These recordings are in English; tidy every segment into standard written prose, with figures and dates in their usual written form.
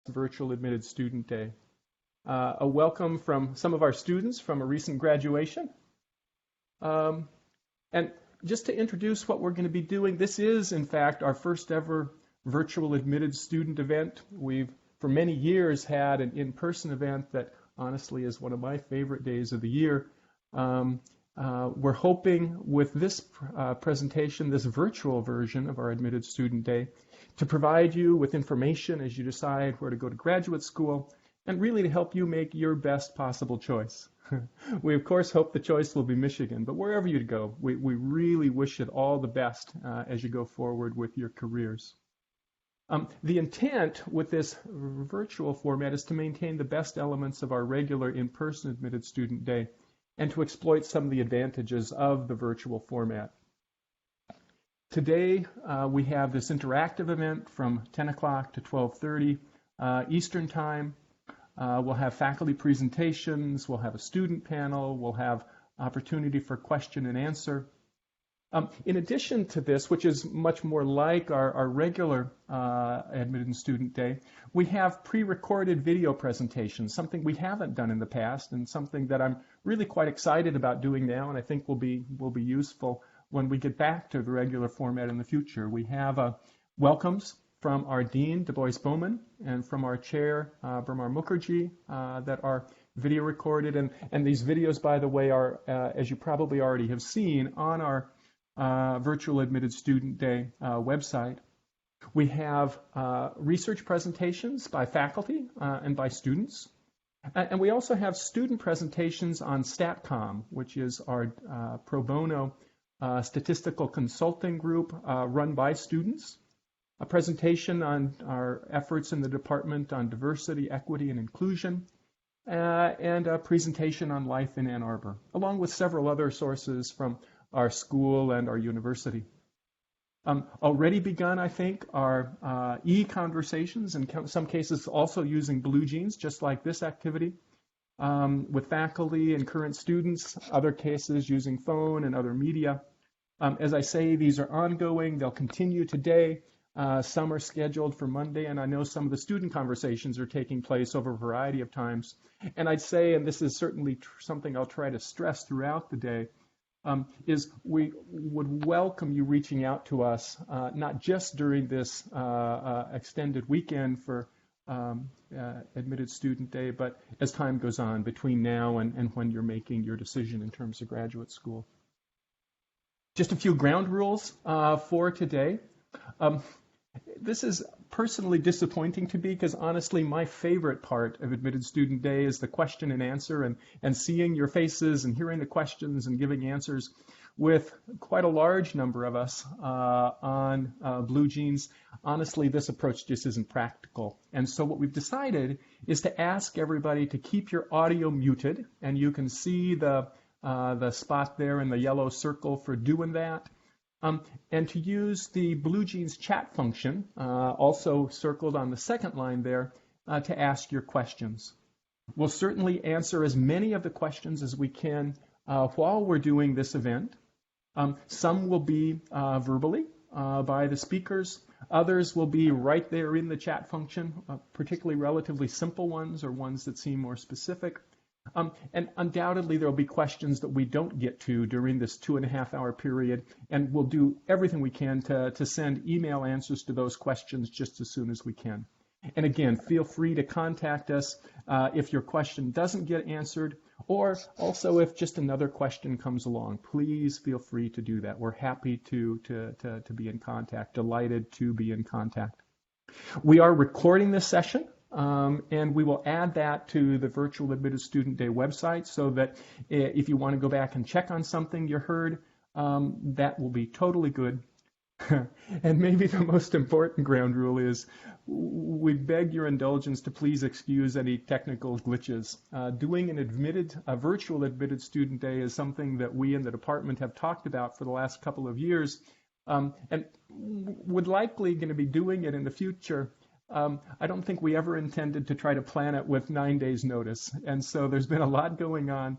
Virtual Admitted Student Day. A welcome from some of our students from a recent graduation. And just to introduce what we're going to be doing, this is, in fact, our first ever virtual admitted student event. We've, for many years, had an in-person event that honestly is one of my favorite days of the year. We're hoping with this presentation, this virtual version of our Admitted Student Day, to provide you with information as you decide where to go to graduate school, and really to help you make your best possible choice. We, of course, hope the choice will be Michigan, but wherever you go, we really wish it all the best as you go forward with your careers. The intent with this virtual format is to maintain the best elements of our regular in-person Admitted Student Day and to exploit some of the advantages of the virtual format. Today, we have this interactive event from 10 o'clock to 12:30 Eastern Time. We'll have faculty presentations, we'll have a student panel, we'll have opportunity for question and answer. In addition to this, which is much more like our regular Admitted Student Day, we have pre-recorded video presentations, something we haven't done in the past and something that I'm really quite excited about doing now and I think will be useful when we get back to the regular format in the future. We have welcomes from our Dean, Du Bois Bowman, and from our Chair, Bharmar Mukherjee, that are video recorded. And these videos, by the way, are, as you probably already have seen, on our Virtual Admitted Student Day website. We have research presentations by faculty and by students. And we also have student presentations on StatCom, which is our pro bono statistical consulting group run by students. A presentation on our efforts in the department on diversity, equity, and inclusion, and a presentation on life in Ann Arbor, along with several other sources from our school and our university. Already begun, I think, are e-conversations, in some cases also using BlueJeans, just like this activity, with faculty and current students, other cases using phone and other media. As I say, these are ongoing. They'll continue today. Some are scheduled for Monday, and I know some of the student conversations are taking place over a variety of times. And I'd say, and this is certainly something I'll try to stress throughout the day, is we would welcome you reaching out to us, not just during this extended weekend for Admitted Student Day, but as time goes on between now and when you're making your decision in terms of graduate school. Just a few ground rules for today. This is personally disappointing to me because honestly my favorite part of Admitted Student Day is the question and answer and seeing your faces and hearing the questions and giving answers. With quite a large number of us on BlueJeans, honestly this approach just isn't practical. And so what we've decided is to ask everybody to keep your audio muted, and you can see the spot there in the yellow circle for doing that. And to use the BlueJeans chat function, also circled on the second line there, to ask your questions. We'll certainly answer as many of the questions as we can while we're doing this event. Some will be verbally by the speakers. Others will be right there in the chat function, particularly relatively simple ones or ones that seem more specific. And undoubtedly, there will be questions that we don't get to during this 2.5-hour period, and we'll do everything we can to send email answers to those questions just as soon as we can. And again, feel free to contact us if your question doesn't get answered, or also if just another question comes along. Please feel free to do that. We're happy to be in contact, delighted to be in contact. We are recording this session. And we will add that to the Virtual Admitted Student Day website so that if you want to go back and check on something you heard, that will be totally good. And maybe the most important ground rule is we beg your indulgence to please excuse any technical glitches. Doing a virtual Admitted Student Day is something that we in the department have talked about for the last couple of years and would likely going to be doing it in the future. I don't think we ever intended to try to plan it with 9 days notice. And so there's been a lot going on.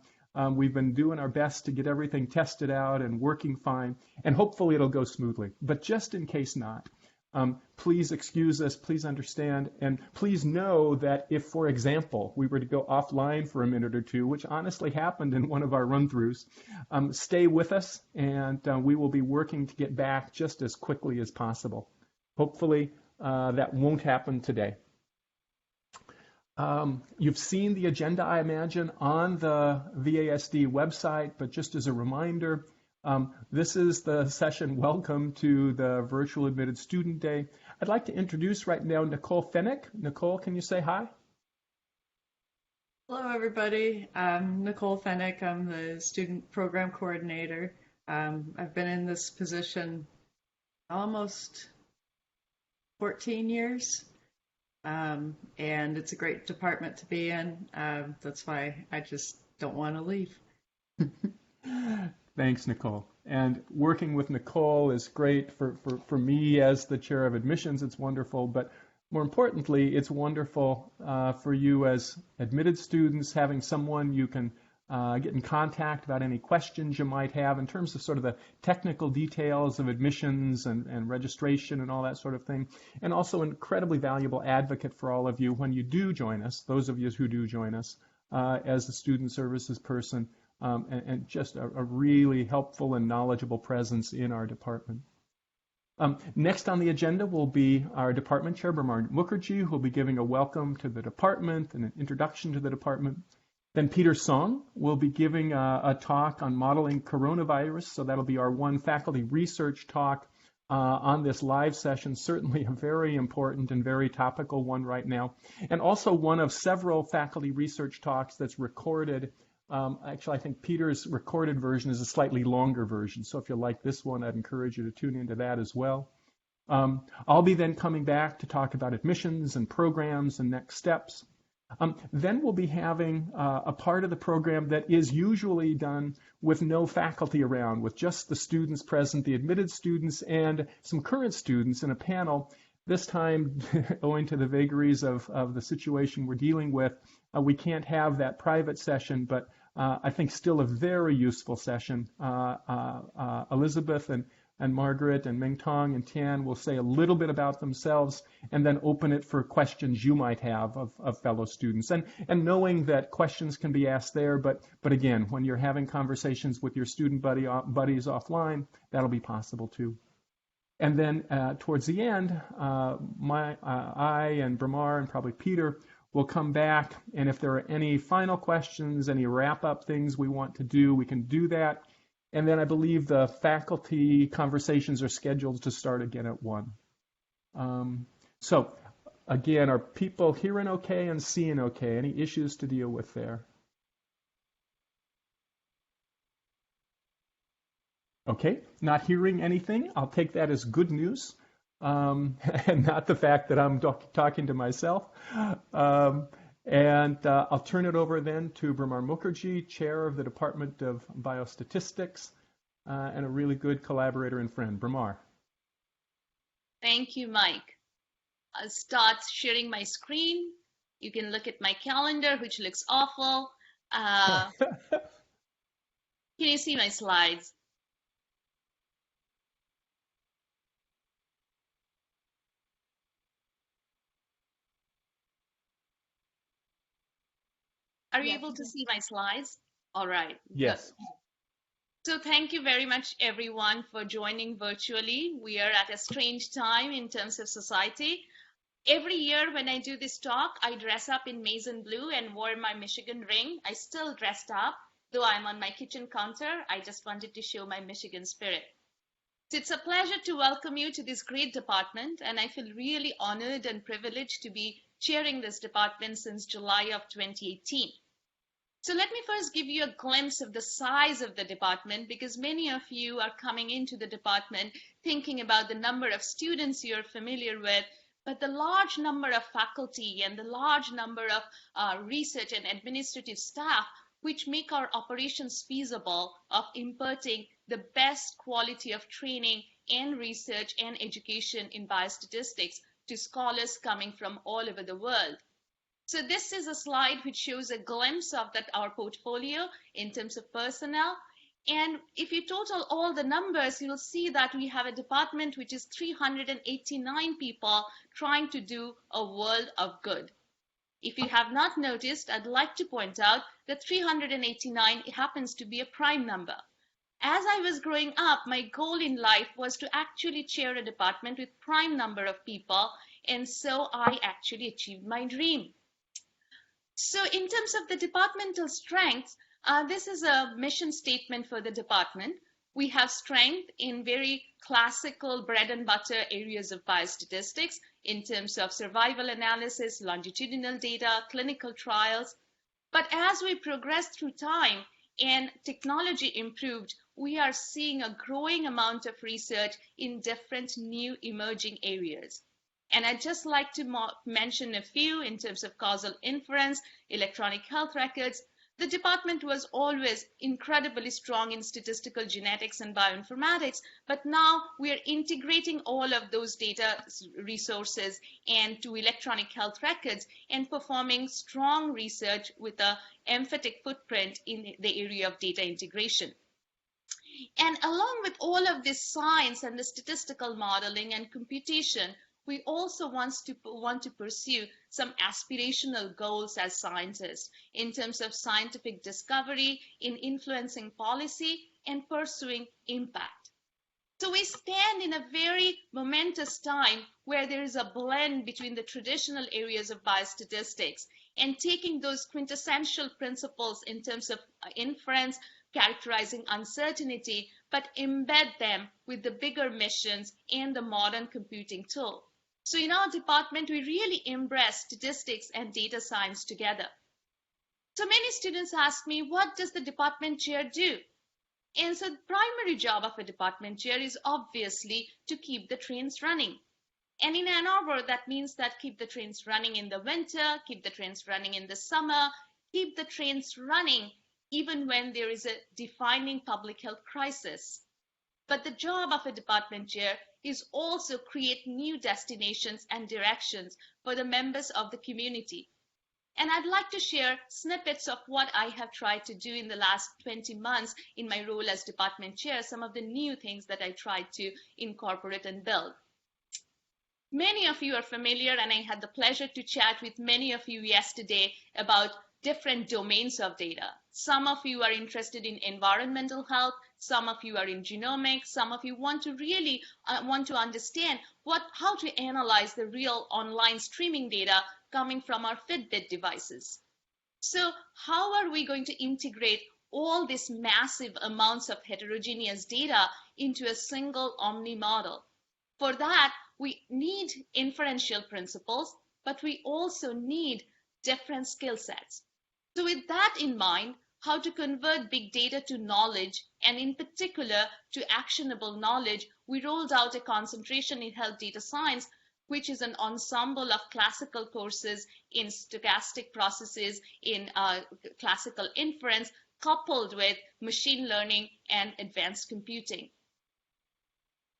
We've been doing our best to get everything tested out and working fine, and hopefully it'll go smoothly. But just in case not, Please excuse us, please understand, and please know that if, for example, we were to go offline for a minute or two, which honestly happened in one of our run-throughs, stay with us, and we will be working to get back just as quickly as possible. Hopefully, that won't happen today. You've seen the agenda, I imagine, on the VASD website, but just as a reminder, this is the session Welcome to the Virtual Admitted Student Day. I'd like to introduce right now Nicole Fennick. Nicole, can you say hi? Hello, everybody. I'm Nicole Fennick. I'm the Student Program Coordinator. I've been in this position almost 14 years. And it's a great department to be in. That's why I just don't want to leave. Thanks, Nicole. And working with Nicole is great for me as the chair of admissions. It's wonderful, but more importantly, it's wonderful for you as admitted students, having someone you can get in contact about any questions you might have in terms of sort of the technical details of admissions and registration and all that sort of thing. And also an incredibly valuable advocate for all of you when you do join us, those of you who do join us, as a student services person, and just a really helpful and knowledgeable presence in our department. Next on the agenda will be our department chair, Brahmar Mukherjee, who will be giving a welcome to the department and an introduction to the department. Then Peter Song will be giving a talk on modeling coronavirus. So that'll be our one faculty research talk on this live session, certainly a very important and very topical one right now. And also one of several faculty research talks that's recorded. Actually, I think Peter's recorded version is a slightly longer version. So if you like this one, I'd encourage you to tune into that as well. I'll be then coming back to talk about admissions and programs and next steps. Then we'll be having a part of the program that is usually done with no faculty around, with just the students present, the admitted students and some current students in a panel. This time, owing to the vagaries of the situation we're dealing with, we can't have that private session, but I think still a very useful session. Elizabeth and Margaret and Ming Tong and Tian will say a little bit about themselves and then open it for questions you might have of fellow students. And knowing that questions can be asked there, but again, when you're having conversations with your student buddies offline, that'll be possible too. And then towards the end, I and Brahmar and probably Peter will come back, and if there are any final questions, any wrap-up things we want to do, we can do that. And then I believe the faculty conversations are scheduled to start again at 1. So again, are people hearing okay and seeing okay? Any issues to deal with there? Okay, not hearing anything. I'll take that as good news, and not the fact that I'm talking to myself. And I'll turn it over then to Brahmar Mukherjee, chair of the Department of Biostatistics, and a really good collaborator and friend. Brahmar. Thank you, Mike. I'll start sharing my screen. You can look at my calendar, which looks awful. Can you see my slides? Are you able to see my slides? All right. Yes. Good. So thank you very much, everyone, for joining virtually. We are at a strange time in terms of society. Every year when I do this talk, I dress up in maize and blue and wore my Michigan ring. I still dressed up, though I'm on my kitchen counter. I just wanted to show my Michigan spirit. So it's a pleasure to welcome you to this great department, and I feel really honored and privileged to be chairing this department since July of 2018. So let me first give you a glimpse of the size of the department, because many of you are coming into the department thinking about the number of students you're familiar with, but the large number of faculty and the large number of research and administrative staff which make our operations feasible of imparting the best quality of training and research and education in biostatistics to scholars coming from all over the world. So this is a slide which shows a glimpse of our portfolio in terms of personnel. And if you total all the numbers, you'll see that we have a department which is 389 people trying to do a world of good. If you have not noticed, I'd like to point out that 389 happens to be a prime number. As I was growing up, my goal in life was to actually chair a department with prime number of people, and so I actually achieved my dream. So in terms of the departmental strengths, this is a mission statement for the department. We have strength in very classical bread and butter areas of biostatistics in terms of survival analysis, longitudinal data, clinical trials. But as we progress through time and technology improved, we are seeing a growing amount of research in different new emerging areas. And I'd just like to mention a few in terms of causal inference, electronic health records. The department was always incredibly strong in statistical genetics and bioinformatics, but now we are integrating all of those data resources into electronic health records and performing strong research with an emphatic footprint in the area of data integration. And along with all of this science and the statistical modeling and computation, we also want to pursue some aspirational goals as scientists in terms of scientific discovery, in influencing policy, and pursuing impact. So we stand in a very momentous time where there is a blend between the traditional areas of biostatistics and taking those quintessential principles in terms of inference, characterizing uncertainty, but embed them with the bigger missions and the modern computing tool. So in our department, we really embrace statistics and data science together. So many students ask me, what does the department chair do? And so the primary job of a department chair is obviously to keep the trains running. And in Ann Arbor, that means that keep the trains running in the winter, keep the trains running in the summer, keep the trains running even when there is a defining public health crisis. But the job of a department chair is also create new destinations and directions for the members of the community. And I'd like to share snippets of what I have tried to do in the last 20 months in my role as department chair, some of the new things that I tried to incorporate and build. Many of you are familiar, and I had the pleasure to chat with many of you yesterday about different domains of data. Some of you are interested in environmental health, some of you are in genomics, some of you want to really want to understand how to analyze the real online streaming data coming from our Fitbit devices. So how are we going to integrate all these massive amounts of heterogeneous data into a single omni model? For that, we need inferential principles, but we also need different skill sets. So with that in mind, how to convert big data to knowledge, and in particular to actionable knowledge, we rolled out a concentration in health data science, which is an ensemble of classical courses in stochastic processes, in classical inference, coupled with machine learning and advanced computing.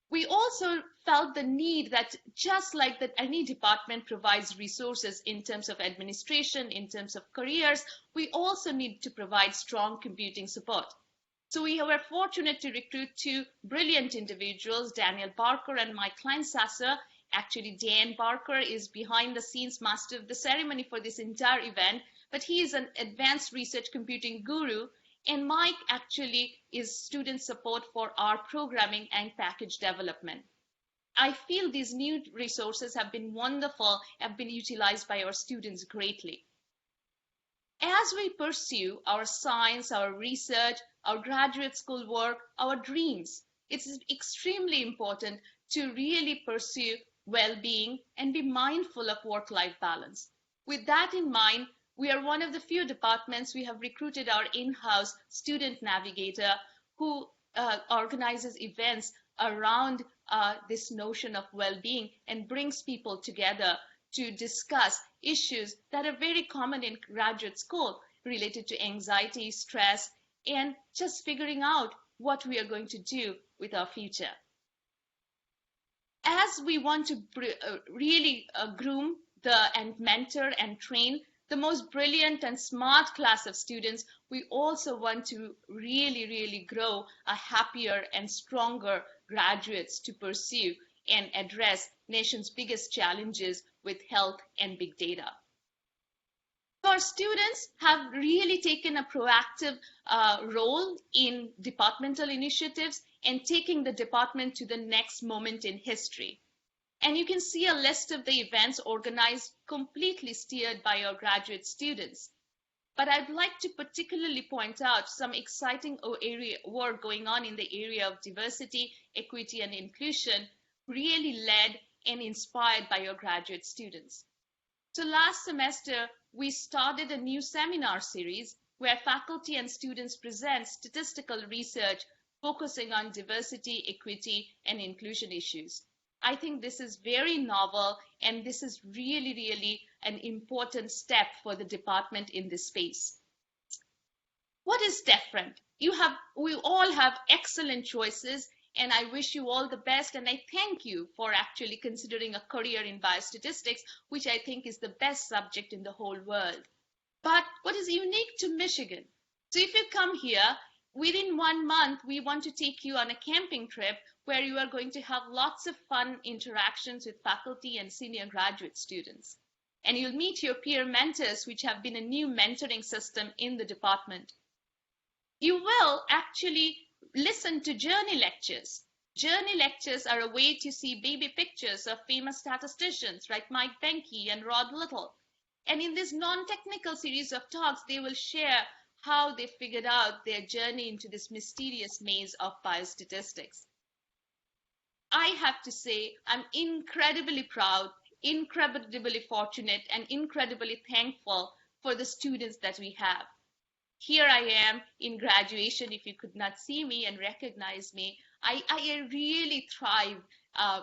We also felt the need that just like that any department provides resources in terms of administration, in terms of careers, we also need to provide strong computing support. So we were fortunate to recruit two brilliant individuals, Daniel Barker and Mike Kleinsasser. Actually, Dan Barker is behind the scenes master of the ceremony for this entire event, but he is an advanced research computing guru. And Mike actually is student support for our programming and package development. I feel these new resources have been wonderful, have been utilized by our students greatly. As we pursue our science, our research, our graduate school work, our dreams, it's extremely important to really pursue well-being and be mindful of work-life balance. With that in mind, we are one of the few departments we have recruited our in-house student navigator who organizes events around this notion of well-being and brings people together to discuss issues that are very common in graduate school related to anxiety, stress, and just figuring out what we are going to do with our future. As we want to really groom and mentor and train the most brilliant and smart class of students, we also want to really grow a happier and stronger graduates to pursue and address nation's biggest challenges with health and big data. Our students have really taken a proactive role in departmental initiatives and taking the department to the next moment in history. And you can see a list of the events organized, completely steered by our graduate students. But I'd like to particularly point out some exciting work going on in the area of diversity, equity, and inclusion, really led and inspired by our graduate students. So last semester, we started a new seminar series where faculty and students present statistical research focusing on diversity, equity, and inclusion issues. I think this is very novel, and this is really an important step for the department in this space. What is different? We all have excellent choices, and I wish you all the best, and I thank you for actually considering a career in biostatistics, which I think is the best subject in the whole world. But what is unique to Michigan? So if you come here, within 1 month, we want to take you on a camping trip where you are going to have lots of fun interactions with faculty and senior graduate students. And you'll meet your peer mentors, which have been a new mentoring system in the department. You will actually listen to journey lectures. Journey lectures are a way to see baby pictures of famous statisticians like Mike Behnke and Rod Little. And in this non-technical series of talks, they will share how they figured out their journey into this mysterious maze of biostatistics. I have to say, I'm incredibly proud, incredibly fortunate, and incredibly thankful for the students that we have. Here I am in graduation. If you could not see me and recognize me, I really thrive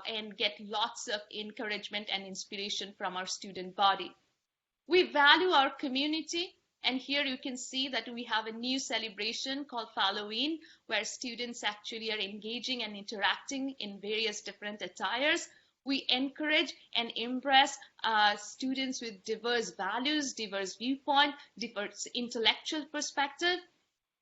and get lots of encouragement and inspiration from our student body. We value our community, and here you can see that we have a new celebration called Halloween, where students actually are engaging and interacting in various different attires. We encourage and impress students with diverse values, diverse viewpoint, diverse intellectual perspective.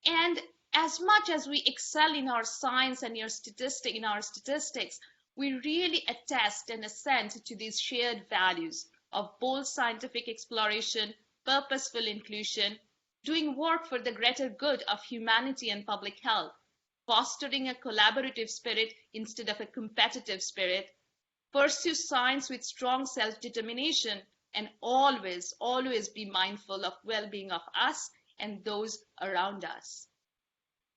And as much as we excel in our science and in our statistics, we really attest and assent to these shared values of bold scientific exploration, purposeful inclusion, doing work for the greater good of humanity and public health, fostering a collaborative spirit instead of a competitive spirit, pursue science with strong self-determination, and always be mindful of well-being of us and those around us.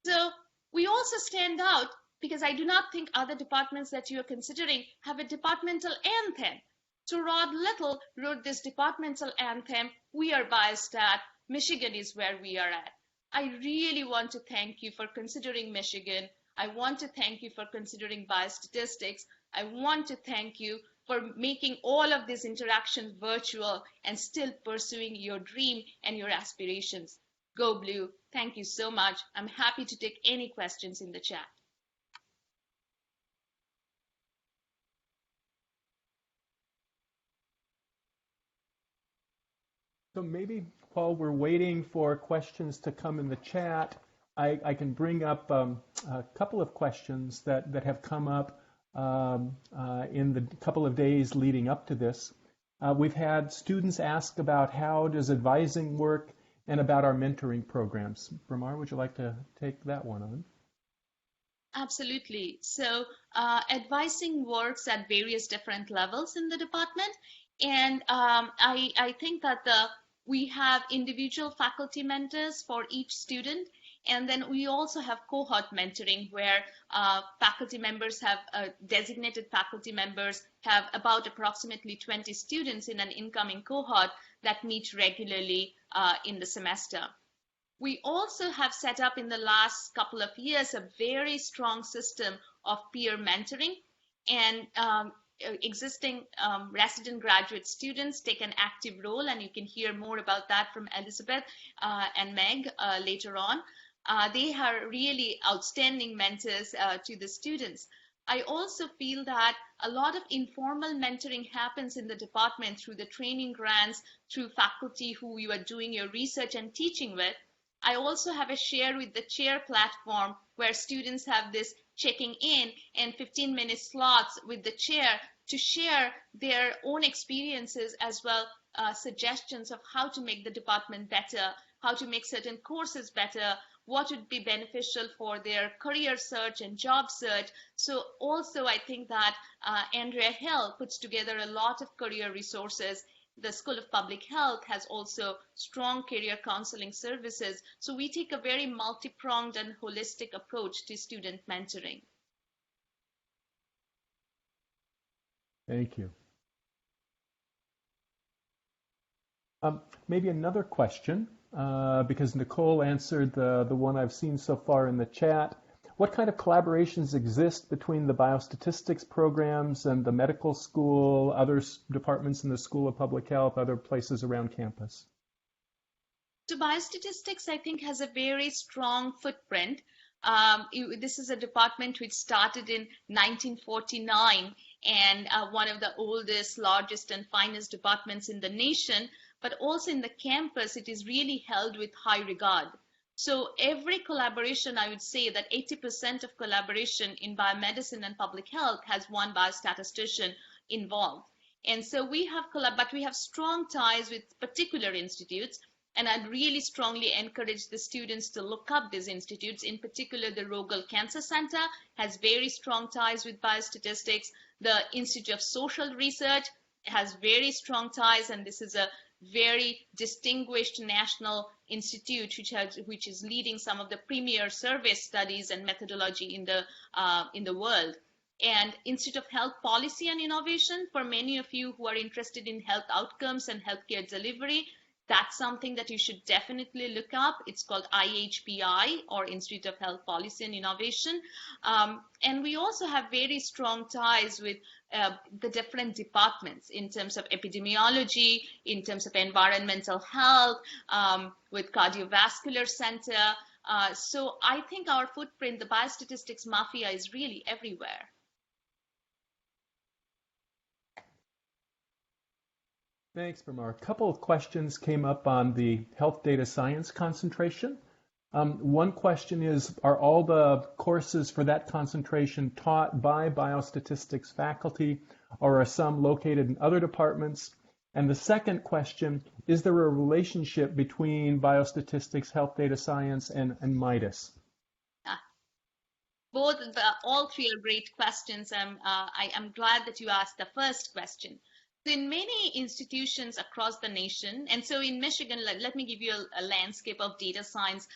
So we also stand out because I do not think other departments that you are considering have a departmental anthem. So Rod Little wrote this departmental anthem, "We are Biostat, Michigan is where we are at." I really want to thank you for considering Michigan. I want to thank you for considering biostatistics. I want to thank you for making all of this interaction virtual and still pursuing your dream and your aspirations. Go Blue. Thank you so much. I'm happy to take any questions in the chat. So maybe while we're waiting for questions to come in the chat, I can bring up a couple of questions that have come up in the couple of days leading up to this. We've had students ask about how does advising work and about our mentoring programs. Bramar, would you like to take that one on? Absolutely. So advising works at various different levels in the department. And I think that we have individual faculty mentors for each student. And then we also have cohort mentoring where faculty members have designated faculty members have about approximately 20 students in an incoming cohort that meet regularly in the semester. We also have set up in the last couple of years a very strong system of peer mentoring, and existing resident graduate students take an active role, and you can hear more about that from Elizabeth and Meg later on. They are really outstanding mentors to the students. I also feel that a lot of informal mentoring happens in the department through the training grants, through faculty who you are doing your research and teaching with. I also have a share with the chair platform where students have this checking in and 15-minute slots with the chair to share their own experiences as well, suggestions of how to make the department better, how to make certain courses better, what would be beneficial for their career search and job search. So also I think that Andrea Hill puts together a lot of career resources. The School of Public Health has also strong career counseling services. So we take a very multi-pronged and holistic approach to student mentoring. Thank you. Maybe another question, because Nicole answered the one I've seen so far in the chat. What kind of collaborations exist between the biostatistics programs and the medical school, other departments in the School of Public Health, other places around campus? So biostatistics, I think, has a very strong footprint. This is a department which started in 1949 and one of the oldest, largest, and finest departments in the nation, but also in the campus, it is really held with high regard. So every collaboration, I would say that 80% of collaboration in biomedicine and public health has one biostatistician involved. And so we have, but we have strong ties with particular institutes. And I'd really strongly encourage the students to look up these institutes. In particular, the Rogel Cancer Center has very strong ties with biostatistics. The Institute of Social Research has very strong ties, and this is a very distinguished national institute which is leading some of the premier survey studies and methodology in the world. And Institute of Health Policy and Innovation, for many of you who are interested in health outcomes and healthcare delivery, that's something that you should definitely look up. It's called IHPI, or Institute of Health Policy and Innovation. And we also have very strong ties with the different departments in terms of epidemiology, in terms of environmental health, with cardiovascular center. So I think our footprint, the biostatistics mafia, is really everywhere. Thanks, Bramar. A couple of questions came up on the health data science concentration. One question is, are all the courses for that concentration taught by biostatistics faculty, or are some located in other departments? And the second question, is there a relationship between biostatistics, health data science, and MIDAS? All three are great questions. I'm glad that you asked the first question. So in many institutions across the nation, and so in Michigan, let me give you a landscape of data science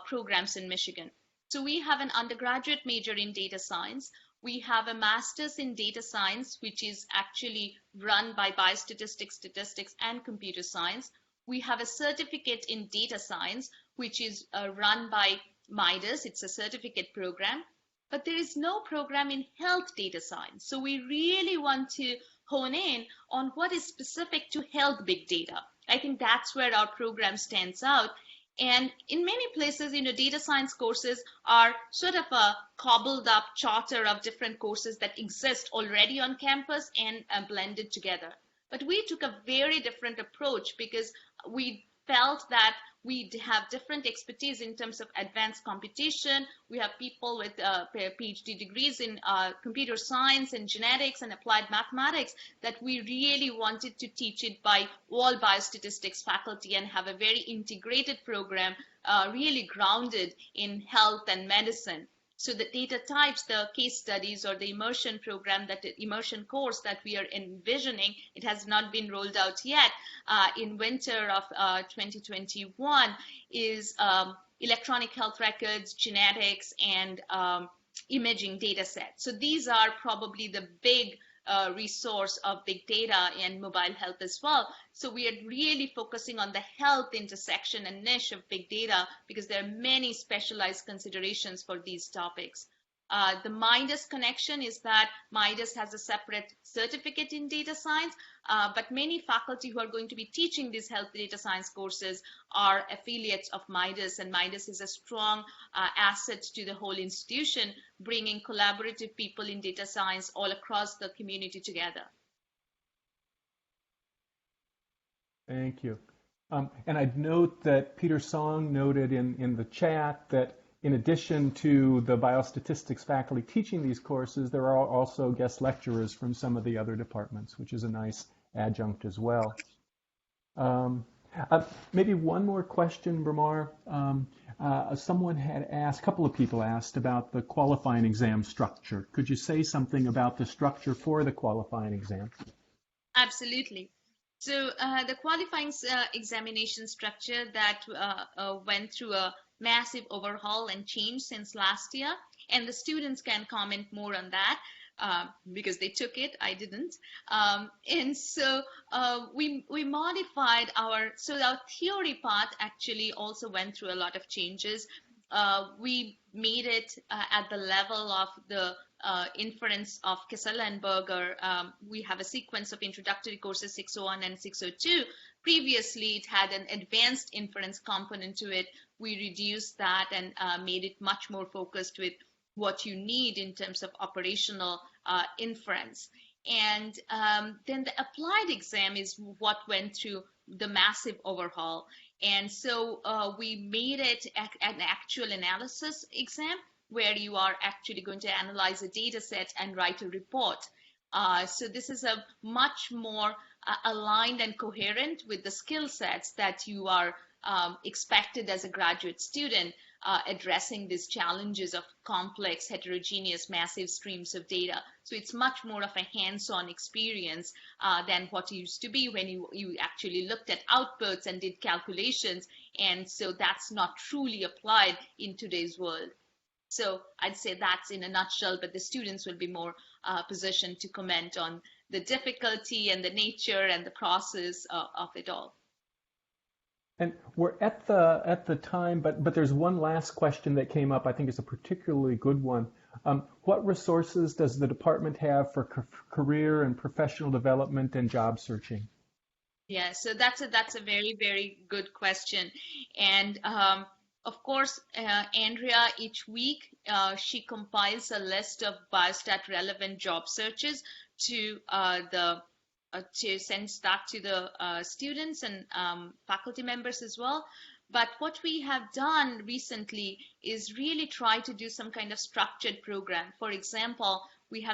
programs in Michigan. So we have an undergraduate major in data science. We have a master's in data science, which is actually run by biostatistics, statistics, and computer science. We have a certificate in data science, which is run by MIDAS. It's a certificate program. But there is no program in health data science. So we really want to hone in on what is specific to health big data. I think that's where our program stands out. And in many places, data science courses are sort of a cobbled up charter of different courses that exist already on campus and blended together. But we took a very different approach because we felt that we have different expertise in terms of advanced computation. We have people with PhD degrees in computer science and genetics and applied mathematics that we really wanted to teach it by all biostatistics faculty and have a very integrated program really grounded in health and medicine. So the data types, the case studies, or the immersion program, immersion course that we are envisioning, it has not been rolled out yet, in winter of 2021, is electronic health records, genetics, and imaging data sets. So these are probably the big resource of big data and mobile health as well. So we are really focusing on the health intersection and niche of big data because there are many specialized considerations for these topics. The Midas connection is that Midas has a separate certificate in data science, but many faculty who are going to be teaching these health data science courses are affiliates of Midas, and Midas is a strong asset to the whole institution, bringing collaborative people in data science all across the community together. Thank you. And I'd note that Peter Song noted in the chat that in addition to the biostatistics faculty teaching these courses, there are also guest lecturers from some of the other departments, which is a nice adjunct as well. Maybe one more question, Bramar. Someone had asked, a couple of people asked about the qualifying exam structure. Could you say something about the structure for the qualifying exam? Absolutely. So the qualifying examination structure that went through a massive overhaul and change since last year, and the students can comment more on that because they took it, I didn't. And so we modified our theory part actually also went through a lot of changes. We made it at the level of the inference of Kessel and Berger. We have a sequence of introductory courses 601 and 602. Previously, it had an advanced inference component to it. We reduced that and made it much more focused with what you need in terms of operational inference. And then the applied exam is what went through the massive overhaul. And so we made it an actual analysis exam where you are actually going to analyze a data set and write a report. So this is a much more aligned and coherent with the skill sets that you are expected as a graduate student addressing these challenges of complex, heterogeneous, massive streams of data. So it's much more of a hands-on experience than what it used to be when you actually looked at outputs and did calculations. And so that's not truly applied in today's world. So I'd say that's in a nutshell, but the students will be more positioned to comment on the difficulty and the nature and the process of it all. And we're at the time, but there's one last question that came up. I think it's a particularly good one. What resources does the department have for career and professional development and job searching? Yeah, so that's a very, very good question. And of course, Andrea, each week, she compiles a list of biostat relevant job searches to send that to the students and faculty members as well. But what we have done recently is really try to do some kind of structured program. For example, we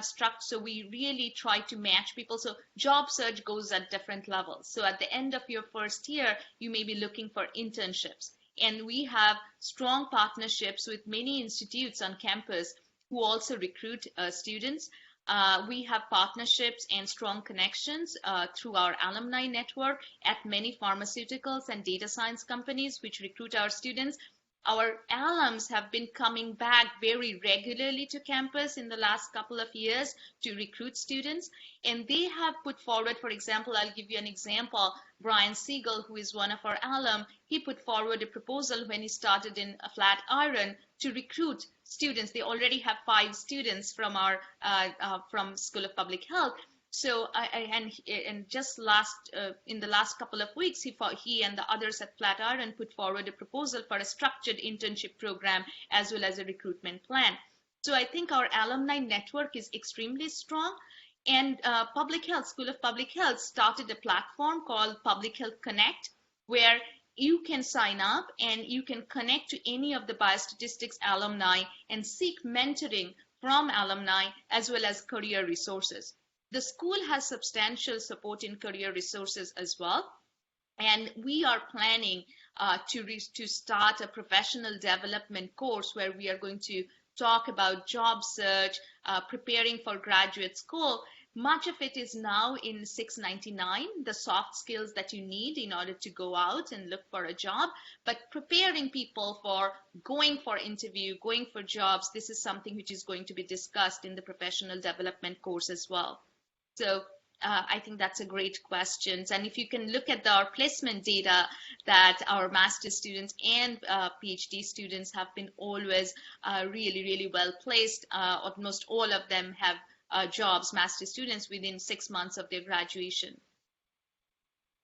really try to match people. So job search goes at different levels. So at the end of your first year, you may be looking for internships. And we have strong partnerships with many institutes on campus who also recruit students. We have partnerships and strong connections through our alumni network at many pharmaceuticals and data science companies which recruit our students. Our alums have been coming back very regularly to campus in the last couple of years to recruit students. And they have put forward, for example, I'll give you an example. Brian Siegel, who is one of our alum, he put forward a proposal when he started in Flatiron to recruit students. They already have 5 students from our from School of Public Health. So just in the last couple of weeks, he and the others at Flatiron put forward a proposal for a structured internship program as well as a recruitment plan. So I think our alumni network is extremely strong. And Public Health, School of Public Health started a platform called Public Health Connect, where you can sign up and you can connect to any of the biostatistics alumni and seek mentoring from alumni as well as career resources. The school has substantial support in career resources as well. And we are planning to start a professional development course where we are going to talk about job search, preparing for graduate school. Much of it is now in 699, the soft skills that you need in order to go out and look for a job, but preparing people for going for interview, going for jobs, this is something which is going to be discussed in the professional development course as well. So I think that's a great question. And if you can look at our placement data, that our master students and PhD students have been always really, really well placed. Almost all of them have jobs, master students, within 6 months of their graduation.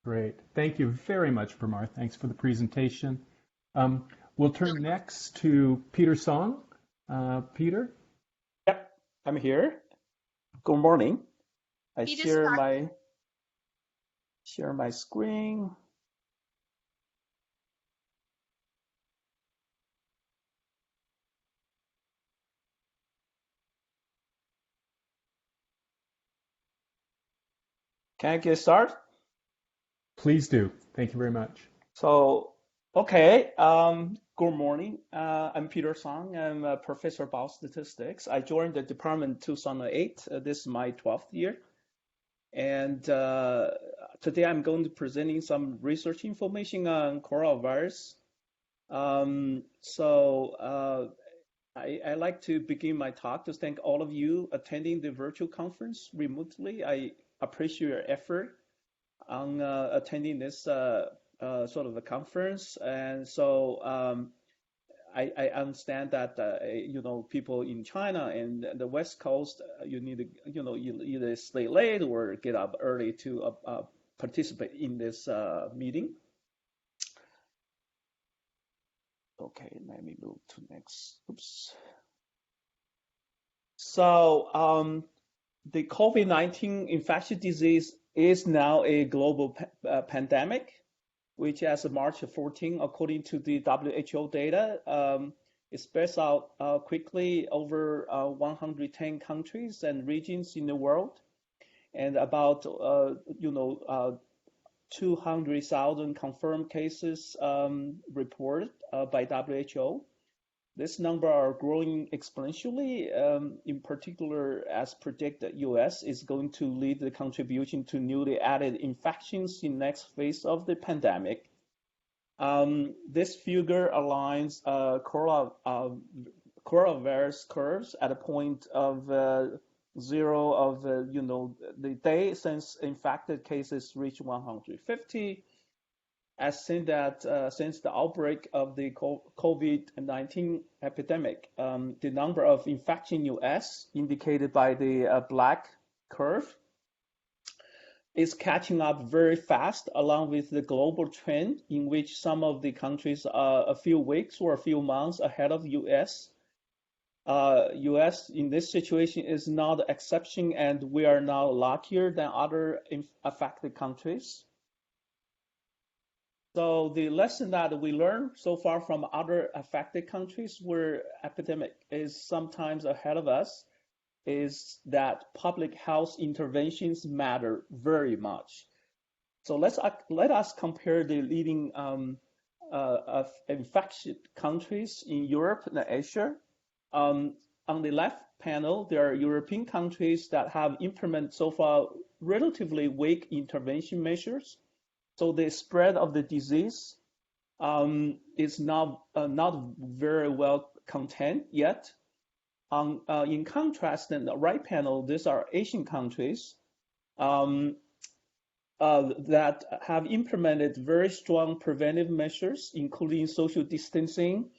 Great. Thank you very much, Pramar. Thanks for the presentation. We'll turn next to Peter Song. Peter? Yep, I'm here. Good morning. I Peter, share my screen. Can I get started? Please do. Thank you very much. So, okay. Good morning. I'm Peter Song. I'm a professor of biostatistics. I joined the department in 2008. This is my 12th year. And today I'm going to be presenting some research information on coronavirus. I like to begin my talk to thank all of you attending the virtual conference remotely. I appreciate your effort on attending this sort of a conference. And so I understand that people in China and the West Coast, you need to either stay late or get up early to participate in this meeting. Okay, let me move to next. Oops. So the COVID-19 infectious disease is now a global pandemic, which as of March 14, according to the WHO data, it spreads out quickly over 110 countries and regions in the world, and about 200,000 confirmed cases reported by WHO. This number are growing exponentially, in particular as predicted US is going to lead the contribution to newly added infections in next phase of the pandemic. This figure aligns coronavirus curves at a point of 0 of the day since infected cases reach 150. As seen that since the outbreak of the COVID-19 epidemic, the number of infections in US, indicated by the black curve, is catching up very fast along with the global trend in which some of the countries are a few weeks or a few months ahead of US. US in this situation is not the exception, and we are now luckier than other affected countries. So the lesson that we learned so far from other affected countries where epidemic is sometimes ahead of us is that public health interventions matter very much. So let us compare the leading infected countries in Europe and Asia. On the left panel, there are European countries that have implemented so far relatively weak intervention measures. So the spread of the disease is not very well contained yet. In contrast, in the right panel, these are Asian countries that have implemented very strong preventive measures, including social distancing,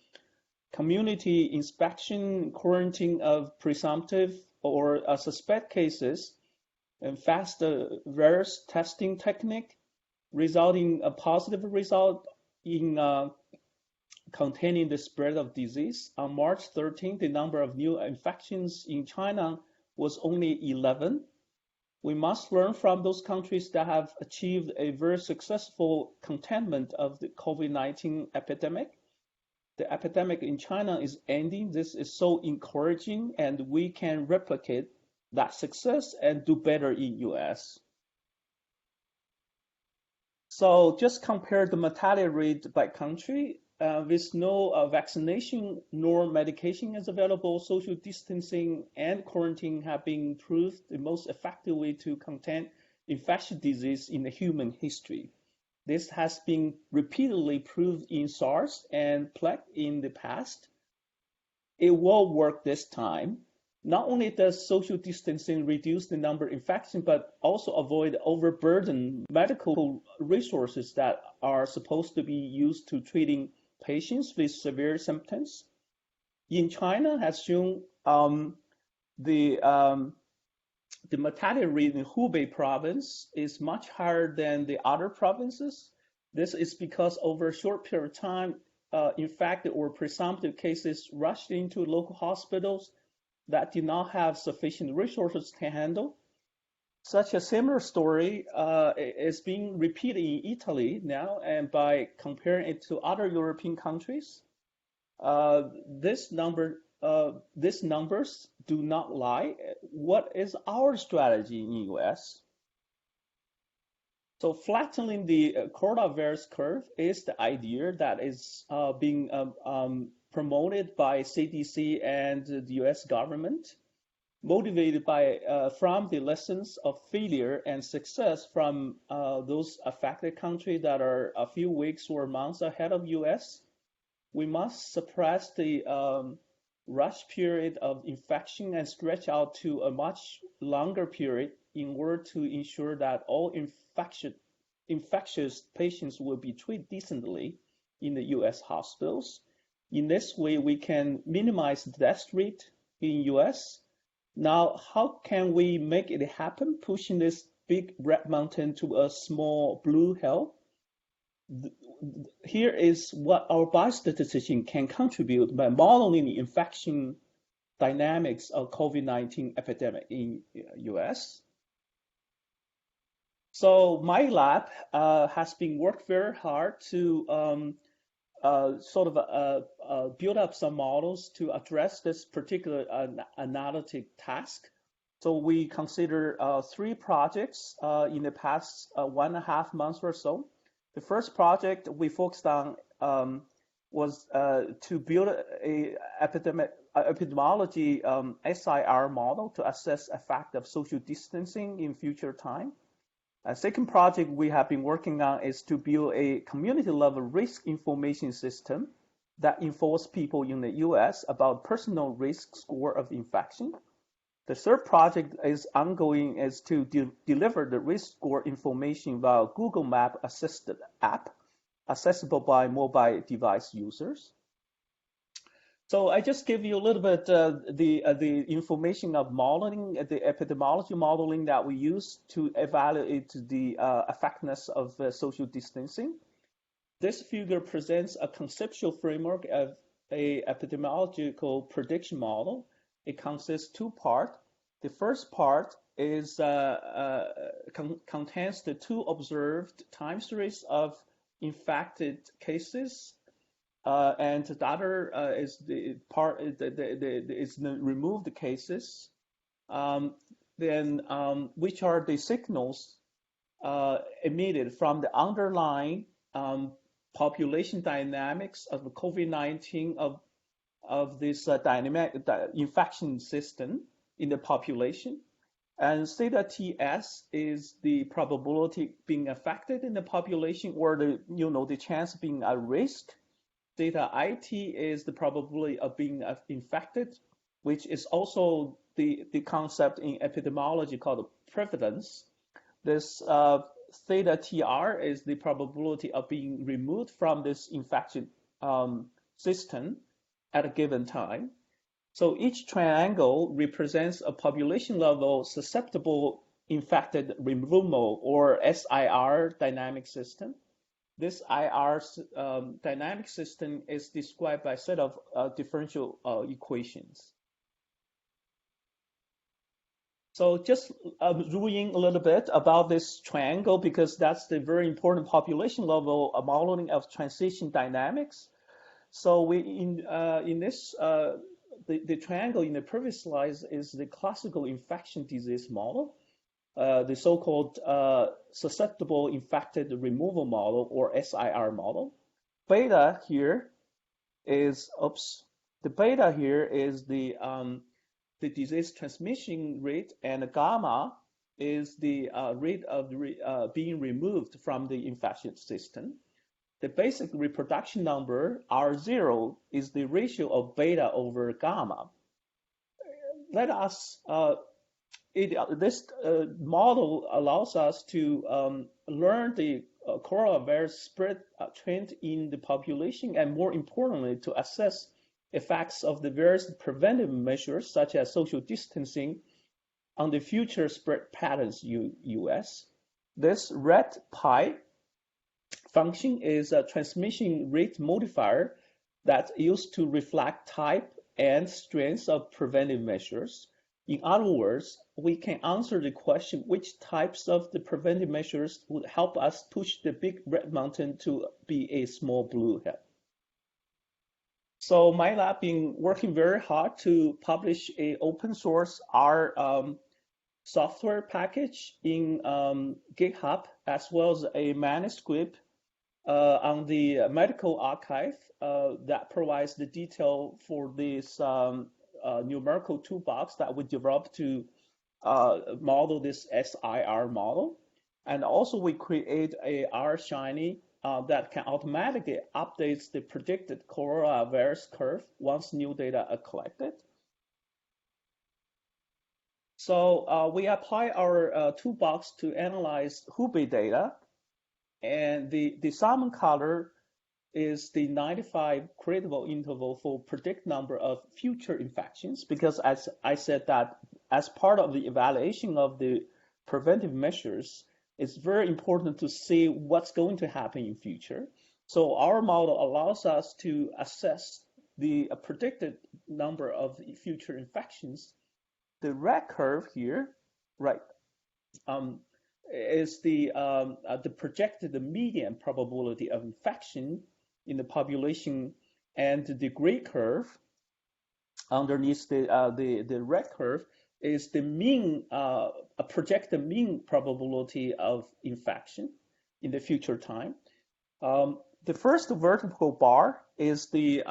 community inspection, quarantine of presumptive or suspect cases, and fast virus testing technique, resulting a positive result in containing the spread of disease. On March 13, the number of new infections in China was only 11. We must learn from those countries that have achieved a very successful containment of the COVID-19 epidemic. The epidemic in China is ending. This is so encouraging, and we can replicate that success and do better in US. So just compare the mortality rate by country. With no vaccination nor medication is available, social distancing and quarantine have been proved the most effective way to contain infectious disease in the human history. This has been repeatedly proved in SARS and plague in the past. It will work this time. Not only does social distancing reduce the number of infections, but also avoid overburden medical resources that are supposed to be used to treating patients with severe symptoms. In China, has shown the the mortality rate in Hubei province is much higher than the other provinces. This is because over a short period of time, infected or presumptive cases rushed into local hospitals that did not have sufficient resources to handle. Such a similar story is being repeated in Italy now, and by comparing it to other European countries, uh, this number, these numbers do not lie. What is our strategy in the US? So flattening the coronavirus curve is the idea that is being promoted by CDC and the US government, motivated by from the lessons of failure and success from those affected countries that are a few weeks or months ahead of US. We must suppress the rush period of infection and stretch out to a much longer period in order to ensure that all infectious patients will be treated decently in the US hospitals. In this way, we can minimize the death rate in US. Now, how can we make it happen, pushing this big red mountain to a small blue hill? Here is what our biostatistician can contribute by modeling the infection dynamics of COVID-19 epidemic in US. So my lab has been worked very hard to build up some models to address this particular analytic task. So we consider three projects in the past 1.5 months or so. The first project we focused on was to build a epidemiology SIR model to assess effect of social distancing in future time. A second project we have been working on is to build a community-level risk information system that informs people in the US about personal risk score of infection. The third project is ongoing is to deliver the risk score information via Google Map assisted app, accessible by mobile device users. So I just give you a little bit the information of modeling, the epidemiology modeling that we use to evaluate the effectiveness of social distancing. This figure presents a conceptual framework of a epidemiological prediction model. It consists two parts. The first part is contains the two observed time series of infected cases. And the other is the part is the removed cases. Which are the signals emitted from the underlying population dynamics of the COVID-19 of this dynamic infection system in the population. And theta TS is the probability being affected in the population, or the chance of being at risk. Theta IT is the probability of being infected, which is also the concept in epidemiology called prevalence. This theta TR is the probability of being removed from this infection system at a given time. So each triangle represents a population level susceptible infected removal, or SIR dynamic system. This IR dynamic system is described by a set of differential equations. So just reviewing a little bit about this triangle, because that's the very important population level modeling of transition dynamics. So we in this the triangle in the previous slides is the classical infection disease model, the so-called susceptible infected removal model, or SIR model. Beta here is the beta here is the disease transmission rate, and gamma is the rate of being removed from the infection system. The basic reproduction number, R0, is the ratio of beta over gamma. let us this model allows us to learn the coronavirus spread trend in the population, and more importantly, to assess effects of the various preventive measures such as social distancing on the future spread patterns in US. This red pie function is a transmission rate modifier that's used to reflect type and strength of preventive measures. In other words, we can answer the question which types of the preventive measures would help us push the big red mountain to be a small blue hill. So my lab been working very hard to publish a open source R software package in GitHub, as well as a manuscript on the medical archive that provides the detail for this numerical toolbox that we developed to model this SIR model. And also we create a R Shiny that can automatically update the predicted coronavirus curve once new data are collected. So we apply our toolbox to analyze Hubei data, and the salmon color is the 95 credible interval for predict number of future infections, because as I said that as part of the evaluation of the preventive measures, it's very important to see what's going to happen in future. So our model allows us to assess the predicted number of future infections. The red curve here, right, is the projected median probability of infection in the population, and the gray curve underneath the red curve is the mean, a projected mean probability of infection in the future time. The first vertical bar is the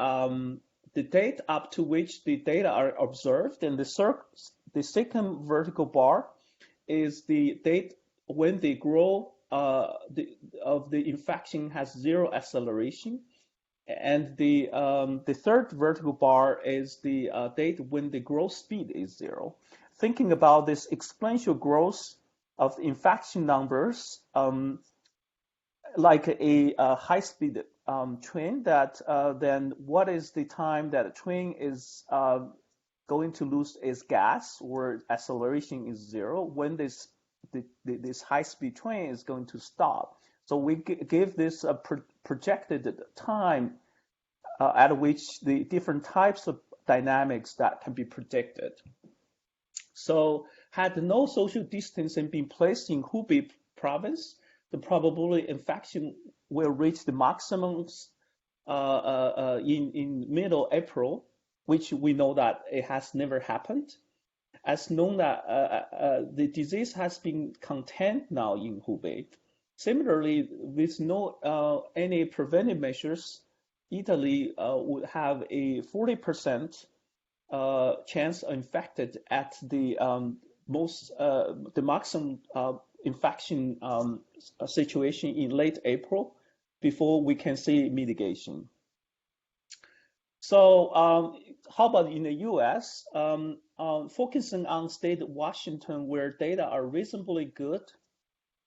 date up to which the data are observed, and the second vertical bar is the date when the growth of the infection has zero acceleration, and the third vertical bar is the date when the growth speed is zero. Thinking about this exponential growth of infection numbers, like a high-speed train, that then what is the time that a train is going to lose its gas or acceleration is zero, when this high-speed train is going to stop. So we give this a projected time at which the different types of dynamics that can be predicted. So had no social distancing been placed in Hubei province, the probability infection will reach the maximums in middle April, which we know that it has never happened. As known that the disease has been contained now in Hubei. Similarly, with no any preventive measures, Italy would have a 40% chance of infected at the maximum infection situation in late April before we can see mitigation. So how about in the US? Focusing on state of Washington, where data are reasonably good,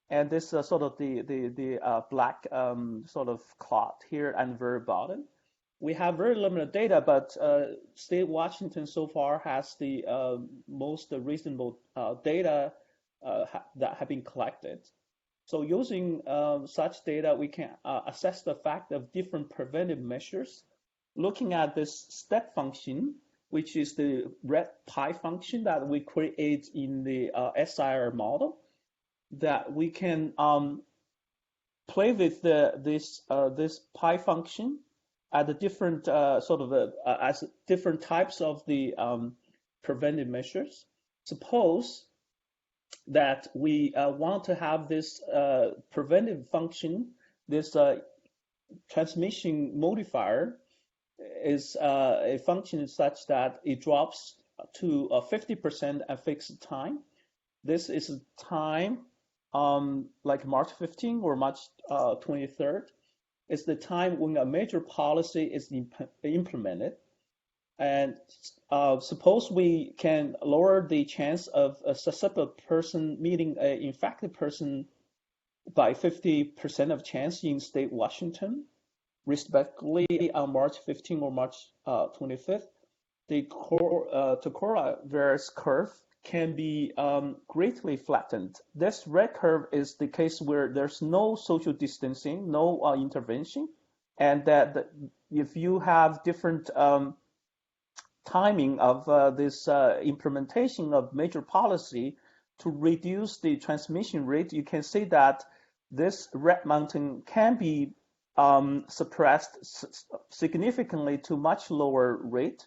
and this is sort of the black sort of clot here at the very bottom. We have very limited data, but state of Washington so far has the most reasonable data that have been collected. So using such data, we can assess the effect of different preventive measures. Looking at this step function, which is the red pie function that we create in the SIR model, that we can play with this pie function at the different as different types of the preventive measures. Suppose that we want to have this preventive function, this transmission modifier, is a function such that it drops to 50% at fixed time. This is time like March 15 or March 23rd. It's the time when a major policy is implemented. And suppose we can lower the chance of a susceptible person meeting an infected person by 50% of chance in state Washington, respectively on March 15 or March 25th. The coronavirus curve can be greatly flattened. This red curve is the case where there's no social distancing, no intervention, and that if you have different timing of this implementation of major policy to reduce the transmission rate, you can see that this red mountain can be suppressed significantly to much lower rate.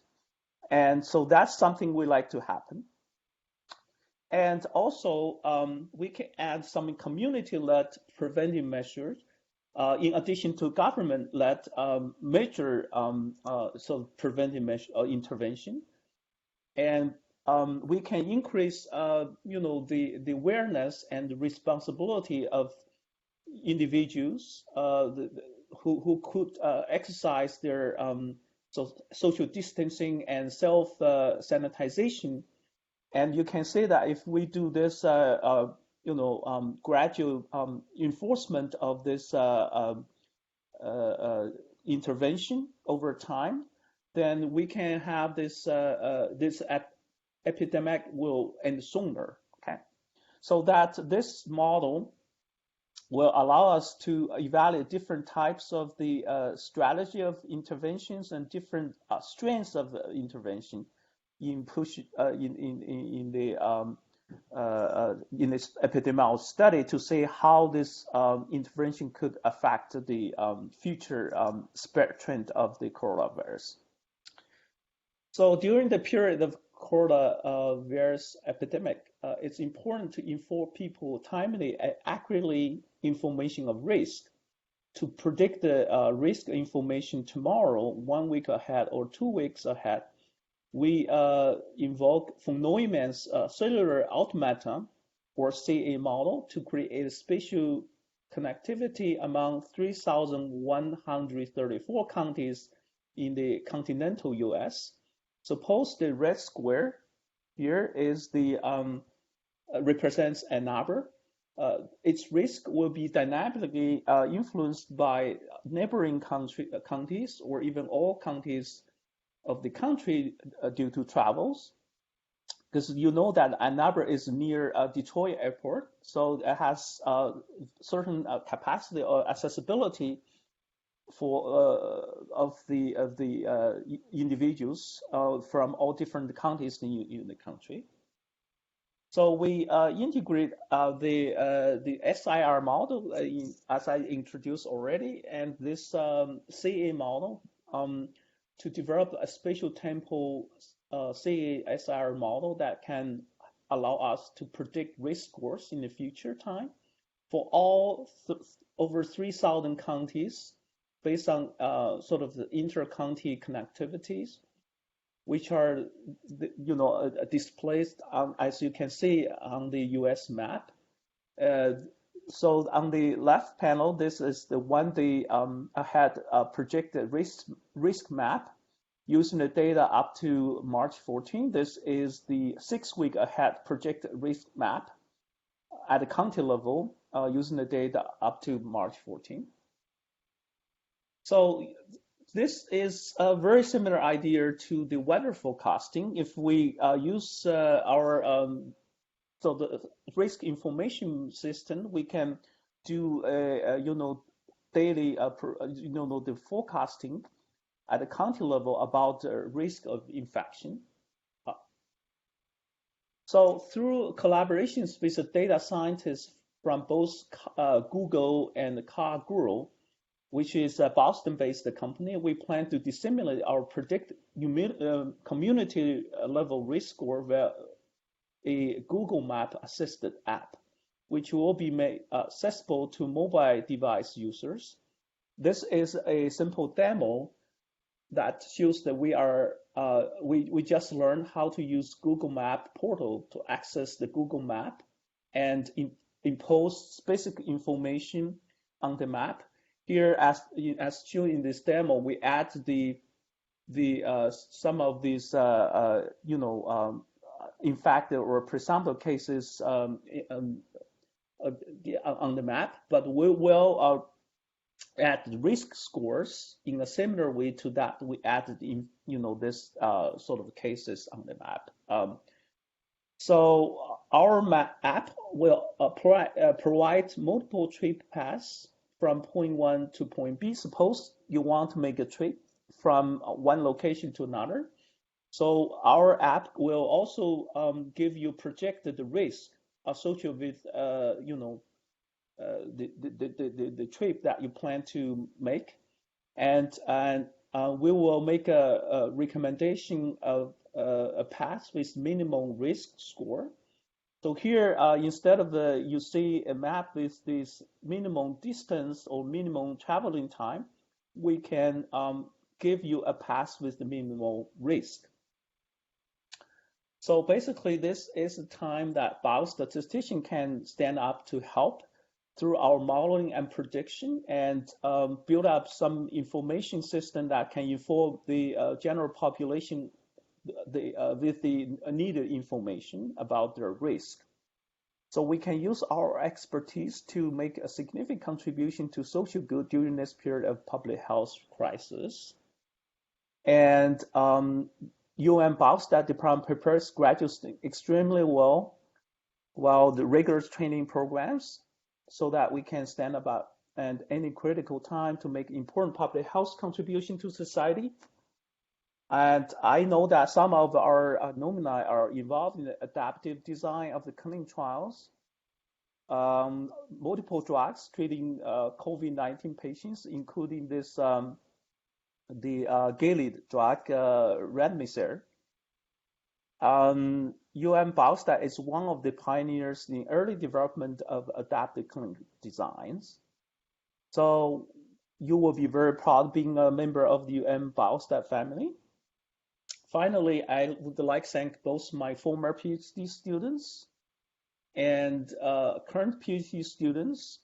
And so that's something we like to happen. And also, we can add some community-led preventive measures in addition to government-led major preventive measure, intervention. And we can increase, the awareness and the responsibility of individuals who could exercise their social distancing and self-sanitization. And you can say that if we do this, gradual enforcement of this intervention over time, then we can have this epidemic will end sooner. Okay, so that this model will allow us to evaluate different types of the strategy of interventions and different strengths of the intervention in this epidemiological study to see how this intervention could affect the future spread trend of the coronavirus. So during the period of coronavirus epidemic, it's important to inform people timely and accurately information of risk to predict the risk information tomorrow, 1 week ahead or 2 weeks ahead. We invoke von Neumann's cellular automata or CA model to create a spatial connectivity among 3,134 counties in the continental US. Suppose the red square here is the represents Ann Arbor. Its risk will be dynamically influenced by neighboring counties or even all counties of the country due to travels. Because you know that Ann Arbor is near Detroit Airport, so it has certain capacity or accessibility for of the individuals from all different counties in the country. So we integrate the SIR model as I introduced already, and this CA model to develop a spatial tempo CA-SIR model that can allow us to predict risk scores in the future time for all over 3,000 counties based on sort of the inter-county connectivities, which are, displayed as you can see on the US map. So on the left panel, this is the 1 day ahead projected risk map using the data up to March 14. This is the 6 week ahead projected risk map at the county level using the data up to March 14. So this is a very similar idea to the weather forecasting. If we use our so the risk information system, we can do daily the forecasting at the county level about the risk of infection. So through collaborations with the data scientists from both Google and CarGuru, which is a Boston-based company, we plan to disseminate our predict community level risk score via a Google Map assisted app, which will be made accessible to mobile device users. This is a simple demo that shows that we just learned how to use Google Map portal to access the Google Map and impose basic information on the map. Here, as shown in this demo, we add the some of these infected or presumptive cases on the map, but we will add risk scores in a similar way to that we added in this sort of cases on the map. So our app will provide multiple trip paths from point 1 to point B. Suppose you want to make a trip from one location to another. So our app will also give you projected risk associated with the trip that you plan to make, and we will make a recommendation of a path with minimum risk score. So here, instead of you see a map with this minimum distance or minimum traveling time, we can give you a path with the minimum risk. So basically, this is the time that biostatistician can stand up to help through our modeling and prediction and build up some information system that can inform the general population with the needed information about their risk. So we can use our expertise to make a significant contribution to social good during this period of public health crisis. And UM Biostat department prepares graduates extremely well while the rigorous training programs so that we can stand up at any critical time to make important public health contribution to society. And I know that some of our alumni are involved in the adaptive design of the clinical trials, multiple drugs treating COVID-19 patients, including this the Gilead drug, Remdesivir. UM Biostat is one of the pioneers in early development of adaptive clinical designs. So you will be very proud being a member of the UM Biostat family. Finally, I would like to thank both my former PhD students and current PhD students,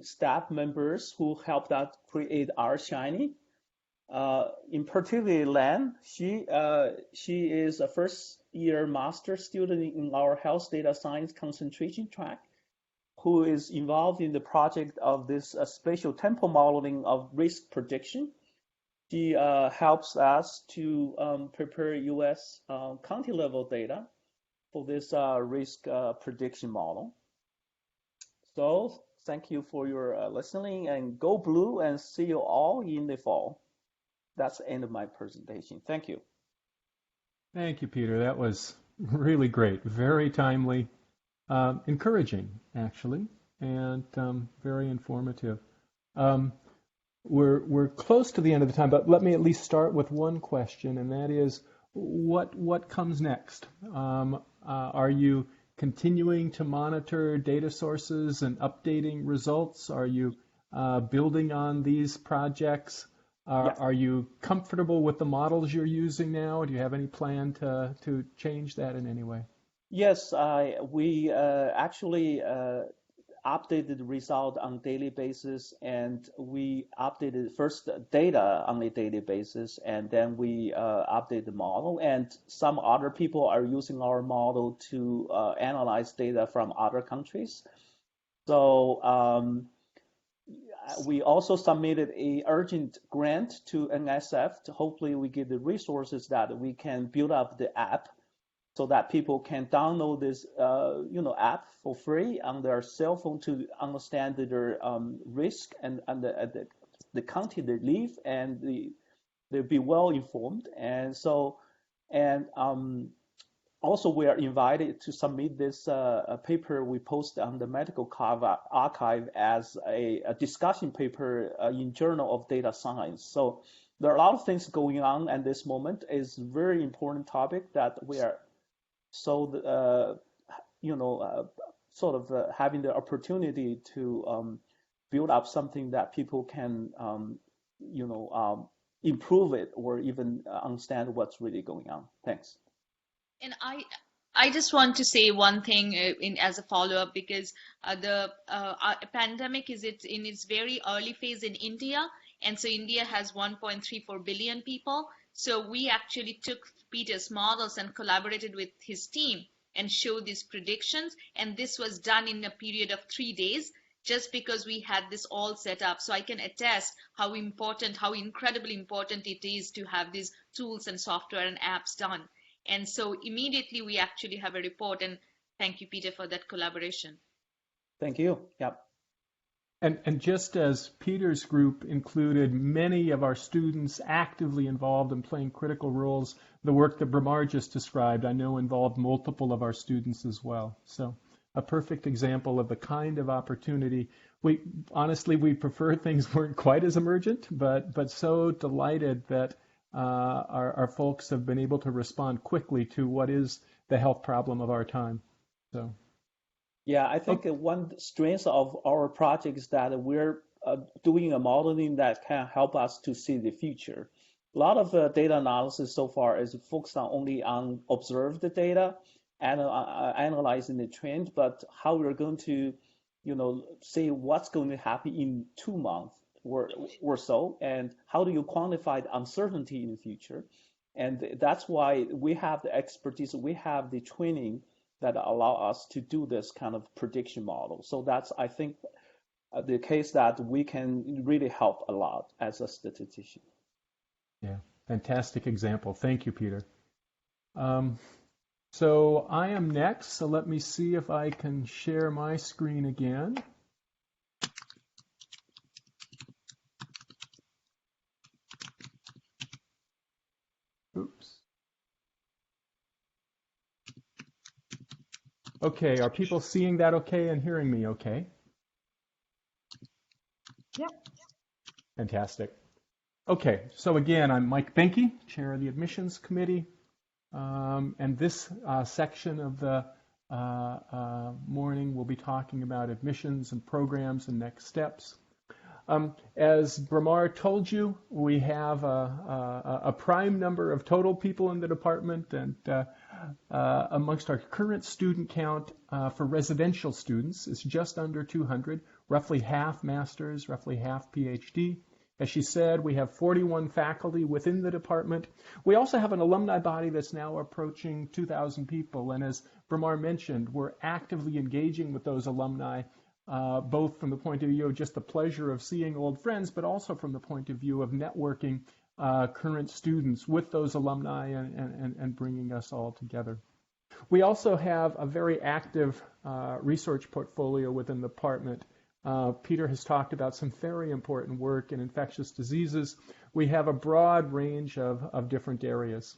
staff members who helped us create our Shiny. In particular, Lan, she is a first-year master student in our health data science concentration track, who is involved in the project of this spatial temporal modeling of risk prediction. She helps us to prepare U.S. county-level data for this risk prediction model. So thank you for your listening, and go blue, and see you all in the fall. That's the end of my presentation. Thank you. Thank you, Peter. That was really great. Very timely, encouraging, actually, and very informative. We're close to the end of the time, but let me at least start with one question, and that is, what comes next? Are you continuing to monitor data sources and updating results? Are you building on these projects? Are you comfortable with the models you're using now? Do you have any plan to change that in any way? Yes, we actually updated the result on a daily basis, and we updated first data on a daily basis, and then we update the model. And some other people are using our model to analyze data from other countries. So we also submitted an urgent grant to NSF. Hopefully we get the resources that we can build up the app so that people can download this app for free on their cell phone to understand their risk and the county they live, and they'll be well informed. And so, and also we are invited to submit this paper we posted on the medical archive as a discussion paper in Journal of Data Science. So there are a lot of things going on at this moment. It's a very important topic that we are so having the opportunity to build up something that people can improve it or even understand what's really going on. Thanks. And I just want to say one thing as a follow-up, because the pandemic is in its very early phase in India, and so India has 1.34 billion people. So we actually took Peter's models and collaborated with his team and showed these predictions. And this was done in a period of 3 days, just because we had this all set up. So I can attest how important, how incredibly important it is to have these tools and software and apps done. And so immediately we actually have a report. And thank you, Peter, for that collaboration. Thank you. Yep. And just as Peter's group included many of our students actively involved in playing critical roles, the work that Bramar just described, I know involved multiple of our students as well. So a perfect example of the kind of opportunity. We honestly, we prefer things weren't quite as emergent, but so delighted that our folks have been able to respond quickly to what is the health problem of our time. So. Yeah, I think one strength of our project is that we're doing a modeling that can help us to see the future. A lot of data analysis so far is focused only on observed data and analyzing the trend, but how we're going to, say what's going to happen in 2 months or so, and how do you quantify the uncertainty in the future? And that's why we have the expertise, we have the training that allow us to do this kind of prediction model. So that's, I think, the case that we can really help a lot as a statistician. Yeah, fantastic example. Thank you, Peter. So I am next, so let me see if I can share my screen again. Oops. Okay, are people seeing that okay and hearing me okay? Yep. Fantastic. Okay, so again, I'm Mike Benke, Chair of the Admissions Committee, and this section of the morning we'll be talking about admissions and programs and next steps. As Bramar told you, we have a prime number of total people in the department, and amongst our current student count for residential students is just under 200, roughly half masters, roughly half PhD. As she said, we have 41 faculty within the department. We also have an alumni body that's now approaching 2,000 people, and as Bramar mentioned, we're actively engaging with those alumni, both from the point of view of just the pleasure of seeing old friends, but also from the point of view of networking current students with those alumni and bringing us all together. We also have a very active research portfolio within the department. Peter has talked about some very important work in infectious diseases. We have a broad range of different areas.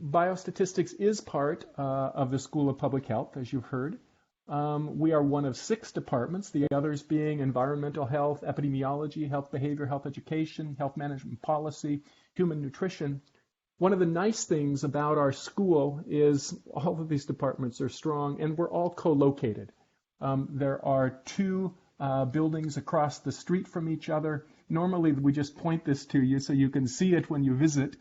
Biostatistics is part of the School of Public Health, as you've heard. We are one of 6 departments, the others being environmental health, epidemiology, health behavior, health education, health management policy, human nutrition. One of the nice things about our school is all of these departments are strong and we're all co-located. There are 2 buildings across the street from each other. Normally we just point this to you so you can see it when you visit.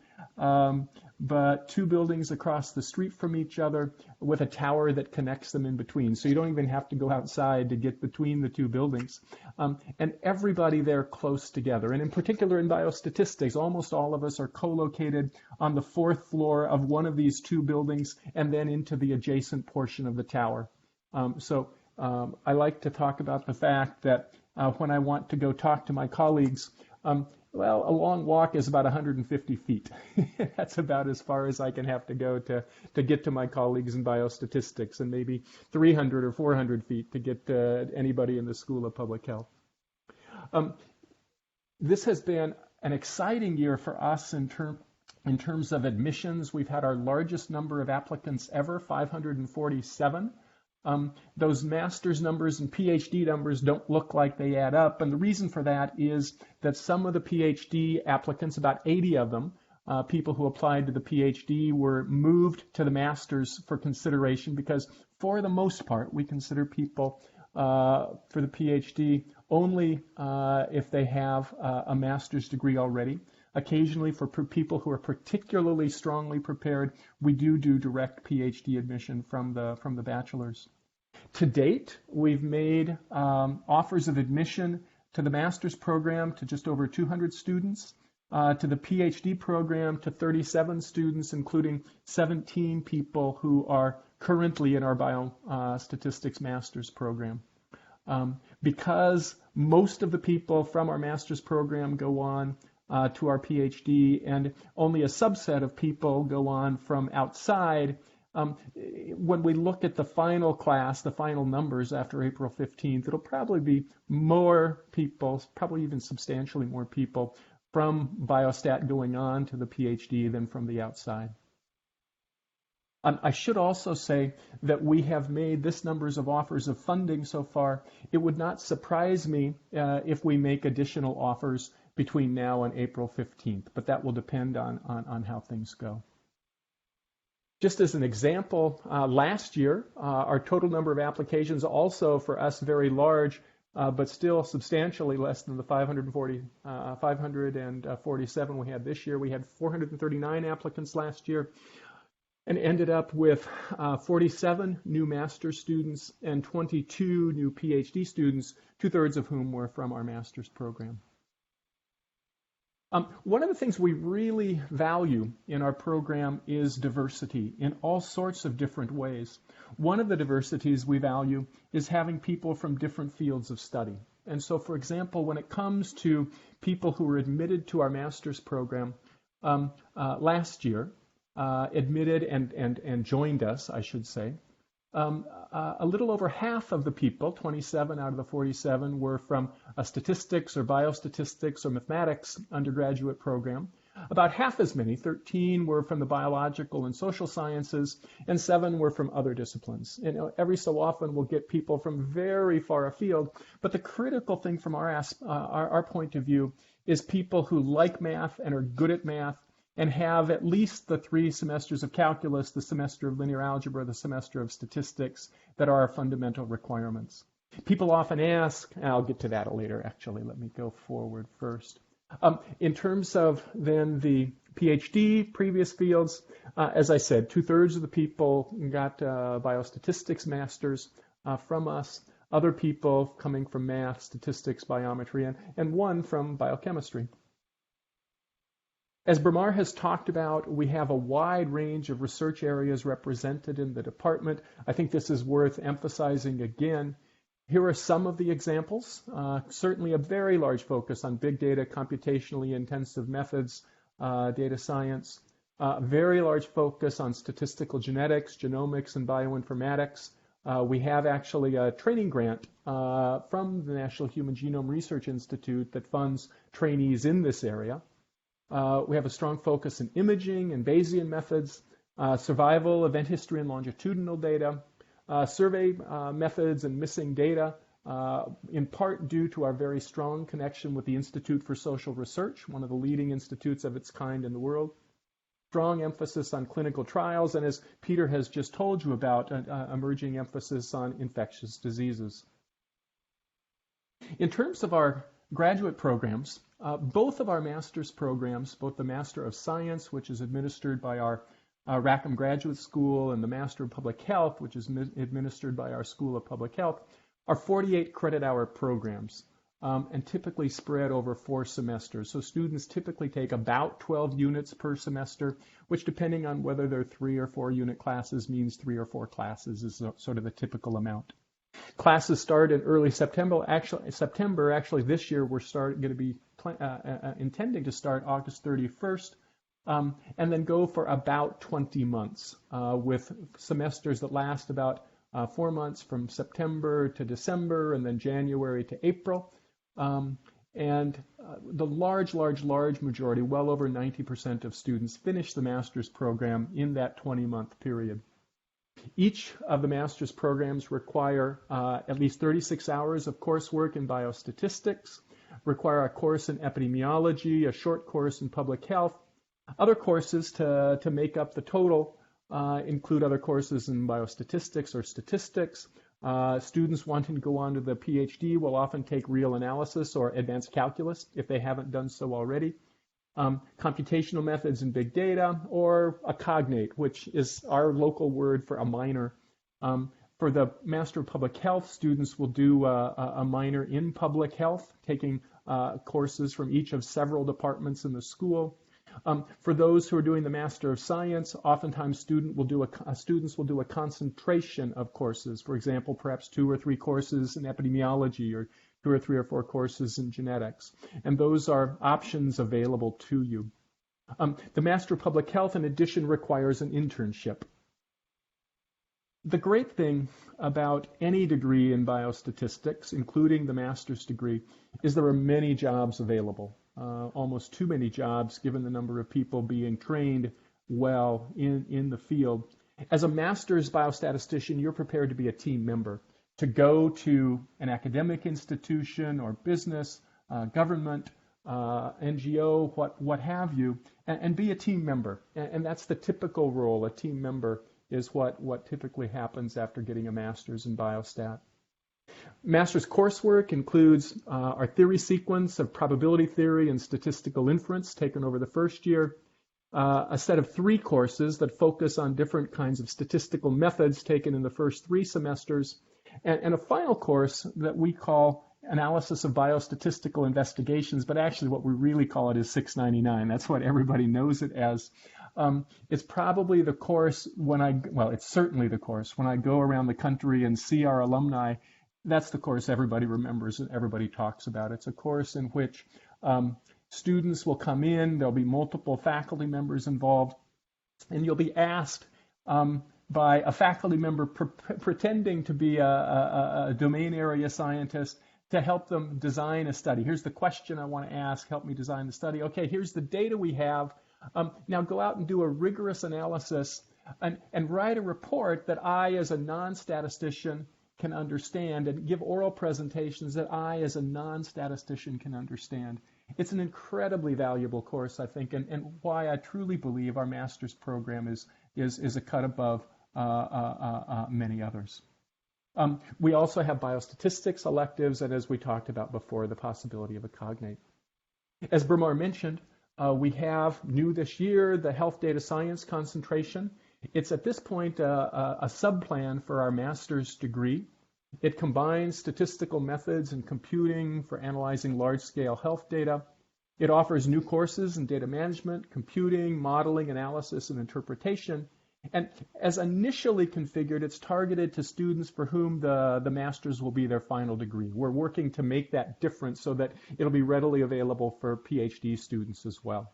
But 2 buildings across the street from each other with a tower that connects them in between. So you don't even have to go outside to get between the 2 buildings. And everybody there close together. And in particular in biostatistics, almost all of us are co-located on the 4th floor of one of these 2 buildings and then into the adjacent portion of the tower. I like to talk about the fact that when I want to go talk to my colleagues, well, a long walk is about 150 feet. That's about as far as I can have to go to get to my colleagues in biostatistics, and maybe 300 or 400 feet to get to anybody in the School of Public Health. This has been an exciting year for us in terms of admissions. We've had our largest number of applicants ever, 547. Those master's numbers and PhD numbers don't look like they add up. And the reason for that is that some of the PhD applicants, about 80 of them, people who applied to the PhD, were moved to the master's for consideration because for the most part, we consider people for the PhD only if they have a master's degree already. Occasionally, for people who are particularly strongly prepared, we do direct PhD admission from the bachelor's. To date, we've made offers of admission to the master's program to just over 200 students. to the PhD program to 37 students, including 17 people who are currently in our biostatistics master's program. Because most of the people from our master's program go on to our PhD, and only a subset of people go on from outside, when we look at the final class, the final numbers after April 15th, it'll probably be more people, probably even substantially more people from Biostat going on to the PhD than from the outside. I should also say that we have made this numbers of offers of funding so far. It would not surprise me if we make additional offers between now and April 15th, but that will depend on how things go. Just as an example, last year, our total number of applications, also for us very large, but still substantially less than the 547 we had this year. We had 439 applicants last year and ended up with 47 new master's students and 22 new PhD students, 2/3 of whom were from our master's program. One of the things we really value in our program is diversity in all sorts of different ways. One of the diversities we value is having people from different fields of study. And so, for example, when it comes to people who were admitted to our master's program last year, admitted and joined us, I should say, a little over half of the people, 27 out of the 47, were from a statistics or biostatistics or mathematics undergraduate program. About half as many, 13, were from the biological and social sciences, and 7 were from other disciplines. Every so often we'll get people from very far afield, but the critical thing from our point of view is people who like math and are good at math and have at least the 3 semesters of calculus, the semester of linear algebra, the semester of statistics that are our fundamental requirements. People often ask, and I'll get to that later actually, let me go forward first. In terms of then the PhD, previous fields, as I said, 2/3 of the people got biostatistics masters from us, other people coming from math, statistics, biometry, and 1 from biochemistry. As Bramar has talked about, we have a wide range of research areas represented in the department. I think this is worth emphasizing again. Here are some of the examples. Certainly a very large focus on big data, computationally intensive methods, data science. Very large focus on statistical genetics, genomics, and bioinformatics. We have actually a training grant from the National Human Genome Research Institute that funds trainees in this area. We have a strong focus in imaging and Bayesian methods, survival, event history, and longitudinal data, survey methods and missing data, in part due to our very strong connection with the Institute for Social Research, one of the leading institutes of its kind in the world. Strong emphasis on clinical trials, and as Peter has just told you about, emerging emphasis on infectious diseases. In terms of our graduate programs, both of our master's programs, both the Master of Science, which is administered by our Rackham Graduate School, and the Master of Public Health, which is administered by our School of Public Health, are 48 credit hour programs and typically spread over 4 semesters. So students typically take about 12 units per semester, which depending on whether they're 3 or 4 unit classes means 3 or 4 classes is sort of the typical amount. Classes start in early September. Actually, this year we're going to be intending to start August 31st, and then go for about 20 months, with semesters that last about 4 months from September to December, and then January to April. And the large majority, well over 90% of students, finish the master's program in that 20-month period. Each of the master's programs require at least 36 hours of coursework in biostatistics, require a course in epidemiology, a short course in public health. Other courses to make up the total include other courses in biostatistics or statistics. Students wanting to go on to the PhD will often take real analysis or advanced calculus if they haven't done so already. Computational methods in big data, or a cognate, which is our local word for a minor. For the Master of Public Health, students will do a minor in public health, taking courses from each of several departments in the school. For those who are doing the Master of Science, oftentimes students will do a concentration of courses. For example, perhaps 2 or 3 courses in epidemiology or 2 or 3 or 4 courses in genetics. And those are options available to you. The Master of Public Health, in addition, requires an internship. The great thing about any degree in biostatistics, including the master's degree, is there are many jobs available, almost too many jobs given the number of people being trained well in the field. As a master's biostatistician, you're prepared to be a team member, to go to an academic institution or business, government, NGO, what have you, and be a team member. And that's the typical role. A team member is what typically happens after getting a master's in biostat. Master's coursework includes our theory sequence of probability theory and statistical inference taken over the first year, a set of 3 courses that focus on different kinds of statistical methods taken in the first 3 semesters, and a final course that we call Analysis of Biostatistical Investigations, but actually what we really call it is 699. That's what everybody knows it as. It's probably the course it's certainly the course when I go around the country and see our alumni. That's the course everybody remembers and everybody talks about. It's a course in which students will come in, there'll be multiple faculty members involved, and you'll be asked by a faculty member pretending to be a domain area scientist to help them design a study. Here's the question I want to ask, help me design the study. Okay, here's the data we have. Now go out and do a rigorous analysis and write a report that I, as a non-statistician, can understand, and give oral presentations that I, as a non-statistician, can understand. It's an incredibly valuable course, I think, and why I truly believe our master's program is a cut above many others. We also have biostatistics electives, and as we talked about before, the possibility of a cognate. As Bermar mentioned, we have new this year the health data science concentration. It's at this point a subplan for our master's degree. It combines statistical methods and computing for analyzing large-scale health data. It offers new courses in data management, computing, modeling, analysis, and interpretation. And as initially configured, it's targeted to students for whom the master's will be their final degree. We're working to make that different so that it'll be readily available for PhD students as well.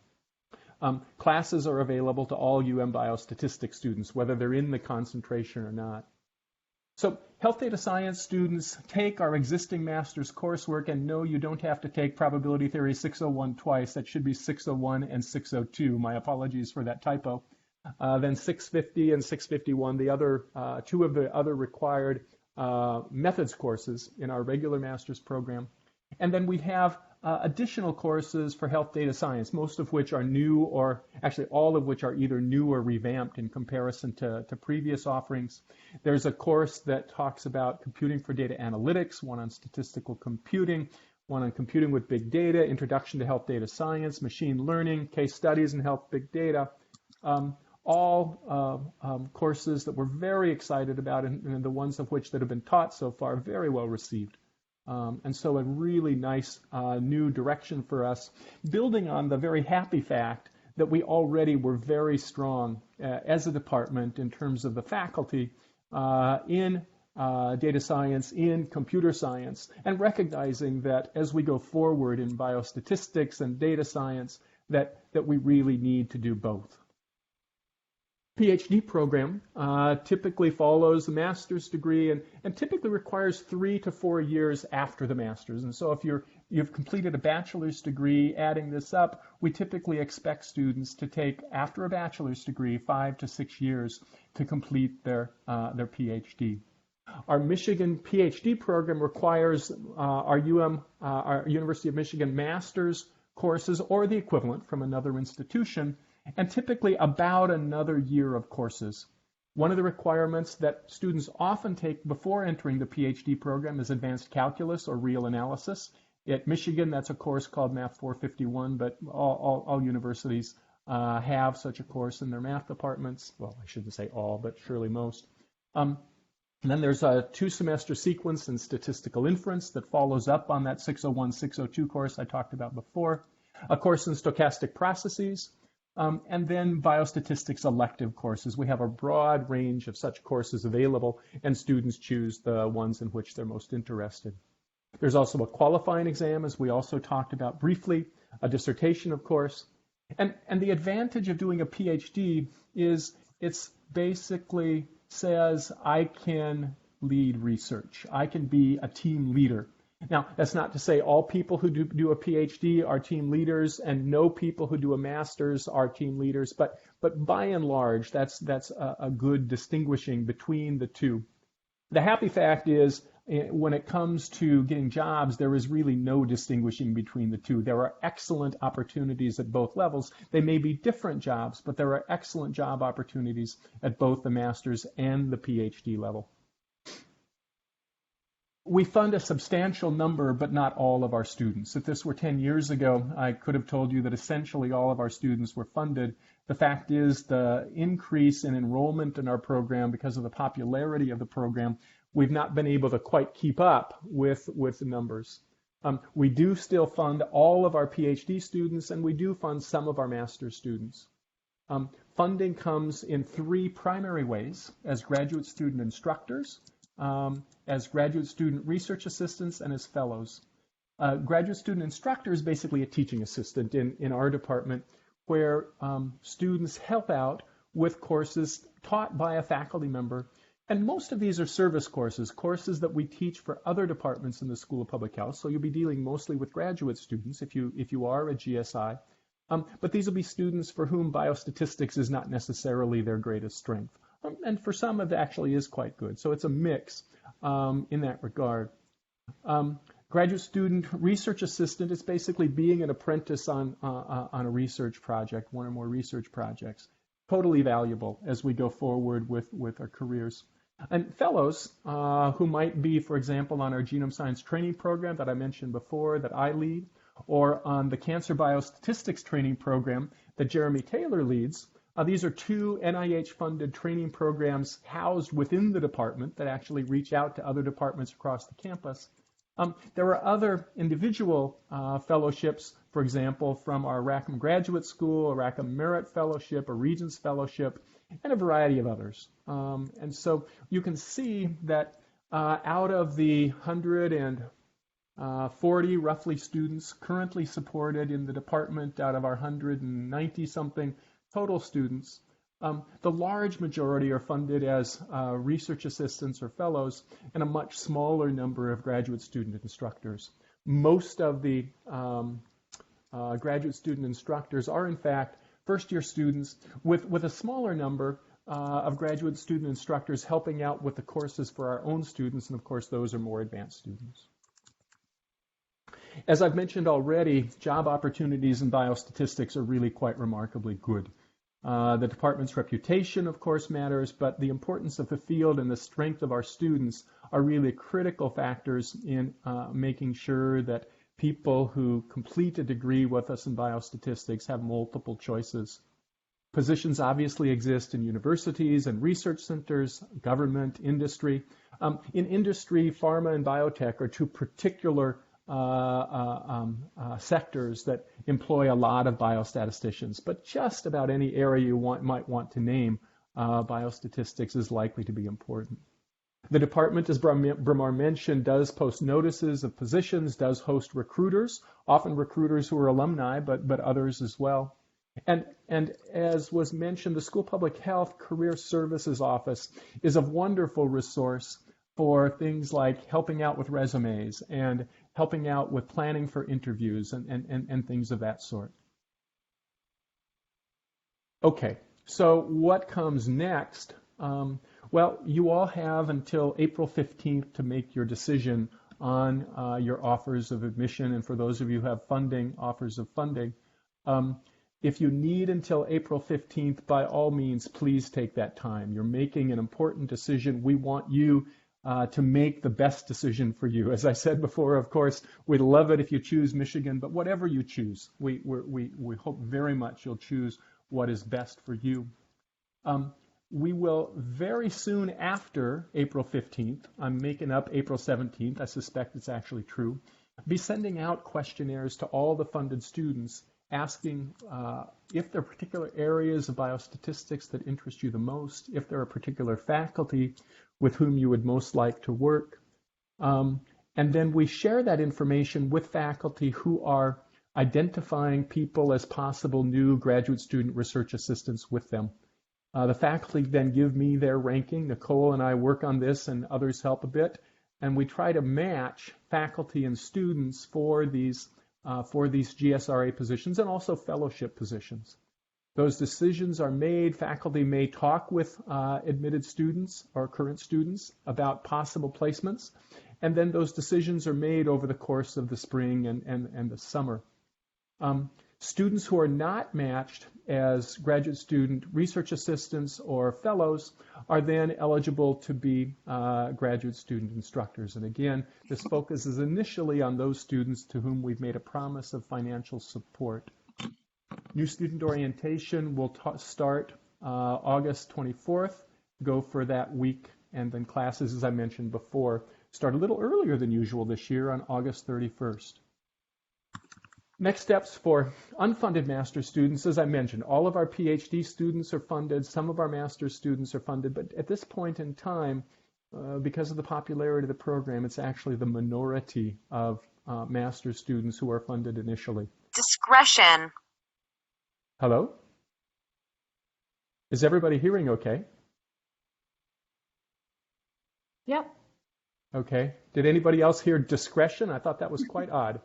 Classes are available to all Biostatistics students, whether they're in the concentration or not. So health data science students take our existing master's coursework, and no, you don't have to take probability theory 601 twice. That should be 601 and 602. My apologies for that typo. Then 650 and 651, the other 2 of the other required methods courses in our regular master's program. And then we have additional courses for health data science, most of which are new, or actually all of which are either new or revamped in comparison to previous offerings. There's a course that talks about computing for data analytics, one on statistical computing, one on computing with big data, introduction to health data science, machine learning, case studies in health big data. All courses that we're very excited about, and the ones of which that have been taught so far very well received. And so a really nice new direction for us, building on the very happy fact that we already were very strong as a department in terms of the faculty in data science, in computer science, and recognizing that as we go forward in biostatistics and data science, that we really need to do both. PhD program typically follows the master's degree and typically requires 3 to 4 years after the master's. And so if you've completed a bachelor's degree, adding this up, we typically expect students to take, after a bachelor's degree, 5 to 6 years to complete their PhD. Our Michigan PhD program requires our University of Michigan master's courses or the equivalent from another institution, and typically about another year of courses. One of the requirements that students often take before entering the PhD program is advanced calculus or real analysis. At Michigan, that's a course called Math 451, but all universities have such a course in their math departments. Well, I shouldn't say all, but surely most. And then there's a 2-semester sequence in statistical inference that follows up on that 601, 602 course I talked about before, a course in stochastic processes, and then biostatistics elective courses. We have a broad range of such courses available, and students choose the ones in which they're most interested. There's also a qualifying exam, as we also talked about briefly, a dissertation, of course. And the advantage of doing a PhD is it's basically says I can lead research. I can be a team leader. Now, that's not to say all people who do a PhD are team leaders and no people who do a master's are team leaders, but by and large, that's a good distinguishing between the two. The happy fact is, when it comes to getting jobs, there is really no distinguishing between the two. There are excellent opportunities at both levels. They may be different jobs, but there are excellent job opportunities at both the master's and the PhD level. We fund a substantial number, but not all of our students. If this were 10 years ago, I could have told you that essentially all of our students were funded. The fact is the increase in enrollment in our program because of the popularity of the program, we've not been able to quite keep up with the numbers. We do still fund all of our PhD students, and we do fund some of our master's students. Funding comes in 3 primary ways: as graduate student instructors, as graduate student research assistants, and as fellows. Graduate student instructor is basically a teaching assistant in our department, where students help out with courses taught by a faculty member. And most of these are service courses, courses that we teach for other departments in the School of Public Health. So you'll be dealing mostly with graduate students if you are a GSI. But these will be students for whom biostatistics is not necessarily their greatest strength. And for some, it actually is quite good. So it's a mix in that regard. Graduate student research assistant is basically being an apprentice on a research project, one or more research projects. Totally valuable as we go forward with our careers. And fellows who might be, for example, on our genome science training program that I mentioned before that I lead, or on the cancer biostatistics training program that Jeremy Taylor leads. These are 2 NIH-funded training programs housed within the department that actually reach out to other departments across the campus. There are other individual fellowships, for example, from our Rackham Graduate School, a Rackham Merit Fellowship, a Regents Fellowship, and a variety of others. And so you can see that out of the 140 roughly students currently supported in the department, out of our 190-something total students, the large majority are funded as research assistants or fellows, and a much smaller number of graduate student instructors. Most of the graduate student instructors are, in fact, first-year students with a smaller number of graduate student instructors helping out with the courses for our own students, and of course, those are more advanced students. As I've mentioned already, job opportunities in biostatistics are really quite remarkably good. The department's reputation, of course, matters, but the importance of the field and the strength of our students are really critical factors in making sure that people who complete a degree with us in biostatistics have multiple choices. Positions obviously exist in universities and research centers, government, industry. In industry, pharma and biotech are 2 particular sectors that employ a lot of biostatisticians, but just about any area you might want to name, biostatistics is likely to be important. The department, as Bramar mentioned, does post notices of positions, does host recruiters, often recruiters who are alumni, but others as well. And as was mentioned, the School of Public Health Career Services Office is a wonderful resource for things like helping out with resumes and helping out with planning for interviews and things of that sort. Okay, so what comes next? Well, you all have until April 15th to make your decision on your offers of admission, and for those of you who have funding, offers of funding. If you need until April 15th, by all means, please take that time. You're making an important decision. We want you to make the best decision for you. As I said before, of course, we'd love it if you choose Michigan, but whatever you choose, we hope very much you'll choose what is best for you. we will very soon after April 15th, I'm making up April 17th, I suspect it's actually true, be sending out questionnaires to all the funded students asking if there are particular areas of biostatistics that interest you the most, if there are particular faculty with whom you would most like to work. And then we share that information with faculty who are identifying people as possible new graduate student research assistants with them. The faculty then give me their ranking. Nicole and I work on this, and others help a bit. And we try to match faculty and students for these GSRA positions and also fellowship positions. Those decisions are made. Faculty may talk with admitted students or current students about possible placements. And then those decisions are made over the course of the spring and the summer. Students who are not matched as graduate student research assistants or fellows are then eligible to be graduate student instructors. And again, this focuses initially on those students to whom we've made a promise of financial support. New student orientation will start August 24th, go for that week, and then classes, as I mentioned before, start a little earlier than usual this year on August 31st. Next steps for unfunded master's students, as I mentioned, all of our PhD students are funded, some of our master's students are funded, but at this point in time, because of the popularity of the program, it's actually the minority of master's students who are funded initially. Discretion. Hello? Is everybody hearing okay? Yep. Okay. Did anybody else hear discretion? I thought that was quite odd.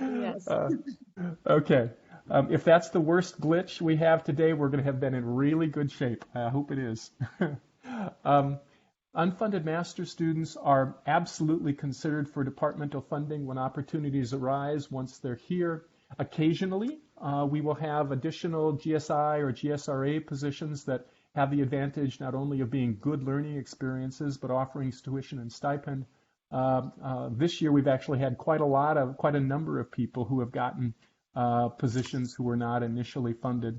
Yes. Okay. If that's the worst glitch we have today, we're going to have been in really good shape. I hope it is. Unfunded master's students are absolutely considered for departmental funding when opportunities arise once they're here. Occasionally, we will have additional GSI or GSRA positions that have the advantage not only of being good learning experiences, but offering tuition and stipend. This year, we've actually had quite a number of people who have gotten positions who were not initially funded.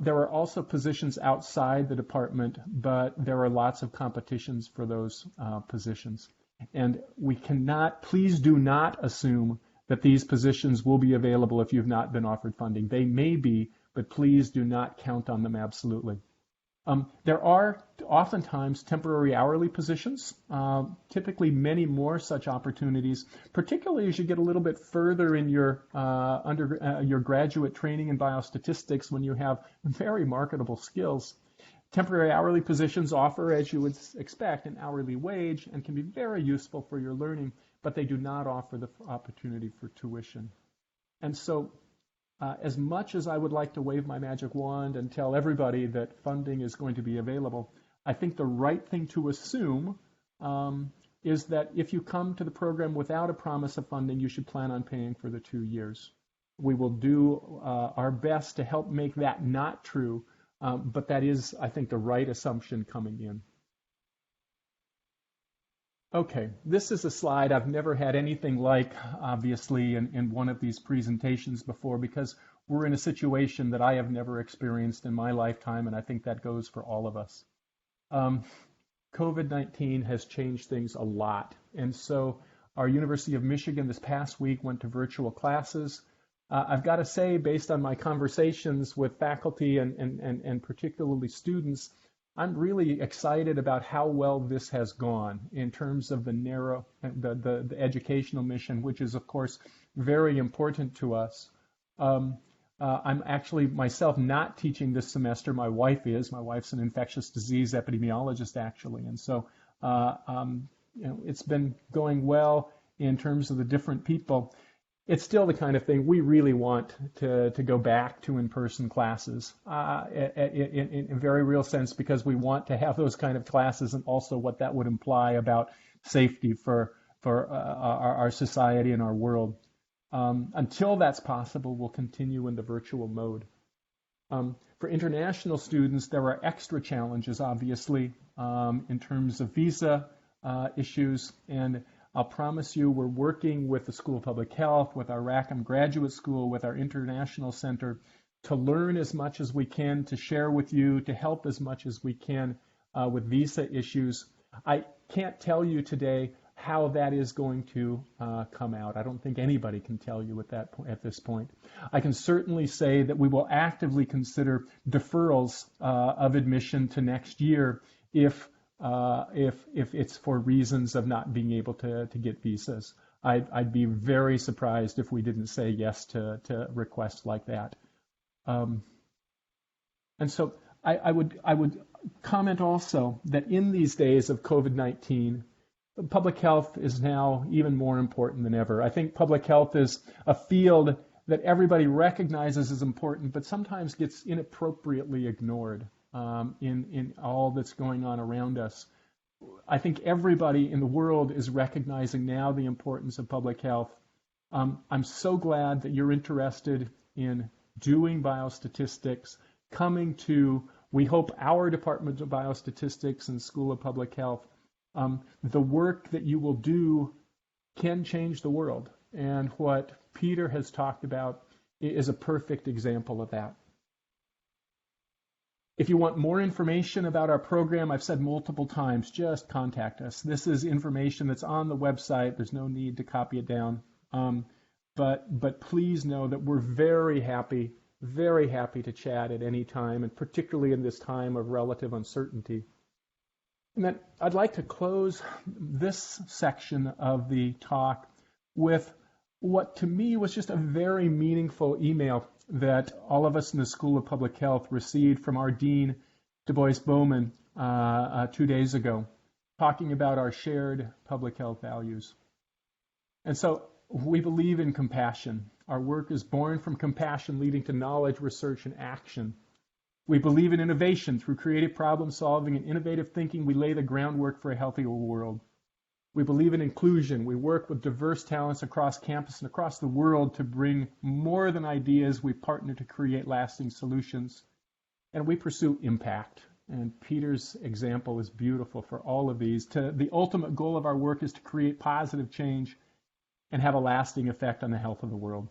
There are also positions outside the department, but there are lots of competitions for those positions. And we cannot, please do not assume that these positions will be available if you've not been offered funding. They may be, but please do not count on them absolutely. There are oftentimes temporary hourly positions, typically many more such opportunities, particularly as you get a little bit further in your your graduate training in biostatistics when you have very marketable skills. Temporary hourly positions offer, as you would expect, an hourly wage and can be very useful for your learning, but they do not offer the opportunity for tuition. And so as much as I would like to wave my magic wand and tell everybody that funding is going to be available, I think the right thing to assume is that if you come to the program without a promise of funding, you should plan on paying for the 2 years. We will do our best to help make that not true, but that is, I think, the right assumption coming in. Okay, this is a slide I've never had anything like, obviously, in one of these presentations before, because we're in a situation that I have never experienced in my lifetime, and I think that goes for all of us. COVID-19 has changed things a lot, and so our University of Michigan this past week went to virtual classes. I've got to say, based on my conversations with faculty and particularly students, I'm really excited about how well this has gone in terms of the educational mission, which is, of course, very important to us. I'm actually myself not teaching this semester. My wife is. My wife's an infectious disease epidemiologist, actually. And so it's been going well in terms of the different people. It's still the kind of thing we really want to go back to in-person classes in a very real sense, because we want to have those kind of classes and also what that would imply about safety for our society and our world. Until that's possible, we'll continue in the virtual mode. For international students, there are extra challenges, obviously, in terms of visa issues, and I'll promise you we're working with the School of Public Health, with our Rackham Graduate School, with our International Center to learn as much as we can, to share with you, to help as much as we can with visa issues. I can't tell you today how that is going to come out. I don't think anybody can tell you at this point. I can certainly say that we will actively consider deferrals of admission to next year if it's for reasons of not being able to get visas. I'd be very surprised if we didn't say yes to requests like that. And so I would comment also that in these days of COVID-19, public health is now even more important than ever. I think public health is a field that everybody recognizes as important, but sometimes gets inappropriately ignored in all that's going on around us. I think everybody in the world is recognizing now the importance of public health. I'm so glad that you're interested in doing biostatistics, coming to, we hope, our Department of Biostatistics and School of Public Health. The work that you will do can change the world. And what Peter has talked about is a perfect example of that. If you want more information about our program, I've said multiple times, just contact us. This is information that's on the website. There's no need to copy it down. But please know that we're very happy to chat at any time, and particularly in this time of relative uncertainty. And then I'd like to close this section of the talk with what to me was just a very meaningful email that all of us in the School of Public Health received from our Dean, Du Bois-Bowman, 2 days ago, talking about our shared public health values. And so we believe in compassion. Our work is born from compassion, leading to knowledge, research, and action. We believe in innovation. Through creative problem solving and innovative thinking, we lay the groundwork for a healthier world. We believe in inclusion. We work with diverse talents across campus and across the world to bring more than ideas. We partner to create lasting solutions. And we pursue impact. And Peter's example is beautiful for all of these. The ultimate goal of our work is to create positive change and have a lasting effect on the health of the world.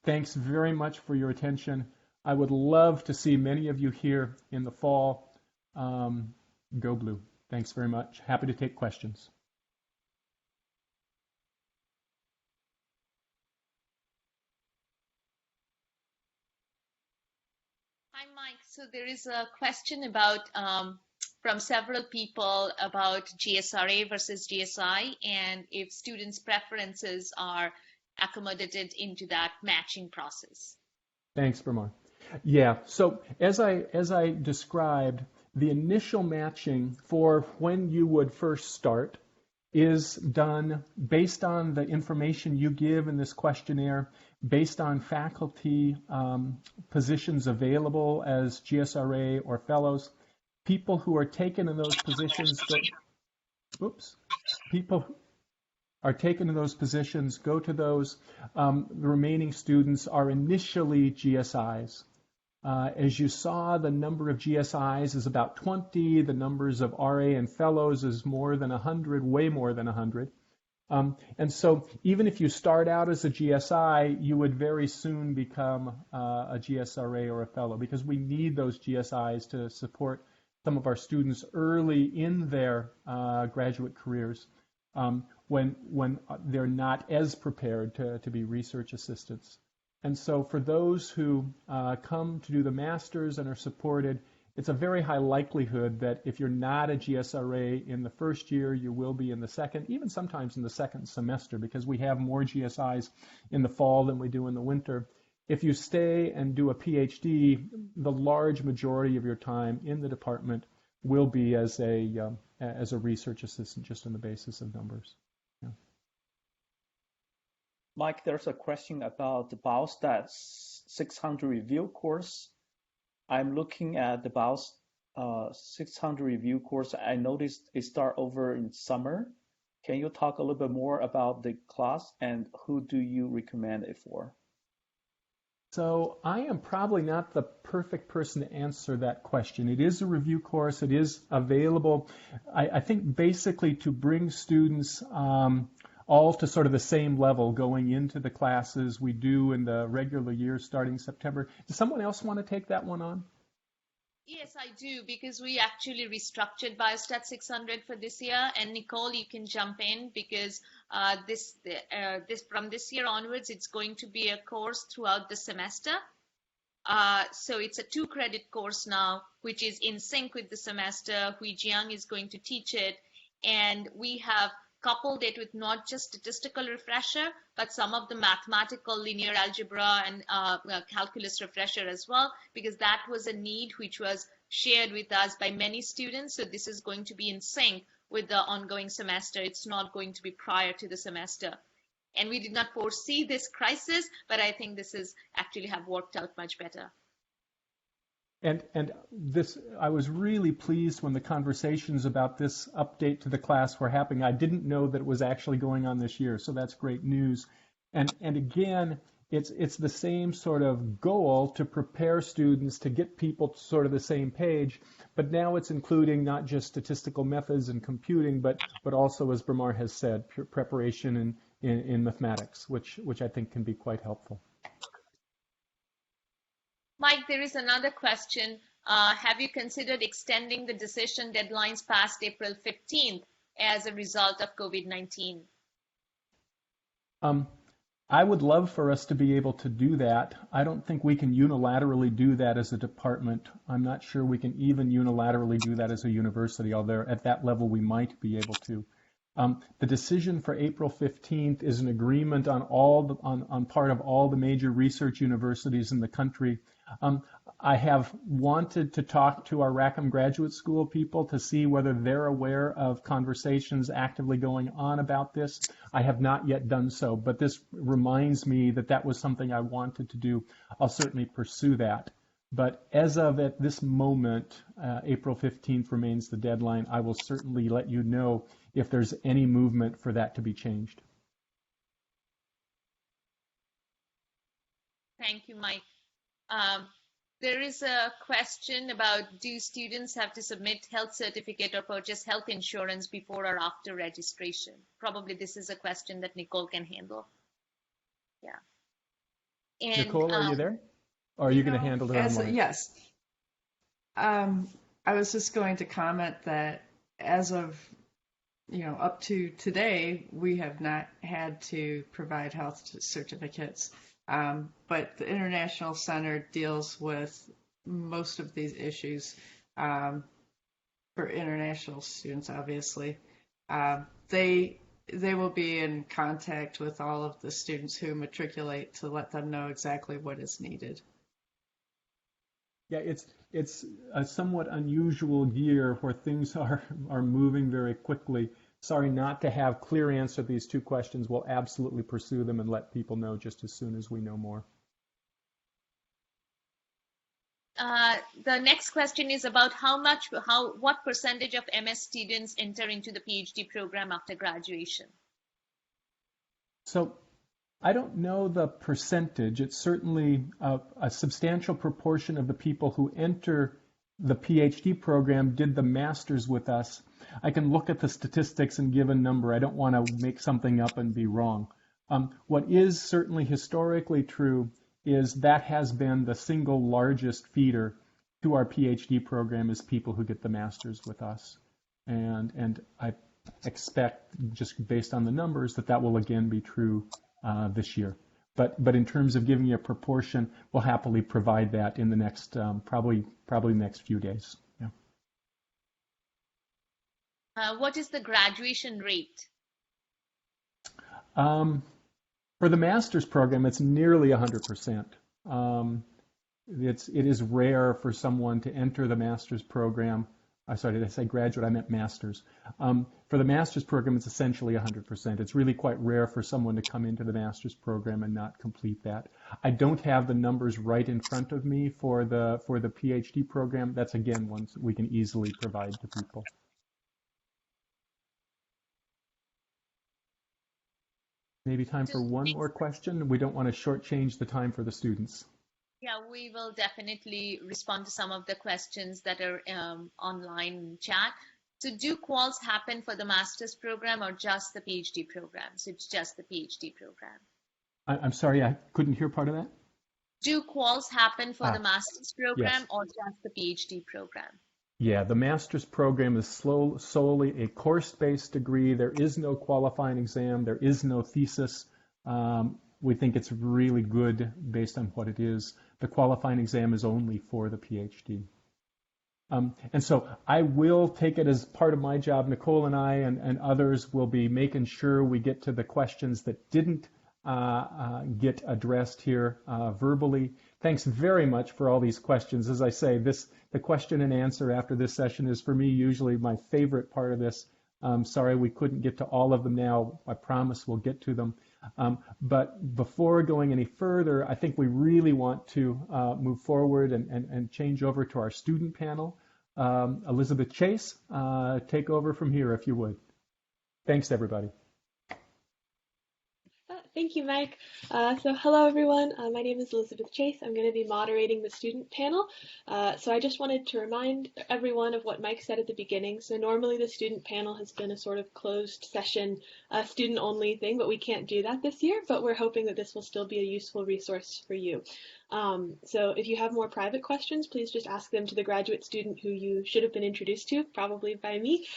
Thanks very much for your attention. I would love to see many of you here in the fall. Go Blue. Thanks very much. Happy to take questions. Hi, Mike. So there is a question about from several people about GSRA versus GSI, and if students' preferences are accommodated into that matching process. Thanks, Bramar. Yeah, so as I described, the initial matching for when you would first start is done based on the information you give in this questionnaire, based on faculty positions available as GSRA or fellows. People who are taken in those positions go to those. The remaining students are initially GSIs. As you saw, the number of GSIs is about 20. The numbers of RA and fellows is more than 100, way more than 100. And so even if you start out as a GSI, you would very soon become a GSRA or a fellow, because we need those GSIs to support some of our students early in their graduate careers when they're not as prepared to be research assistants. And so for those who come to do the master's and are supported, it's a very high likelihood that if you're not a GSRA in the first year, you will be in the second, even sometimes in the second semester, because we have more GSIs in the fall than we do in the winter. If you stay and do a PhD, the large majority of your time in the department will be as a research assistant, just on the basis of numbers. Yeah. Mike, there's a question about the Biostats 600 review course. I'm looking at the Bios 600 review course. I noticed it start over in summer. Can you talk a little bit more about the class and who do you recommend it for? So I am probably not the perfect person to answer that question. It is a review course. It is available, I think, basically to bring students all to sort of the same level going into the classes we do in the regular year starting September. Does someone else want to take that one on? Yes, I do, because we actually restructured Biostat 600 for this year. And Nicole, you can jump in because this from this year onwards, it's going to be a course throughout the semester. So it's a 2-credit course now, which is in sync with the semester. Hui Jiang is going to teach it, and we have coupled it with not just statistical refresher, but some of the mathematical linear algebra and calculus refresher as well, because that was a need which was shared with us by many students. So this is going to be in sync with the ongoing semester. It's not going to be prior to the semester. And we did not foresee this crisis, but I think this is actually have worked out much better. And this, I was really pleased when the conversations about this update to the class were happening. I didn't know that it was actually going on this year, so that's great news. And again, it's the same sort of goal to prepare students to get people to sort of the same page, but now it's including not just statistical methods and computing, but also, as Bramar has said, preparation in mathematics, which I think can be quite helpful. Mike, there is another question. Have you considered extending the decision deadlines past April 15th as a result of COVID-19? I would love for us to be able to do that. I don't think we can unilaterally do that as a department. I'm not sure we can even unilaterally do that as a university, although at that level we might be able to. The decision for April 15th is an agreement on part of all the major research universities in the country. I have wanted to talk to our Rackham Graduate School people to see whether they're aware of conversations actively going on about this. I have not yet done so, but this reminds me that that was something I wanted to do. I'll certainly pursue that. But as of at this moment, April 15th remains the deadline. I will certainly let you know if there's any movement for that to be changed. Thank you, Mike. There is a question about, do students have to submit health certificate or purchase health insurance before or after registration? Probably this is a question that Nicole can handle. Yeah. And, Nicole, are you there? Or are you going to handle it online? Yes. I was just going to comment that as of, up to today, we have not had to provide health certificates. But the International Center deals with most of these issues for international students, obviously. They will be in contact with all of the students who matriculate to let them know exactly what is needed. Yeah, it's a somewhat unusual year where things are moving very quickly. Sorry not to have clear answer to these two questions. We'll absolutely pursue them and let people know just as soon as we know more. The next question is about what percentage of MS students enter into the PhD program after graduation? So I don't know the percentage. It's certainly a substantial proportion of the people who enter the PhD program did the master's with us. I can look at the statistics and give a number. I don't want to make something up and be wrong. What is certainly historically true is that has been the single largest feeder to our PhD program is people who get the master's with us. And I expect, just based on the numbers, that will again be true this year. But in terms of giving you a proportion, we'll happily provide that in the next, probably next few days. Yeah. What is the graduation rate? For the master's program, it's nearly 100%. It is rare for someone to enter the master's program. Sorry, did I say graduate? I meant master's. For the master's program, it's essentially 100%. It's really quite rare for someone to come into the master's program and not complete that. I don't have the numbers right in front of me for the PhD program. That's again one we can easily provide to people. Maybe time for one more question. We don't want to shortchange the time for the students. Yeah, we will definitely respond to some of the questions that are online chat. So do quals happen for the master's program or just the PhD program? So it's just the PhD program. I'm sorry, I couldn't hear part of that. Do quals happen for the master's program Yes. or just the PhD program? Yeah, the master's program is solely a course-based degree. There is no qualifying exam. There is no thesis. We think it's really good based on what it is. The qualifying exam is only for the PhD. And so I will take it as part of my job. Nicole and I and others will be making sure we get to the questions that didn't get addressed here verbally. Thanks very much for all these questions. As I say, the question and answer after this session is for me usually my favorite part of this. Sorry we couldn't get to all of them now. I promise we'll get to them. But before going any further, I think we really want to move forward and change over to our student panel. Elizabeth Chase, take over from here if you would. Thanks, everybody. Thank you, Mike. So hello, everyone. My name is Elizabeth Chase. I'm going to be moderating the student panel. So I just wanted to remind everyone of what Mike said at the beginning. So normally the student panel has been a sort of closed session, student-only thing, but we can't do that this year. But we're hoping that this will still be a useful resource for you. So if you have more private questions, please just ask them to the graduate student who you should have been introduced to, probably by me.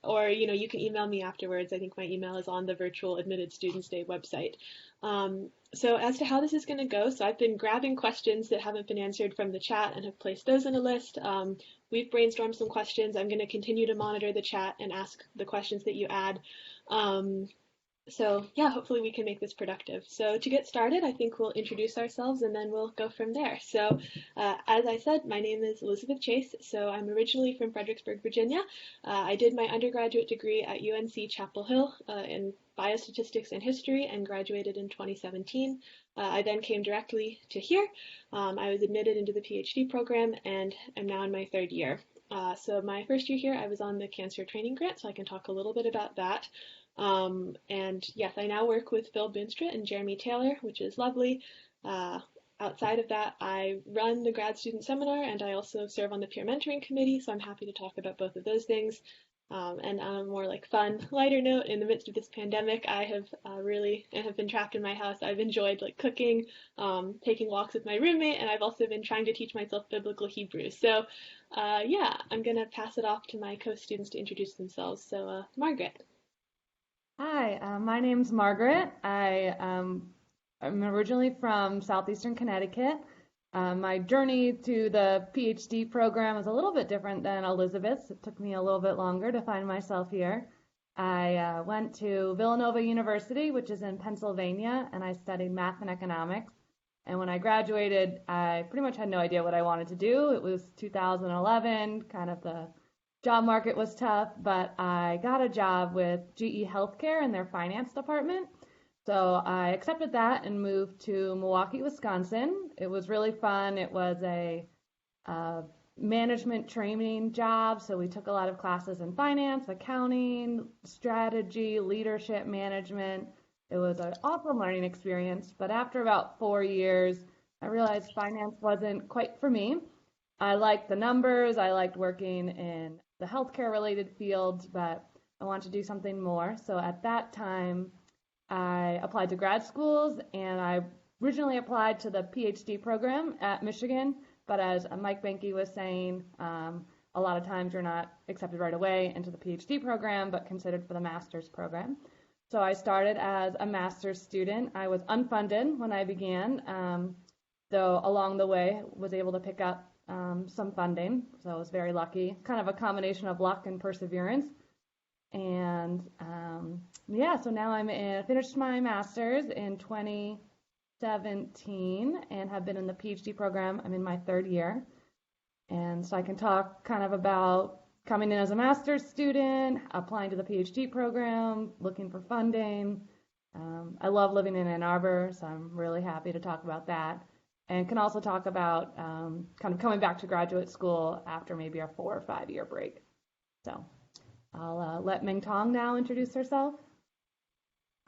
Or, you can email me afterwards. I think my email is on the Virtual Admitted Students Day website. So as to how this is going to go, so I've been grabbing questions that haven't been answered from the chat and have placed those in a list. We've brainstormed some questions. I'm going to continue to monitor the chat and ask the questions that you add. So yeah, hopefully we can make this productive. So to get started, I think we'll introduce ourselves and then we'll go from there. So as I said, my name is Elizabeth Chase. So I'm originally from Fredericksburg, Virginia. I did my undergraduate degree at UNC Chapel Hill in Biostatistics and History and graduated in 2017. I then came directly to here. I was admitted into the PhD program and I'm now in my third year. So my first year here, I was on the cancer training grant, so I can talk a little bit about that. And yes, I now work with Phil Boonstra and Jeremy Taylor, which is lovely. Outside of that, I run the grad student seminar and I also serve on the peer mentoring committee, so I'm happy to talk about both of those things. And on a more fun, lighter note, in the midst of this pandemic, I have have been trapped in my house. I've enjoyed cooking, taking walks with my roommate, and I've also been trying to teach myself biblical Hebrew. So yeah, I'm gonna pass it off to my co-students to introduce themselves. So Margaret. Hi, my name's Margaret. I'm originally from southeastern Connecticut. My journey to the PhD program was a little bit different than Elizabeth's. It took me a little bit longer to find myself here. I went to Villanova University, which is in Pennsylvania, and I studied math and economics. And when I graduated, I pretty much had no idea what I wanted to do. It was 2011, kind of the job market was tough, but I got a job with GE Healthcare in their finance department. So I accepted that and moved to Milwaukee, Wisconsin. It was really fun. It was a management training job. So we took a lot of classes in finance, accounting, strategy, leadership management. It was an awesome learning experience. But after about 4 years, I realized finance wasn't quite for me. I liked the numbers. I liked working in the healthcare related fields, but I wanted to do something more. So at that time, I applied to grad schools, and I originally applied to the PhD program at Michigan, but as Mike Benke was saying, a lot of times you're not accepted right away into the PhD program, but considered for the master's program. So I started as a master's student. I was unfunded when I began, though along the way was able to pick up some funding, so I was very lucky. Kind of a combination of luck and perseverance. And yeah, so now finished my master's in 2017 and have been in the PhD program. I'm in my third year. And so I can talk kind of about coming in as a master's student, applying to the PhD program, looking for funding. I love living in Ann Arbor, so I'm really happy to talk about that. And can also talk about kind of coming back to graduate school after maybe a 4 or 5 year break. So I'll let Ming Tong now introduce herself.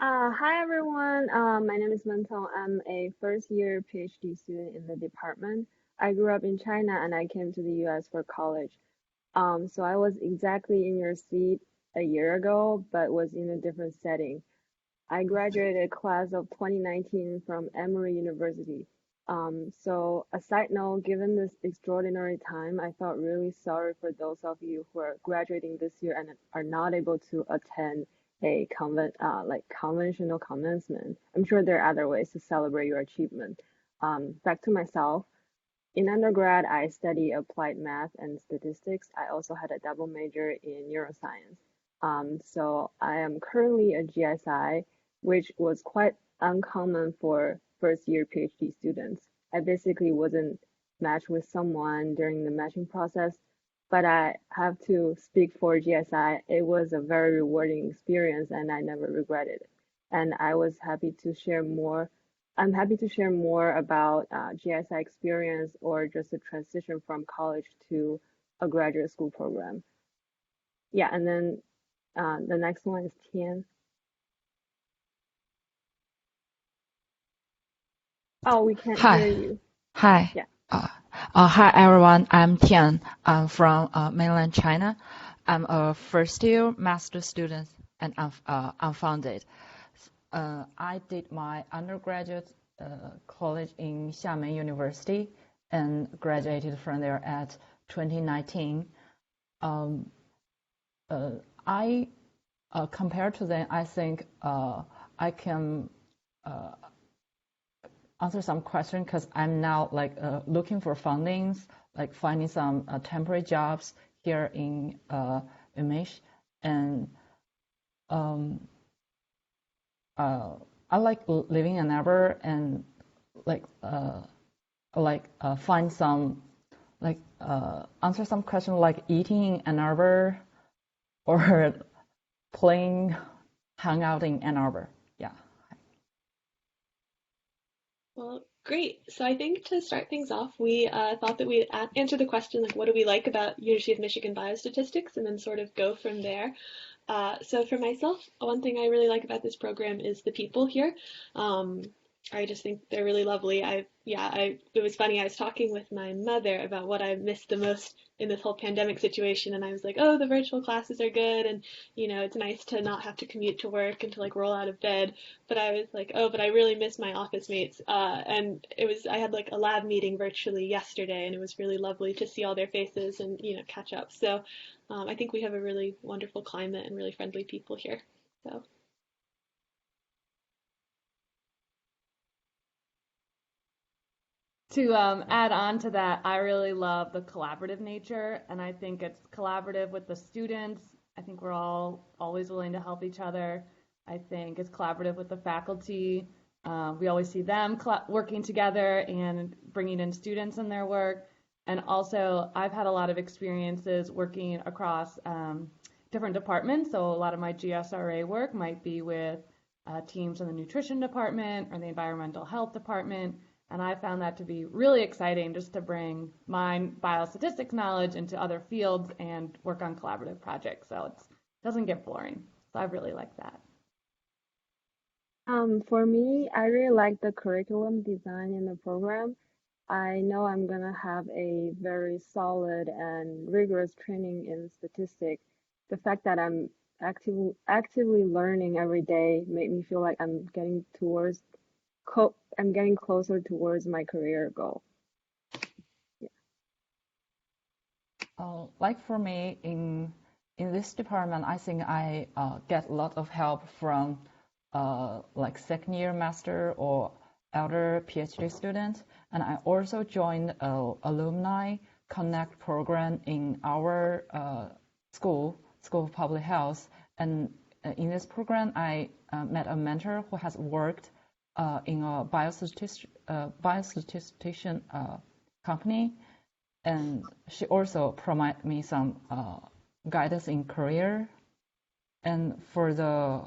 Hi everyone, my name is Meng Tong. I'm a first year PhD student in the department. I grew up in China and I came to the US for college. So I was exactly in your seat a year ago, but was in a different setting. I graduated class of 2019 from Emory University. So a side note, given this extraordinary time, I felt really sorry for those of you who are graduating this year and are not able to attend a conventional commencement. I'm sure there are other ways to celebrate your achievement. Back to myself. In undergrad, I studied applied math and statistics. I also had a double major in neuroscience. So I am currently a GSI, which was quite uncommon for first year PhD students. I basically wasn't matched with someone during the matching process, but I have to speak for GSI. It was a very rewarding experience and I never regretted it. And I was happy to share more. I'm happy to share more about GSI experience or just the transition from college to a graduate school program. Yeah, and then the next one is Tian. Oh, we can't hear Hi. you. Hi. Yeah. Hi everyone. I'm Tian. I'm from mainland China. I'm a first year master student and I'm founded. I did my undergraduate college in Xiamen University and graduated from there at 2019. I compared to them, I think I can answer some question because I'm now looking for fundings, like finding some temporary jobs here in Image, and I like living in Ann Arbor and find some answer some question like eating in Ann Arbor or playing, hang out in Ann Arbor. Yeah. Well, great. So I think to start things off, we thought that we'd answer the question, like, what do we like about University of Michigan Biostatistics, and then sort of go from there. So for myself, one thing I really like about this program is the people here. I just think they're really lovely. It was funny. I was talking with my mother about what I missed the most in this whole pandemic situation, and I was like, "Oh, the virtual classes are good, and it's nice to not have to commute to work and to like roll out of bed." But I was like, "Oh, but I really miss my office mates." And I had like a lab meeting virtually yesterday, and it was really lovely to see all their faces and catch up. So I think we have a really wonderful climate and really friendly people here. So. To add on to that, I really love the collaborative nature, and I think it's collaborative with the students. I think we're all always willing to help each other. I think it's collaborative with the faculty. We always see them working together and bringing in students in their work. And also, I've had a lot of experiences working across different departments. So a lot of my GSRA work might be with teams in the nutrition department or the environmental health department. And I found that to be really exciting, just to bring my biostatistics knowledge into other fields and work on collaborative projects. So it doesn't get boring. So I really like that. For me, I really like the curriculum design in the program. I know I'm gonna have a very solid and rigorous training in statistics. The fact that I'm actively learning every day made me feel like I'm getting closer towards my career goal. Like for me, in this department, I think I get a lot of help from like second year master or elder PhD students, and I also joined a alumni connect program in our school of public health. And in this program, I met a mentor who has worked in a biostatistician company, and she also provided me some guidance in career. And for the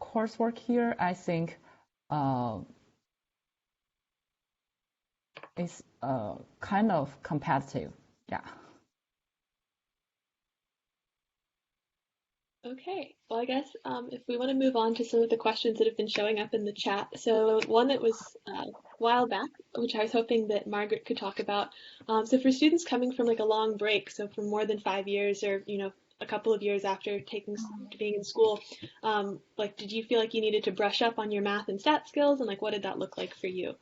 coursework here, I think it's kind of competitive. Yeah. Okay, well, I guess if we want to move on to some of the questions that have been showing up in the chat. So one that was a while back, which I was hoping that Margaret could talk about. So for students coming from like a long break, so for more than 5 years or, a couple of years after being in school, like, did you feel like you needed to brush up on your math and stat skills, and like, what did that look like for you?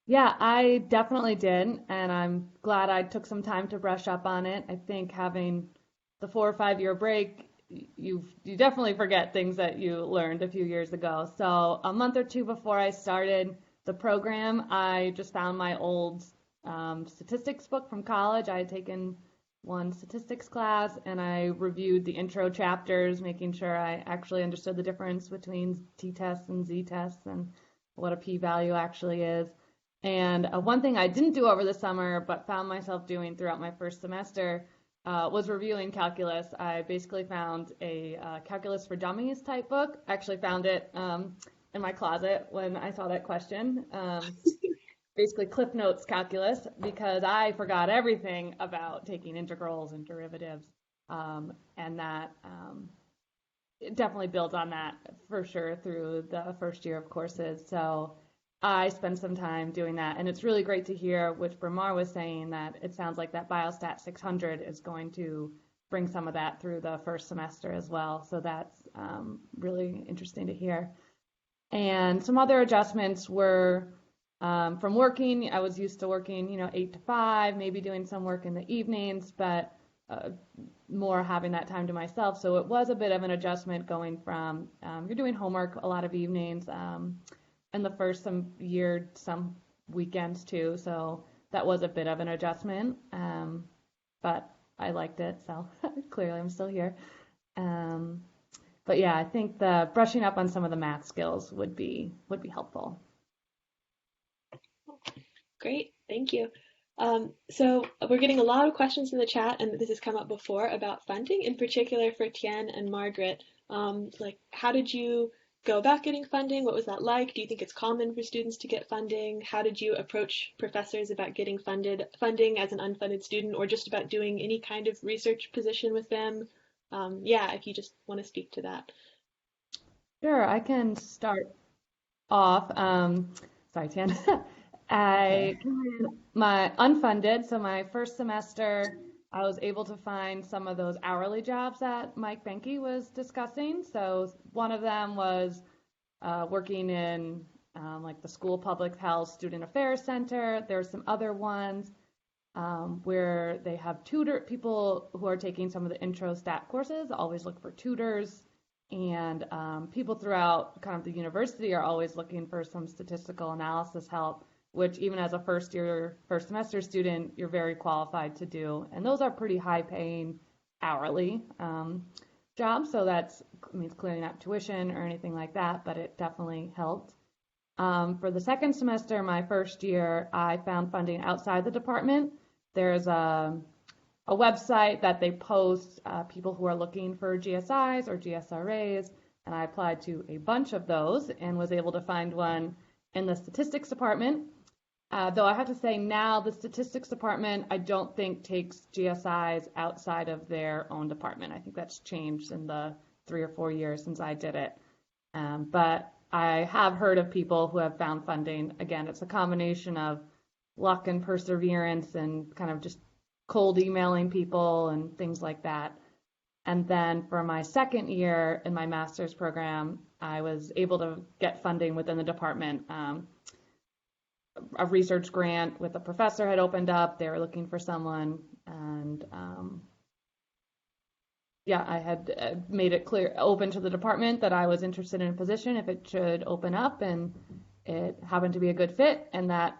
Yeah, I definitely did, and I'm glad I took some time to brush up on it. I think having the 4 or 5 year break, you definitely forget things that you learned a few years ago. So a month or two before I started the program, I just found my old statistics book from college. I had taken one statistics class, and I reviewed the intro chapters, making sure I actually understood the difference between t-tests and z-tests and what a p-value actually is. And one thing I didn't do over the summer, but found myself doing throughout my first semester, was reviewing calculus. I basically found a calculus for dummies type book. I actually found it in my closet when I saw that question. Basically Cliff Notes calculus, because I forgot everything about taking integrals and derivatives. And that it definitely builds on that for sure through the first year of courses. So I spend some time doing that, and it's really great to hear, which Bramar was saying, that it sounds like that Biostat 600 is going to bring some of that through the first semester as well. So that's really interesting to hear. And some other adjustments were from working. I was used to working, 8 to 5, maybe doing some work in the evenings, but more having that time to myself. So it was a bit of an adjustment going from you're doing homework a lot of evenings. In the first year, some weekends too. So that was a bit of an adjustment, but I liked it. So clearly I'm still here. But yeah, I think the brushing up on some of the math skills would be helpful. Great, thank you. So we're getting a lot of questions in the chat, and this has come up before, about funding, in particular for Tian and Margaret. Like, how did you go about getting funding? What was that like? Do you think it's common for students to get funding? How did you approach professors about getting funding as an unfunded student, or just about doing any kind of research position with them? Yeah, if you just want to speak to that. Sure, I can start off. Sorry, Tian. My unfunded, so my first semester, I was able to find some of those hourly jobs that Mike Benke was discussing. So one of them was working in like the school public health student affairs center. There's some other ones where they have people who are taking some of the intro stat courses, always look for tutors. And people throughout kind of the university are always looking for some statistical analysis help, which even as a first semester student, you're very qualified to do. And those are pretty high paying hourly jobs. So that means clearly not tuition or anything like that, but it definitely helped. For the second semester, my first year, I found funding outside the department. There's a website that they post people who are looking for GSIs or GSRAs, and I applied to a bunch of those and was able to find one in the statistics department. Though I have to say now the statistics department I don't think takes GSIs outside of their own department. I think that's changed in the 3 or 4 years since I did it. But I have heard of people who have found funding. Again, it's a combination of luck and perseverance and kind of just cold emailing people and things like that. And then for my second year in my master's program, I was able to get funding within the department. A research grant with a professor had opened up. They were looking for someone, and yeah, I had made it open to the department that I was interested in a position if it should open up, and it happened to be a good fit, and that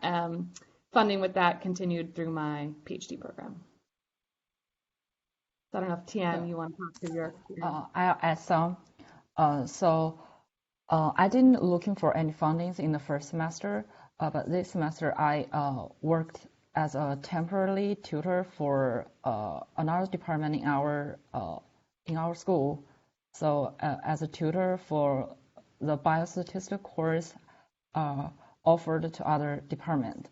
funding with that continued through my PhD program. So I don't know if Tian, you want to talk to your experience? I'll add some. I didn't looking for any fundings in the first semester, but this semester I worked as a temporary tutor for another department in our school. So as a tutor for the biostatistics course offered to other department.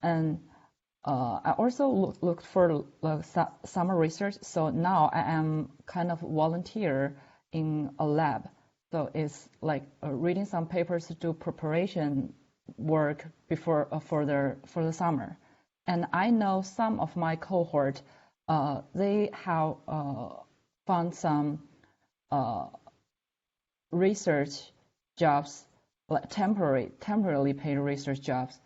And I also looked for summer research. So now I am kind of volunteer in a lab. So it's like reading some papers to do preparation work before for the summer. And I know some of my cohort, they have found some research jobs, like temporarily paid research jobs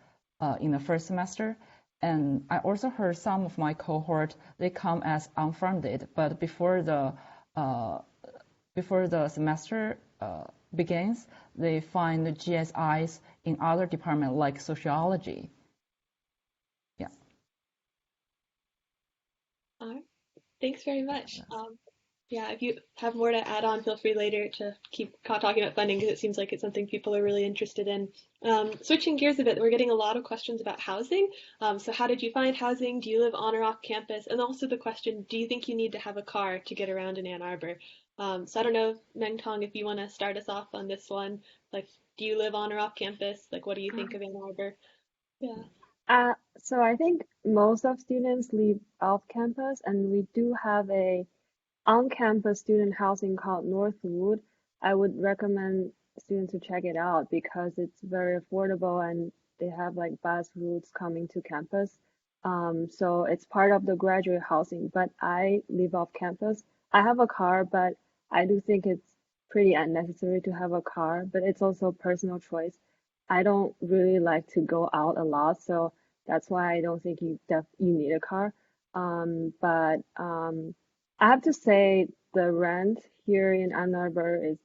in the first semester. And I also heard some of my cohort, they come as unfunded, but before the semester begins, they find the GSIs in other departments like sociology. Yeah. All right. Thanks very much. Yeah, if you have more to add on, feel free later to keep talking about funding because it seems like it's something people are really interested in. Switching gears a bit, we're getting a lot of questions about housing. So how did you find housing? Do you live on or off campus? And also the question, do you think you need to have a car to get around in Ann Arbor? So I don't know, Meng Tong, if you want to start us off on this one. Like, do you live on or off campus? Like, what do you think of Ann Arbor? Yeah. So I think most of students live off campus, and we do have a on-campus student housing called Northwood. I would recommend students to check it out because it's very affordable and they have like bus routes coming to campus. So it's part of the graduate housing, but I live off campus. I have a car, but I do think it's pretty unnecessary to have a car, but it's also personal choice. I don't really like to go out a lot, so that's why I don't think you need a car. But I have to say the rent here in Ann Arbor is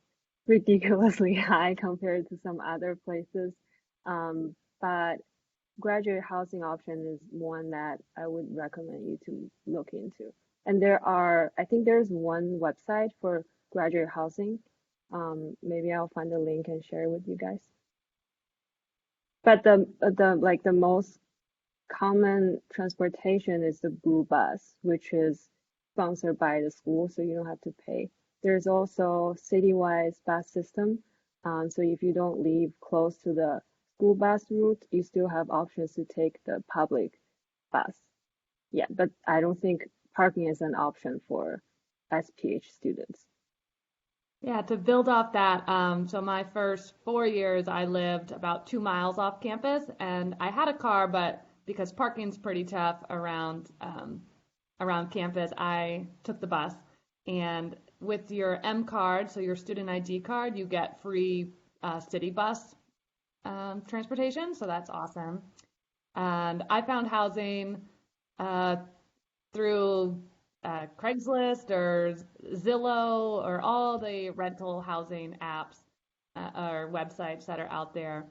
ridiculously high compared to some other places. But graduate housing option is one that I would recommend you to look into. And I think there's one website for graduate housing. Maybe I'll find the link and share it with you guys. But the most common transportation is the Blue Bus, which is sponsored by the school, so you don't have to pay. There's also citywide bus system. So if you don't live close to the school bus route, you still have options to take the public bus. Yeah, but I don't think parking is an option for SPH students. Yeah, to build off that, so my first 4 years I lived about 2 miles off campus, and I had a car, but because parking's pretty tough around campus, I took the bus. And with your M card, so your student ID card, you get free city bus transportation, so that's awesome. And I found housing through Craigslist or Zillow or all the rental housing apps or websites that are out there.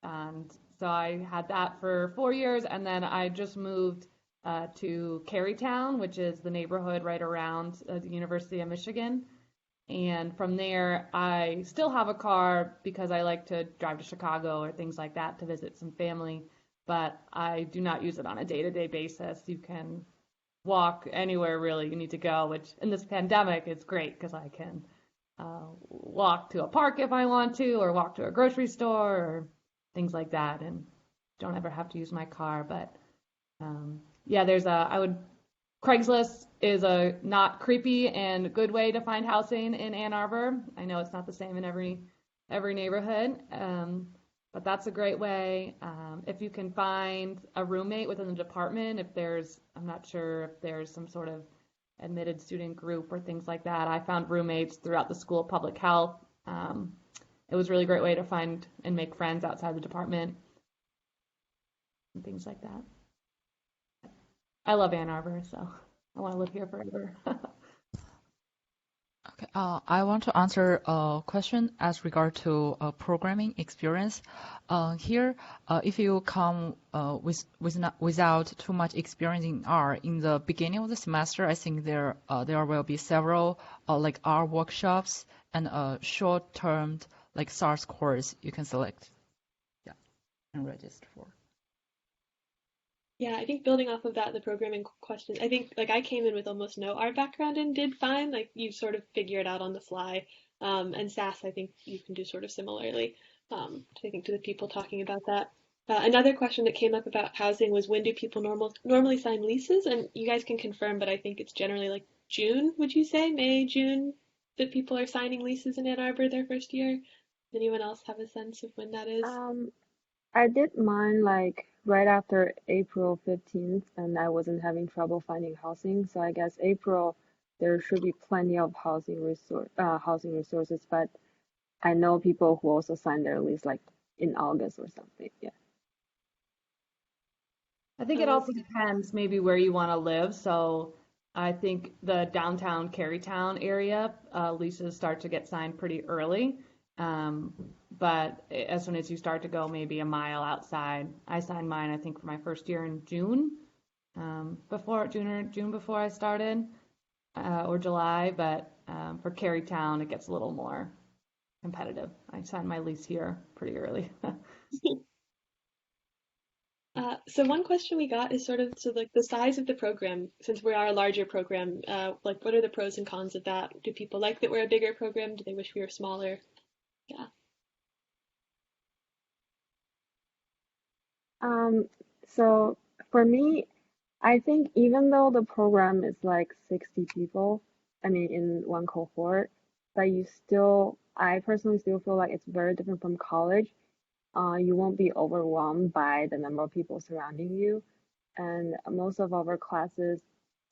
And so I had that for 4 years, and then I just moved to Carytown, which is the neighborhood right around the University of Michigan. And from there, I still have a car because I like to drive to Chicago or things like that to visit some family, but I do not use it on a day-to-day basis. You can walk anywhere really you need to go, which in this pandemic it's great because I can walk to a park if I want to, or walk to a grocery store or things like that, and don't ever have to use my car. But yeah, Craigslist is a not creepy and good way to find housing in Ann Arbor. I know it's not the same in every neighborhood, but that's a great way. If you can find a roommate within the department, I'm not sure if there's some sort of admitted student group or things like that. I found roommates throughout the School of Public Health. It was a really great way to find and make friends outside the department and things like that. I love Ann Arbor, so I want to live here forever. Okay, I want to answer a question as regard to programming experience. Here, if you come without too much experience in R, in the beginning of the semester, I think there will be several like R workshops and a short-term like SARS course you can select, yeah, and register for. Yeah, I think building off of that, the programming question, I think like I came in with almost no art background and did fine. Like you sort of figure it out on the fly. And SAS, I think you can do sort of similarly. I think to the people talking about that. Another question that came up about housing was when do people normally sign leases? And you guys can confirm, but I think it's generally like June, would you say? May, June, that people are signing leases in Ann Arbor their first year? Anyone else have a sense of when that is? Um, I did mine like right after April 15th, and I wasn't having trouble finding housing. So I guess April there should be plenty of housing resources, but I know people who also signed their lease like in August or something. Yeah. I think it also depends maybe where you want to live. So I think the downtown Carytown area leases start to get signed pretty early. Um, but as soon as you start to go maybe a mile outside, I signed mine I think for my first year in June, before June before I started, or July. But for Carytown, it gets a little more competitive. I signed my lease here pretty early. So one question we got is sort of so like the size of the program, since we are a larger program, like what are the pros and cons of that? Do people like that we're a bigger program? Do they wish we were smaller? Yeah. So for me, I think even though the program is like 60 people, I mean, in one cohort, but I personally still feel like it's very different from college. You won't be overwhelmed by the number of people surrounding you. And most of our classes,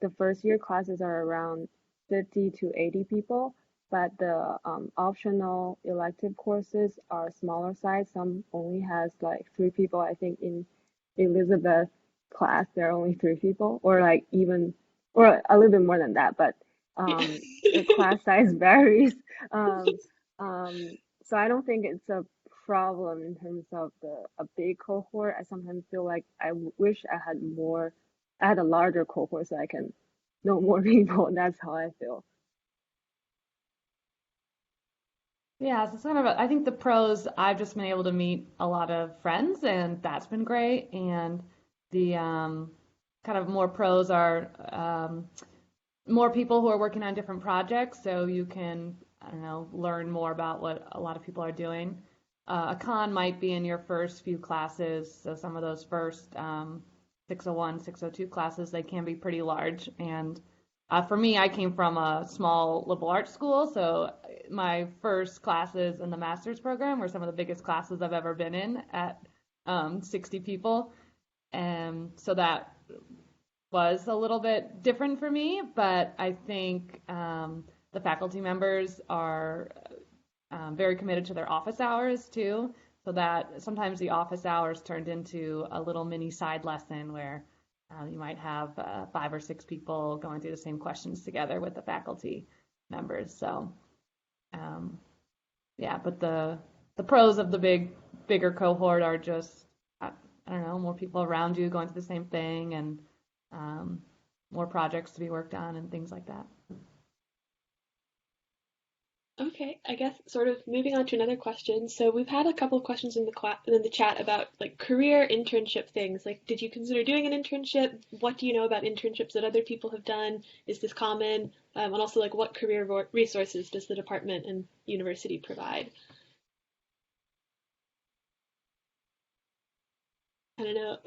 the first year classes are around 50 to 80 people, but the optional elective courses are smaller size. Some only has like 3 people. I think in Elizabeth class there are only 3 people, or like even or a little bit more than that. But the class size varies. Um, so I don't think it's a problem in terms of a big cohort. I sometimes feel like wish I had a larger cohort so I can know more people. That's how I feel. Yeah, so it's kind of I think the pros, I've just been able to meet a lot of friends and that's been great. And the kind of more pros are more people who are working on different projects, so you can, I don't know, learn more about what a lot of people are doing. A con might be in your first few classes, so some of those first 601, 602 classes, they can be pretty large. And for me, I came from a small liberal arts school, so my first classes in the master's program were some of the biggest classes I've ever been in at 60 people. And so that was a little bit different for me, but I think the faculty members are very committed to their office hours too, so that sometimes the office hours turned into a little mini side lesson where you might have 5 or 6 people going through the same questions together with the faculty members. So yeah, but the pros of the bigger cohort are just I don't know, more people around you going through the same thing, and more projects to be worked on and things like that. Okay, I guess sort of moving on to another question. So we've had a couple of questions in the chat about like career internship things. Like, did you consider doing an internship? What do you know about internships that other people have done? Is this common? And also like what career resources does the department and university provide? I don't know.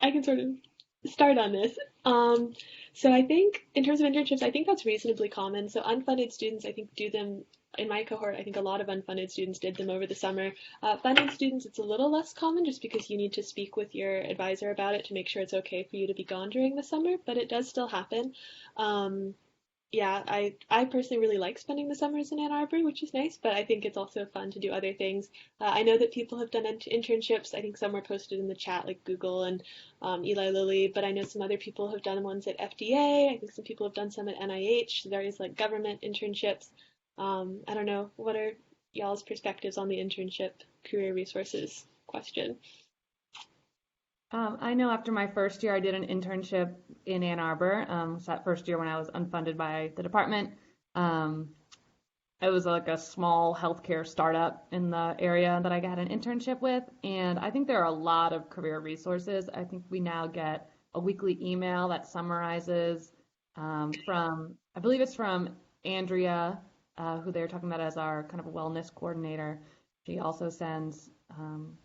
I can sort of start on this. So I think in terms of internships, I think that's reasonably common. So unfunded students, I think, do them in my cohort. I think a lot of unfunded students did them over the summer. Funded students, it's a little less common just because you need to speak with your advisor about it to make sure it's okay for you to be gone during the summer, but it does still happen. Yeah, I personally really like spending the summers in Ann Arbor, which is nice, but I think it's also fun to do other things. I know that people have done internships. I think some were posted in the chat, like Google and Eli Lilly, but I know some other people have done ones at FDA. I think some people have done some at NIH, various like government internships. I don't know. What are y'all's perspectives on the internship career resources question? I know after my first year, I did an internship in Ann Arbor. So that first year when I was unfunded by the department, it was like a small healthcare startup in the area that I got an internship with. And I think there are a lot of career resources. I think we now get a weekly email that summarizes I believe it's from Andrea, who they were talking about as our kind of wellness coordinator. She also sends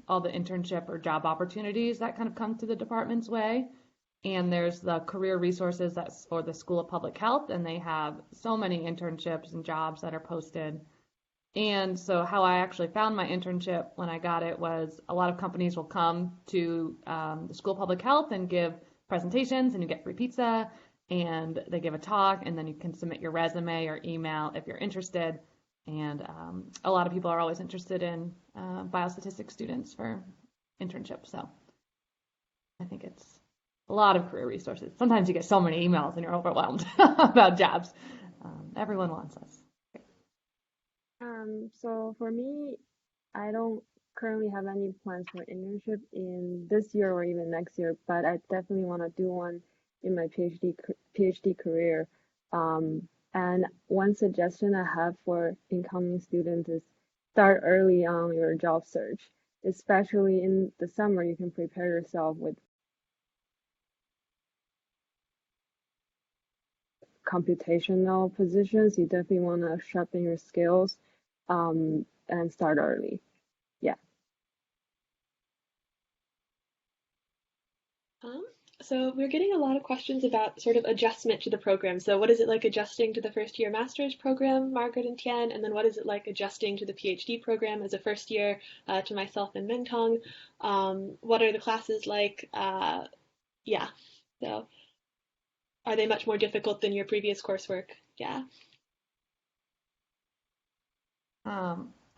all the internship or job opportunities that kind of come to the department's way. And there's the career resources that's for the School of Public Health, and they have so many internships and jobs that are posted. And so how I actually found my internship when I got it was a lot of companies will come to the School of Public Health and give presentations, and you get free pizza, and they give a talk, and then you can submit your resume or email if you're interested. And a lot of people are always interested in biostatistics students for internships. So I think it's a lot of career resources. Sometimes you get so many emails and you're overwhelmed about jobs. Everyone wants us. So for me, I don't currently have any plans for internship in this year or even next year, but I definitely want to do one in my PhD career. And one suggestion I have for incoming students is start early on your job search, especially in the summer. You can prepare yourself with computational positions. You definitely want to sharpen your skills and start early. Yeah. So we're getting a lot of questions about sort of adjustment to the program. So what is it like adjusting to the first year master's program, Margaret and Tian? And then what is it like adjusting to the PhD program as a first year to myself and Mintong? What are the classes like? Yeah. So are they much more difficult than your previous coursework? Yeah.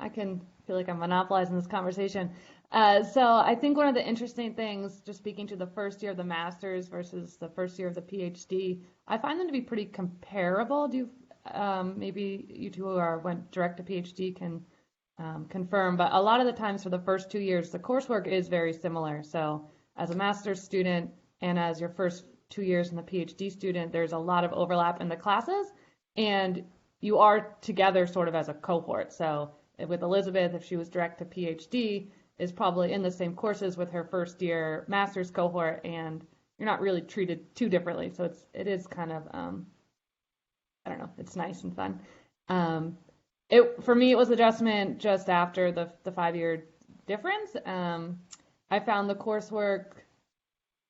I can feel like I'm monopolizing this conversation. So I think one of the interesting things, just speaking to the first year of the master's versus the first year of the PhD, I find them to be pretty comparable. Maybe you two who went direct to PhD can confirm, but a lot of the times for the first 2 years, the coursework is very similar. So as a master's student and as your first 2 years in the PhD student, there's a lot of overlap in the classes, and you are together sort of as a cohort. So with Elizabeth, if she was direct to PhD, is probably in the same courses with her first year master's cohort, and you're not really treated too differently. So it is kind of, I don't know, it's nice and fun. For me, it was adjustment just after the 5-year difference. I found the coursework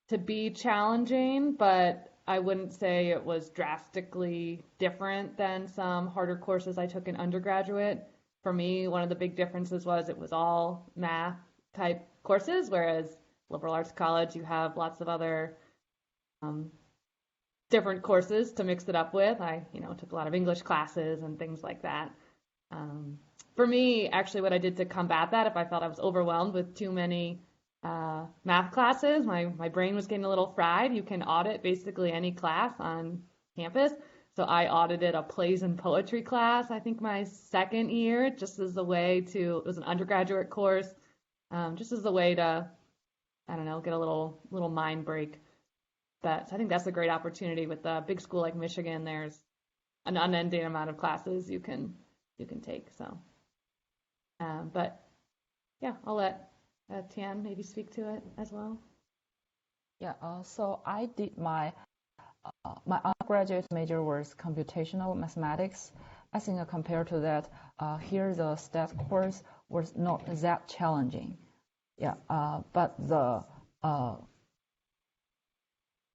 to be challenging, but I wouldn't say it was drastically different than some harder courses I took in undergraduate. For me, one of the big differences was it was all math type courses, whereas liberal arts college, you have lots of other different courses to mix it up with. I, took a lot of English classes and things like that. For me, actually, what I did to combat that, if I felt I was overwhelmed with too many math classes, my brain was getting a little fried. You can audit basically any class on campus. So I audited a plays and poetry class, I think my second year, just as a way to, it was an undergraduate course, just as a way to, I don't know, get a little mind break. So I think that's a great opportunity with a big school like Michigan. There's an unending amount of classes you can take. So, but yeah, I'll let Tian maybe speak to it as well. Yeah, so I did my undergraduate major was computational mathematics. I think compared to that, here the stat course was not that challenging. Yeah, but the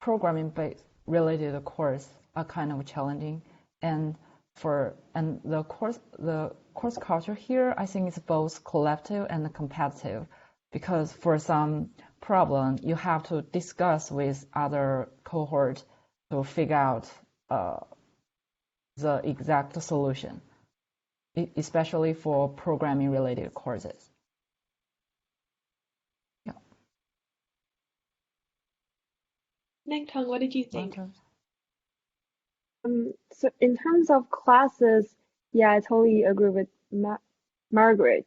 programming-based related course are kind of challenging, and the course culture here, I think it's both collective and competitive, because for some problem you have to discuss with other cohort to figure out the exact solution, especially for programming related courses. Yeah. Nangtong, what did you think? So in terms of classes, yeah, I totally agree with Margaret.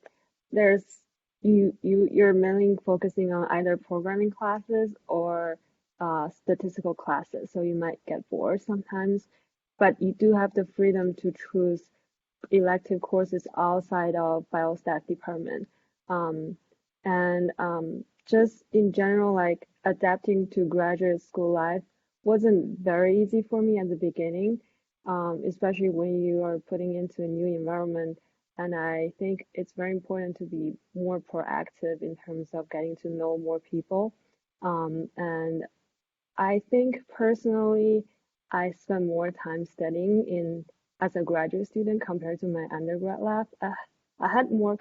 You're mainly focusing on either programming classes or statistical classes, so you might get bored sometimes, but you do have the freedom to choose elective courses outside of biostat department. Just in general, like adapting to graduate school life wasn't very easy for me at the beginning, especially when you are putting into a new environment And I think it's very important to be more proactive in terms of getting to know more people. And I think personally, I spend more time studying in as a graduate student compared to my undergrad life. I had more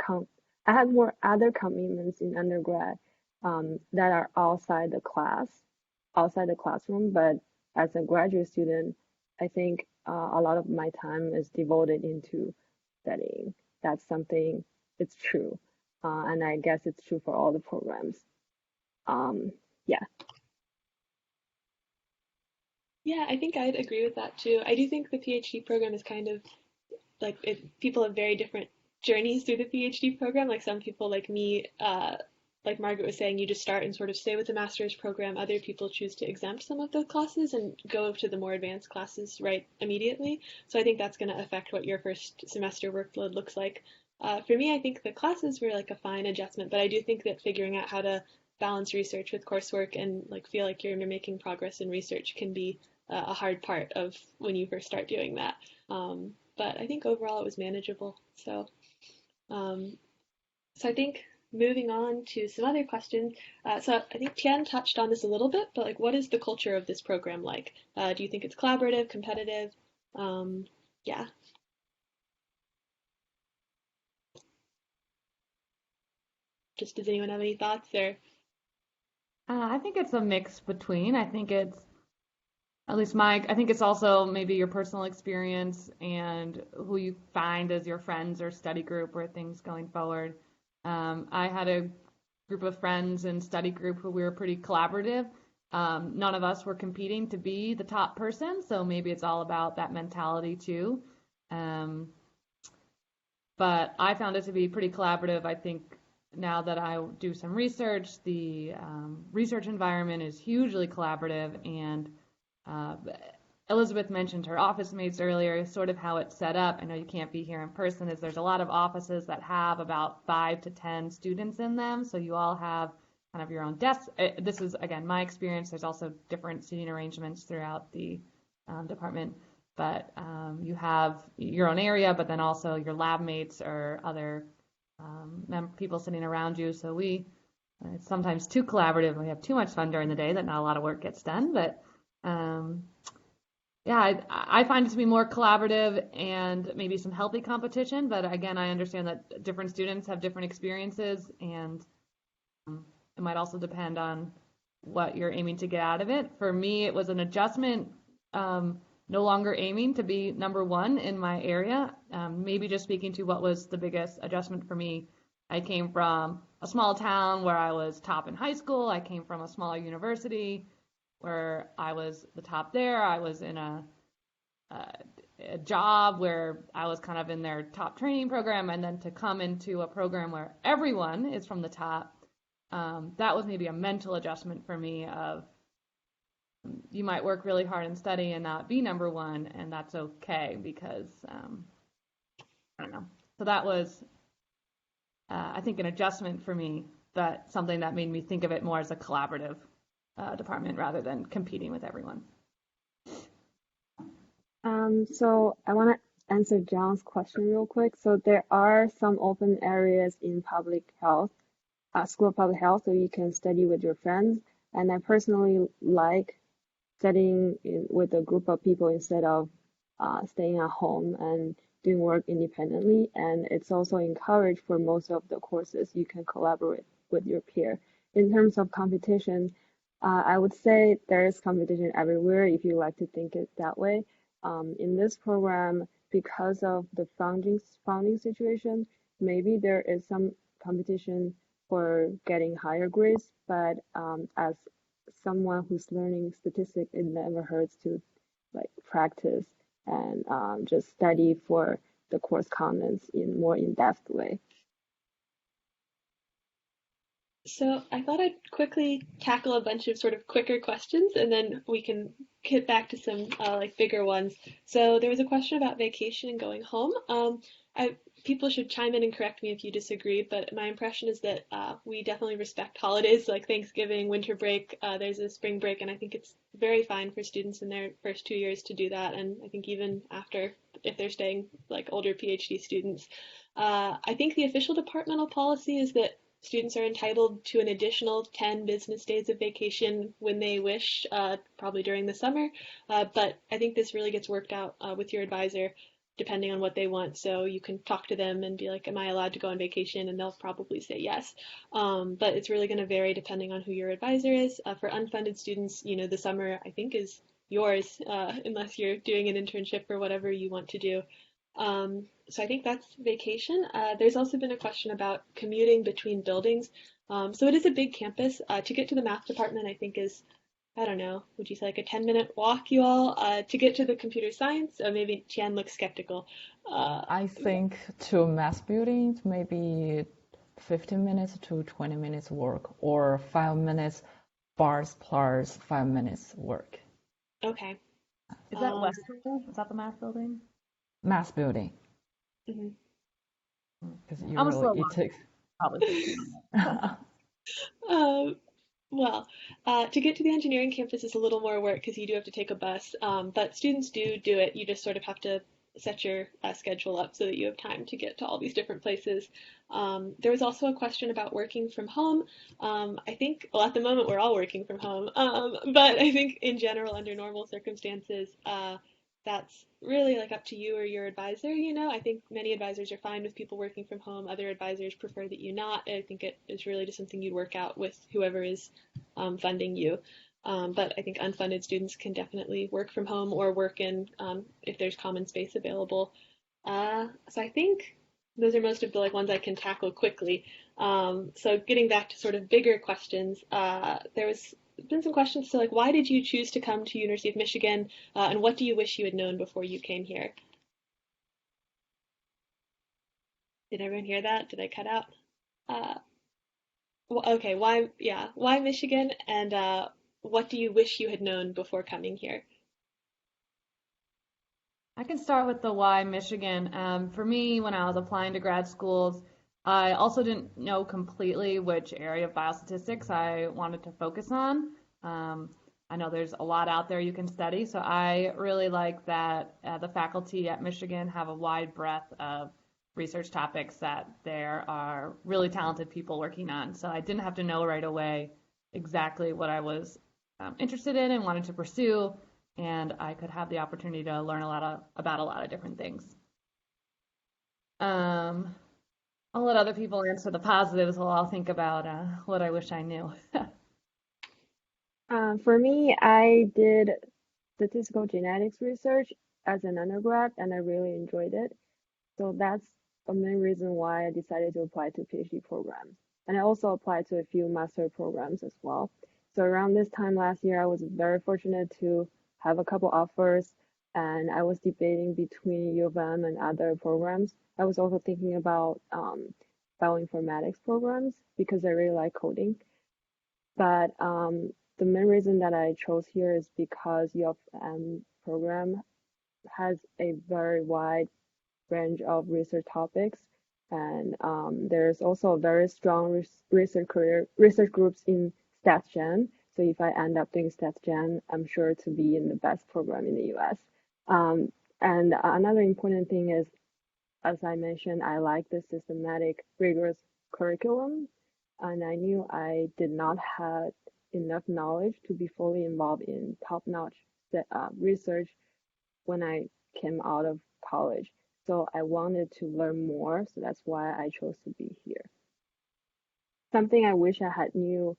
I had more other commitments in undergrad that are outside the classroom. But as a graduate student, I think a lot of my time is devoted into studying. That's something, it's true. And I guess it's true for all the programs. Um, yeah. Yeah, I think I'd agree with that too. I do think the PhD program is kind of like people have very different journeys through the PhD program. Like some people, like me, like Margaret was saying, you just start and sort of stay with the master's program. Other people choose to exempt some of those classes and go to the more advanced classes right immediately. So I think that's going to affect what your first semester workload looks like. For me, I think the classes were like a fine adjustment, but I do think that figuring out how to balance research with coursework and like feel like you're making progress in research can be a hard part of when you first start doing that. But I think overall it was manageable. Um, so I think moving on to some other questions. So I think Tian touched on this a little bit, but like, what is the culture of this program like? Do you think it's collaborative, competitive? Yeah. Just does anyone have any thoughts there? I think it's a mix between. I think it's at least I think it's also maybe your personal experience and who you find as your friends or study group or things going forward. I had a group of friends in study group who we were pretty collaborative. None of us were competing to be the top person, so maybe it's all about that mentality too. But I found it to be pretty collaborative. I think now that I do some research, the research environment is hugely collaborative, and Elizabeth mentioned her office mates earlier, sort of how it's set up. I know you can't be here in person, is there's a lot of offices that have about 5 to 10 students in them, so you all have kind of your own desk. This is, again, my experience. There's also different seating arrangements throughout the department, but you have your own area, but then also your lab mates or other people sitting around you. So it's sometimes too collaborative. We have too much fun during the day that not a lot of work gets done, but yeah, I find it to be more collaborative and maybe some healthy competition, but again, I understand that different students have different experiences, and it might also depend on what you're aiming to get out of it. For me, it was an adjustment, no longer aiming to be number one in my area. Maybe just speaking to what was the biggest adjustment for me. I came from a small town where I was top in high school. I came from a smaller university where I was the top there. I was in a job where I was kind of in their top training program, and then to come into a program where everyone is from the top, that was maybe a mental adjustment for me of you might work really hard and study and not be number one, and that's okay because, I don't know. So that was, I think, an adjustment for me, but something that made me think of it more as a collaborative department rather than competing with everyone. So I want to answer John's question real quick. So there are some open areas in public health, School of Public Health, so you can study with your friends. And I personally like studying with a group of people instead of staying at home and doing work independently. And it's also encouraged for most of the courses, you can collaborate with your peer. In terms of competition, I would say there is competition everywhere if you like to think it that way. In this program, because of the funding situation, maybe there is some competition for getting higher grades, but as someone who's learning statistics, it never hurts to like practice and just study for the course contents in more in-depth way. So I thought I'd quickly tackle a bunch of sort of quicker questions, and then we can get back to some like bigger ones. So there was a question about vacation and going home. People should chime in and correct me if you disagree, but my impression is that we definitely respect holidays like Thanksgiving, winter break. There's a spring break, and I think it's very fine for students in their first 2 years to do that. And I think even after, if they're staying like older PhD students. I think the official departmental policy is that students are entitled to an additional 10 business days of vacation when they wish, probably during the summer. But I think this really gets worked out with your advisor depending on what they want. So you can talk to them and be like, am I allowed to go on vacation? And they'll probably say yes. But it's really going to vary depending on who your advisor is. For unfunded students, the summer I think is yours, unless you're doing an internship or whatever you want to do. So I think that's vacation. There's also been a question about commuting between buildings. So it is a big campus. To get to the math department, I think is, I don't know, would you say like a 10-minute walk, you all? To get to the computer science, maybe Tian looks skeptical. I think to math building, maybe 15 minutes to 20 minutes work, or 5 minutes bars plus 5 minutes work. Okay. Is that Western? Is that the math building? Math building. Mm-hmm. Because I'm a slow usually it takes. Probably 15 minutes. Well, to get to the engineering campus is a little more work because you do have to take a bus, but students do it. You just sort of have to set your schedule up so that you have time to get to all these different places. There was also a question about working from home. I think, well, at the moment we're all working from home, but I think in general, under normal circumstances, that's really like up to you or your advisor. I think many advisors are fine with people working from home. Other advisors prefer that you not. I think it is really just something you'd work out with whoever is funding you. But I think unfunded students can definitely work from home or work in if there's common space available. So I think those are most of the ones I can tackle quickly. So getting back to sort of bigger questions, there was been some questions to why did you choose to come to University of Michigan, and what do you wish you had known before you came here? Did everyone hear that? Did I cut out? Okay, why Michigan, and what do you wish you had known before coming here? I can start with the why Michigan. For me, when I was applying to grad schools, I also didn't know completely which area of biostatistics I wanted to focus on. I know there's a lot out there you can study, so I really like that the faculty at Michigan have a wide breadth of research topics that there are really talented people working on. So I didn't have to know right away exactly what I was interested in and wanted to pursue, and I could have the opportunity to learn about a lot of different things. I'll let other people answer the positives while I'll think about what I wish I knew. For me, I did statistical genetics research as an undergrad, and I really enjoyed it. So that's the main reason why I decided to apply to PhD programs. And I also applied to a few master programs as well. So around this time last year, I was very fortunate to have a couple offers, and I was debating between U of M and other programs. I was also thinking about bioinformatics programs because I really like coding. But the main reason that I chose here is because U of M program has a very wide range of research topics, and there's also a very strong research groups in StatsGen. So if I end up doing StatsGen, I'm sure to be in the best program in the US. And another important thing is, as I mentioned, I like the systematic, rigorous curriculum, and I knew I did not have enough knowledge to be fully involved in top-notch research when I came out of college. So I wanted to learn more, so that's why I chose to be here. Something I wish I had knew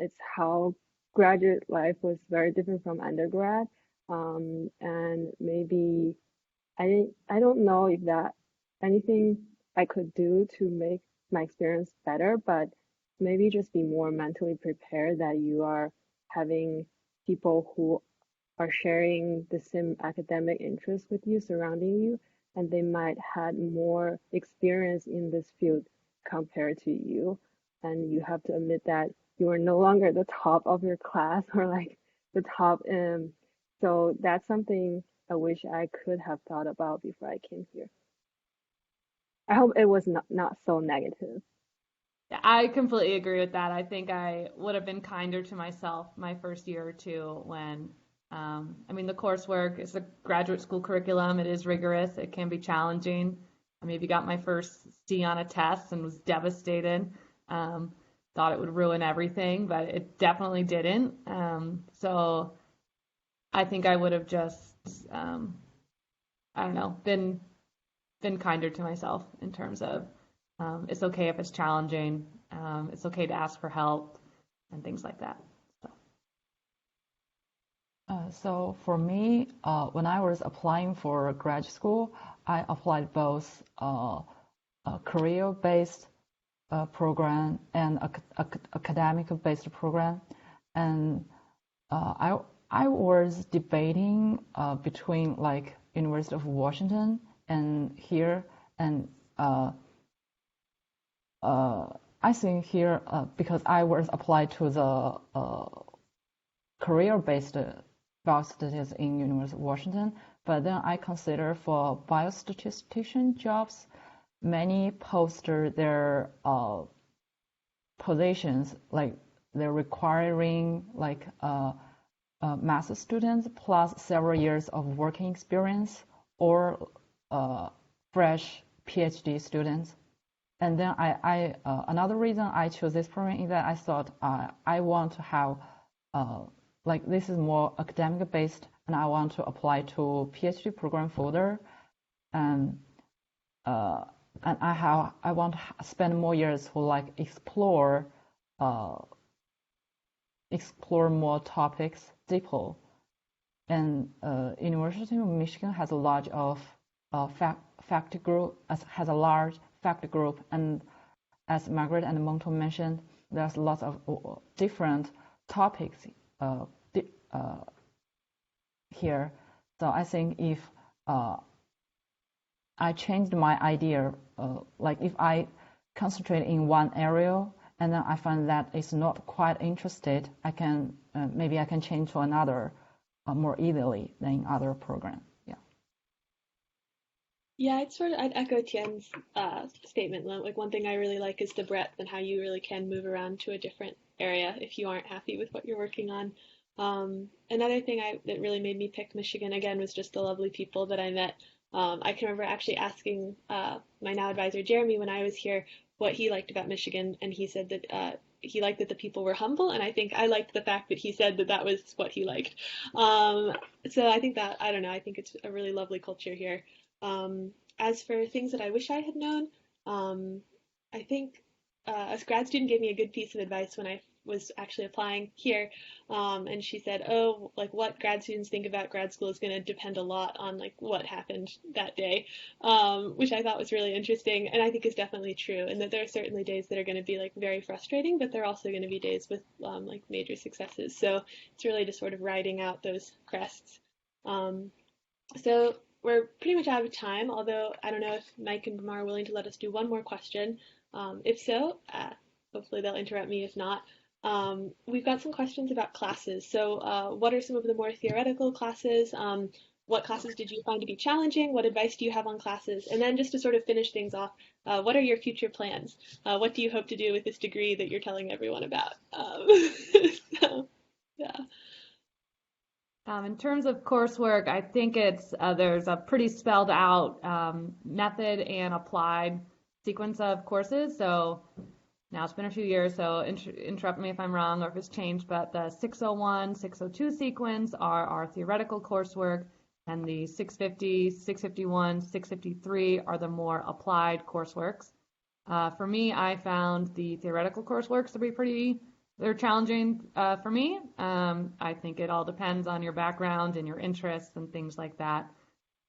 is how graduate life was very different from undergrad, and maybe I don't know if that anything I could do to make my experience better, but maybe just be more mentally prepared that you are having people who are sharing the same academic interests with you, surrounding you, and they might had more experience in this field compared to you. And you have to admit that you are no longer the top of your class or the top. So that's something I wish I could have thought about before I came here. I hope it was not so negative. I completely agree with that. I think I would have been kinder to myself my first year or two when, the coursework is a graduate school curriculum. It is rigorous. It can be challenging. I maybe got my first C on a test and was devastated. Thought it would ruin everything, but it definitely didn't. So I think I would have just, I don't know, been kinder to myself in terms of it's okay if it's challenging. It's okay to ask for help and things like that. So for me, when I was applying for grad school, I applied both a career-based program and academic-based program, and I was debating between like University of Washington and here, and I think here because I was applied to the career-based biostatistics in University of Washington, but then I consider for biostatistician jobs, many post their positions like they're requiring like master's students plus several years of working experience or fresh PhD students. And then I another reason I chose this program is that I thought I want to have like this is more academic based, and I want to apply to PhD program further, and I want to spend more years to like explore more topics deeper. And University of Michigan has a large of faculty group, has a large faculty group, and as Margaret and Monto mentioned, there's lots of different topics here. So I think if I changed my idea, like if I concentrate in one area and then I find that it's not quite interested, I can maybe I can change to another more easily than in other program. Yeah, I'd echo Tien's statement. Like one thing I really like is the breadth and how you really can move around to a different area if you aren't happy with what you're working on. Another thing that really made me pick Michigan again was just the lovely people that I met. I can remember actually asking my now advisor Jeremy when I was here what he liked about Michigan, and he said that he liked that the people were humble, and I think I liked the fact that he said that that was what he liked. So I think that, I don't know, I think it's a really lovely culture here. As for things that I wish I had known, I think a grad student gave me a good piece of advice when I was actually applying here, and she said, oh, like what grad students think about grad school is going to depend a lot on like what happened that day, which I thought was really interesting, and I think is definitely true, and that there are certainly days that are going to be like very frustrating, but there are also going to be days with like major successes, so it's really just sort of riding out those crests. So we're pretty much out of time, although I don't know if Mike and Bamar are willing to let us do one more question. If so, hopefully they'll interrupt me if not. We've got some questions about classes. So what are some of the more theoretical classes? What classes did you find to be challenging? What advice do you have on classes? And then just to sort of finish things off, what are your future plans? What do you hope to do with this degree that you're telling everyone about? So, yeah. In terms of coursework, I think it's there's a pretty spelled out method and applied sequence of courses. So now it's been a few years, so interrupt me if I'm wrong or if it's changed, but the 601, 602 sequence are our theoretical coursework, and the 650, 651, 653 are the more applied courseworks. For me, I found the theoretical courseworks to be they're challenging for me. I think it all depends on your background and your interests and things like that.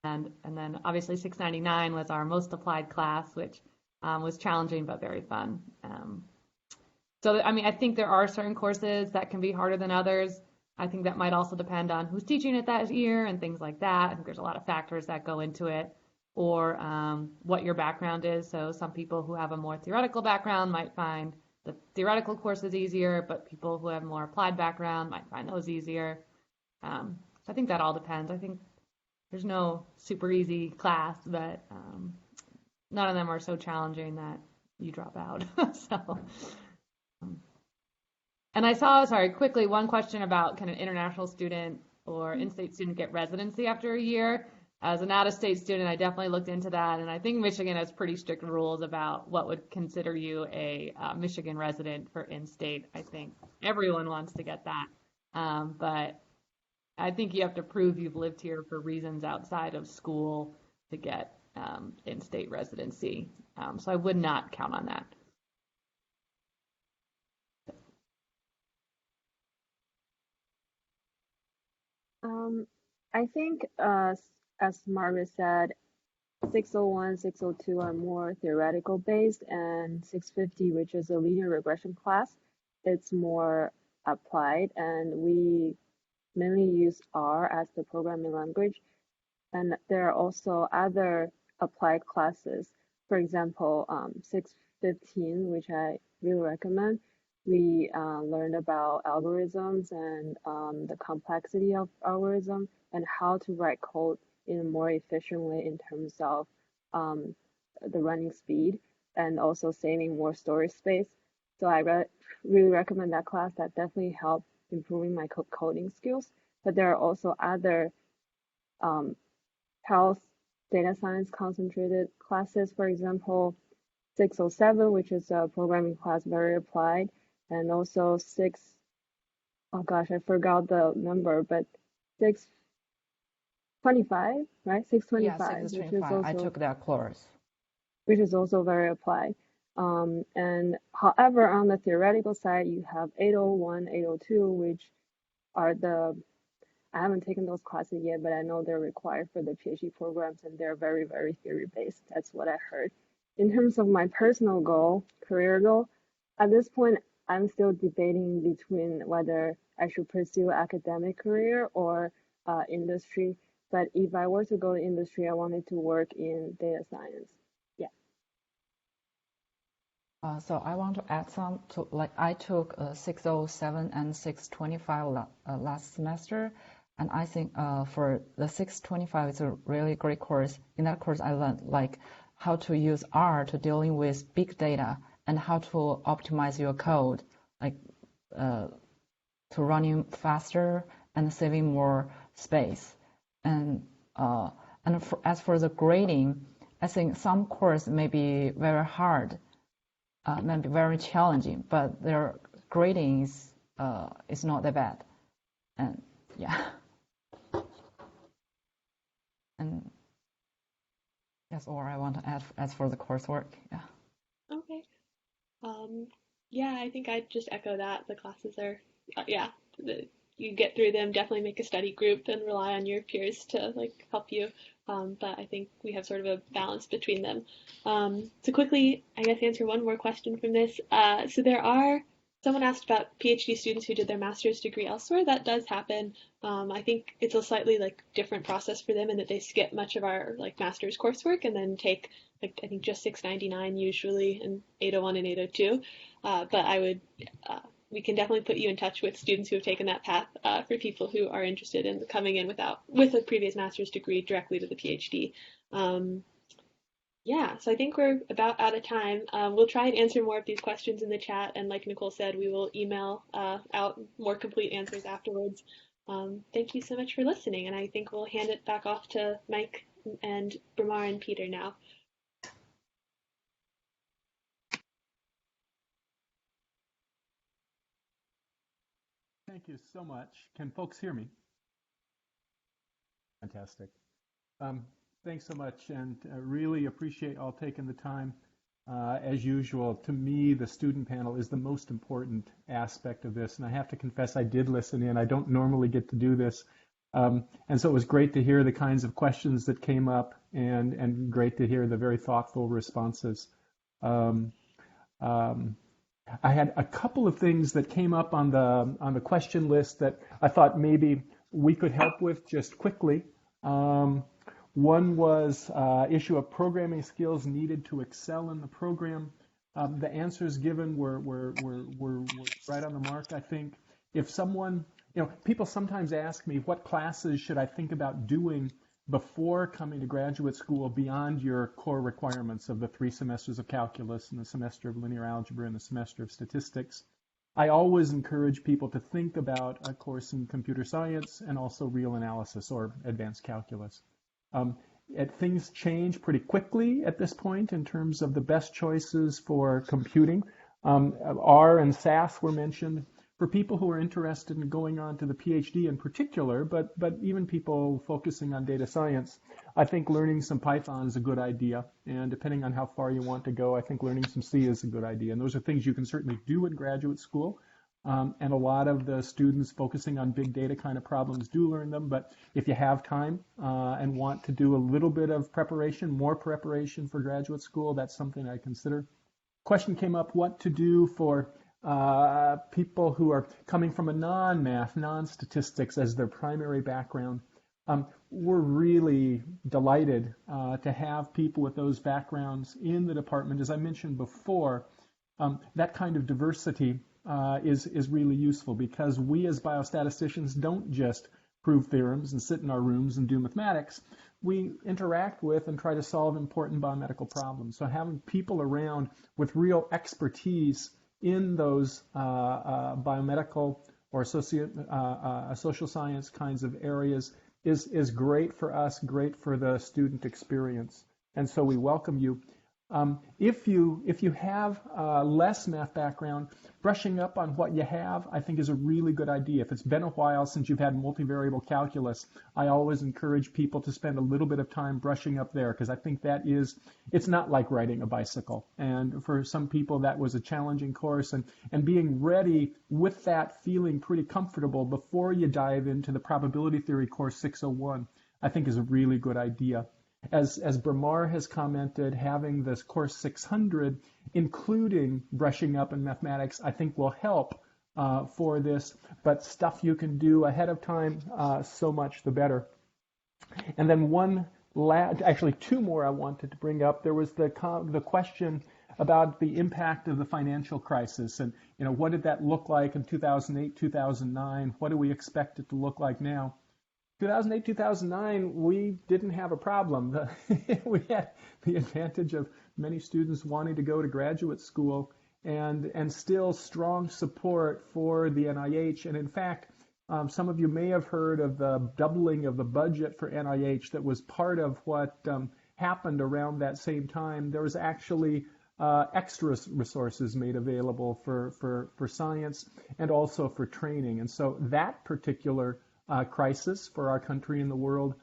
And then obviously 699 was our most applied class, which was challenging but very fun. So I mean, I think there are certain courses that can be harder than others. I think that might also depend on who's teaching it that year and things like that. I think there's a lot of factors that go into it, or what your background is. So some people who have a more theoretical background might find the theoretical courses easier, but people who have more applied background might find those easier. So I think that all depends. I think there's no super easy class, but none of them are so challenging that you drop out. So, and I saw, sorry, quickly, one question about can an international student or in-state student get residency after a year? as an out-of-state student, I definitely looked into that, and I think Michigan has pretty strict rules about what would consider you a Michigan resident for in-state. I think everyone wants to get that, but I think you have to prove you've lived here for reasons outside of school to get in-state residency. So I would not count on that. I think, as Margaret said, 601, 602 are more theoretical based, and 650, which is a linear regression class, it's more applied, and we mainly use R as the programming language. And there are also other applied classes. For example, 615, which I really recommend. We learned about algorithms and the complexity of algorithm and how to write code in a more efficient way in terms of the running speed and also saving more storage space. So I really recommend that class. That definitely helped improving my coding skills. But there are also other health data science concentrated classes, for example, 607, which is a programming class very applied, and also oh gosh, I forgot the number, but 625, right? Yeah, 625, which is 625. I also took that course. which is also very applied. And however, on the theoretical side, you have 801, 802, which are I haven't taken those classes yet, but I know they're required for the PhD programs, and they're very, very theory-based. That's what I heard. In terms of my personal goal, career goal, at this point, I'm still debating between whether I should pursue academic career or industry. But if I were to go to industry, I wanted to work in data science. Yeah. So I want to add some to, like, I took 607 and 625 last semester, and I think for the 625 it's a really great course. In that course, I learned like how to use R to dealing with big data and how to optimize your code, like to running faster and saving more space. And as for the grading, I think some course may be very hard. May be very challenging, but their grading is not that bad, and yeah, and that's all I want to add as for the coursework. Yeah. Okay. Yeah, I think I'd just echo that. The classes are, yeah, you get through them, definitely make a study group and rely on your peers to like help you. But I think we have sort of a balance between them. To quickly, I guess, answer one more question from this. So someone asked about PhD students who did their master's degree elsewhere. That does happen. I think it's a slightly like different process for them in that they skip much of our like master's coursework and then take like I think just 699 usually and 801 and 802. But we can definitely put you in touch with students who have taken that path for people who are interested in coming in with a previous master's degree directly to the PhD. Yeah, so I think we're about out of time. We'll try and answer more of these questions in the chat, and like Nicole said, we will email out more complete answers afterwards. Thank you so much for listening, and I think we'll hand it back off to Mike and Bramar and Peter now. Thank you so much. Can folks hear me? Fantastic. Thanks so much, and really appreciate all taking the time. As usual, to me, the student panel is the most important aspect of this, and I have to confess I did listen in. I don't normally get to do this, and so it was great to hear the kinds of questions that came up, and great to hear the very thoughtful responses. I had a couple of things that came up on the question list that I thought maybe we could help with just quickly. One was issue of programming skills needed to excel in the program. The answers given were right on the mark, I think. If someone, people sometimes ask me, what classes should I think about doing before coming to graduate school beyond your core requirements of the 3 semesters of calculus and the semester of linear algebra and the semester of statistics? I always encourage people to think about a course in computer science and also real analysis or advanced calculus. Things change pretty quickly at this point in terms of the best choices for computing. R and SAS were mentioned. For people who are interested in going on to the PhD in particular, but even people focusing on data science, I think learning some Python is a good idea. And depending on how far you want to go, I think learning some C is a good idea. And those are things you can certainly do in graduate school. And a lot of the students focusing on big data kind of problems do learn them. But if you have time and want to do a little bit of preparation, more preparation for graduate school, that's something I consider. Question came up, what to do for people who are coming from a non-math, non-statistics as their primary background. We're really delighted to have people with those backgrounds in the department. As I mentioned before, that kind of diversity is really useful because we as biostatisticians don't just prove theorems and sit in our rooms and do mathematics. We interact with and try to solve important biomedical problems. So having people around with real expertise in those biomedical or social science kinds of areas is great for us, great for the student experience. And so we welcome you. If you have less math background, brushing up on what you have, I think is a really good idea. If it's been a while since you've had multivariable calculus, I always encourage people to spend a little bit of time brushing up there because I think it's not like riding a bicycle. And for some people, that was a challenging course. And being ready with that feeling pretty comfortable before you dive into the probability theory course 601, I think is a really good idea. As Bramar has commented, having this course 600, including brushing up in mathematics, I think will help for this. But stuff you can do ahead of time, so much the better. And then actually two more I wanted to bring up. There was the question about the impact of the financial crisis and what did that look like in 2008, 2009? What do we expect it to look like now? 2008, 2009, we didn't have a problem. We had the advantage of many students wanting to go to graduate school and still strong support for the NIH. And in fact, some of you may have heard of the doubling of the budget for NIH that was part of what happened around that same time. There was actually extra resources made available for science and also for training. And so that particular crisis for our country and the world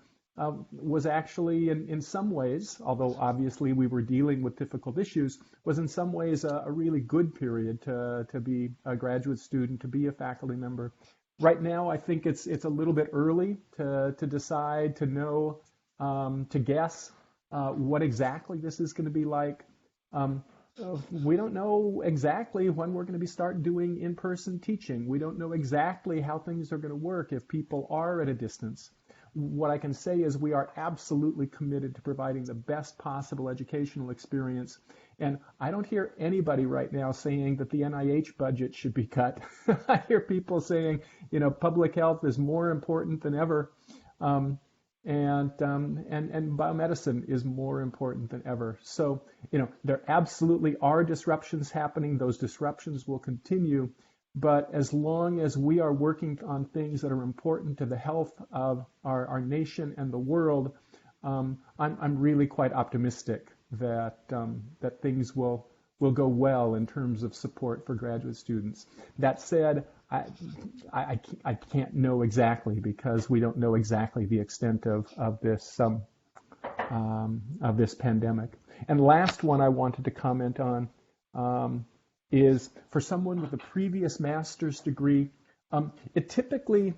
was actually in some ways, although obviously we were dealing with difficult issues, was in some ways a really good period to be a graduate student, to be a faculty member. Right now, I think it's a little bit early to decide, to know, to guess what exactly this is going to be like. We don't know exactly when we're going to start doing in-person teaching. We don't know exactly how things are going to work if people are at a distance. What I can say is we are absolutely committed to providing the best possible educational experience. And I don't hear anybody right now saying that the NIH budget should be cut. I hear people saying, public health is more important than ever. And biomedicine is more important than ever. So, there absolutely are disruptions happening. Those disruptions will continue. But as long as we are working on things that are important to the health of our nation and the world, I'm really quite optimistic that things will go well in terms of support for graduate students. That said, I can't know exactly because we don't know exactly the extent of this pandemic. And last one I wanted to comment on is for someone with a previous master's degree. It typically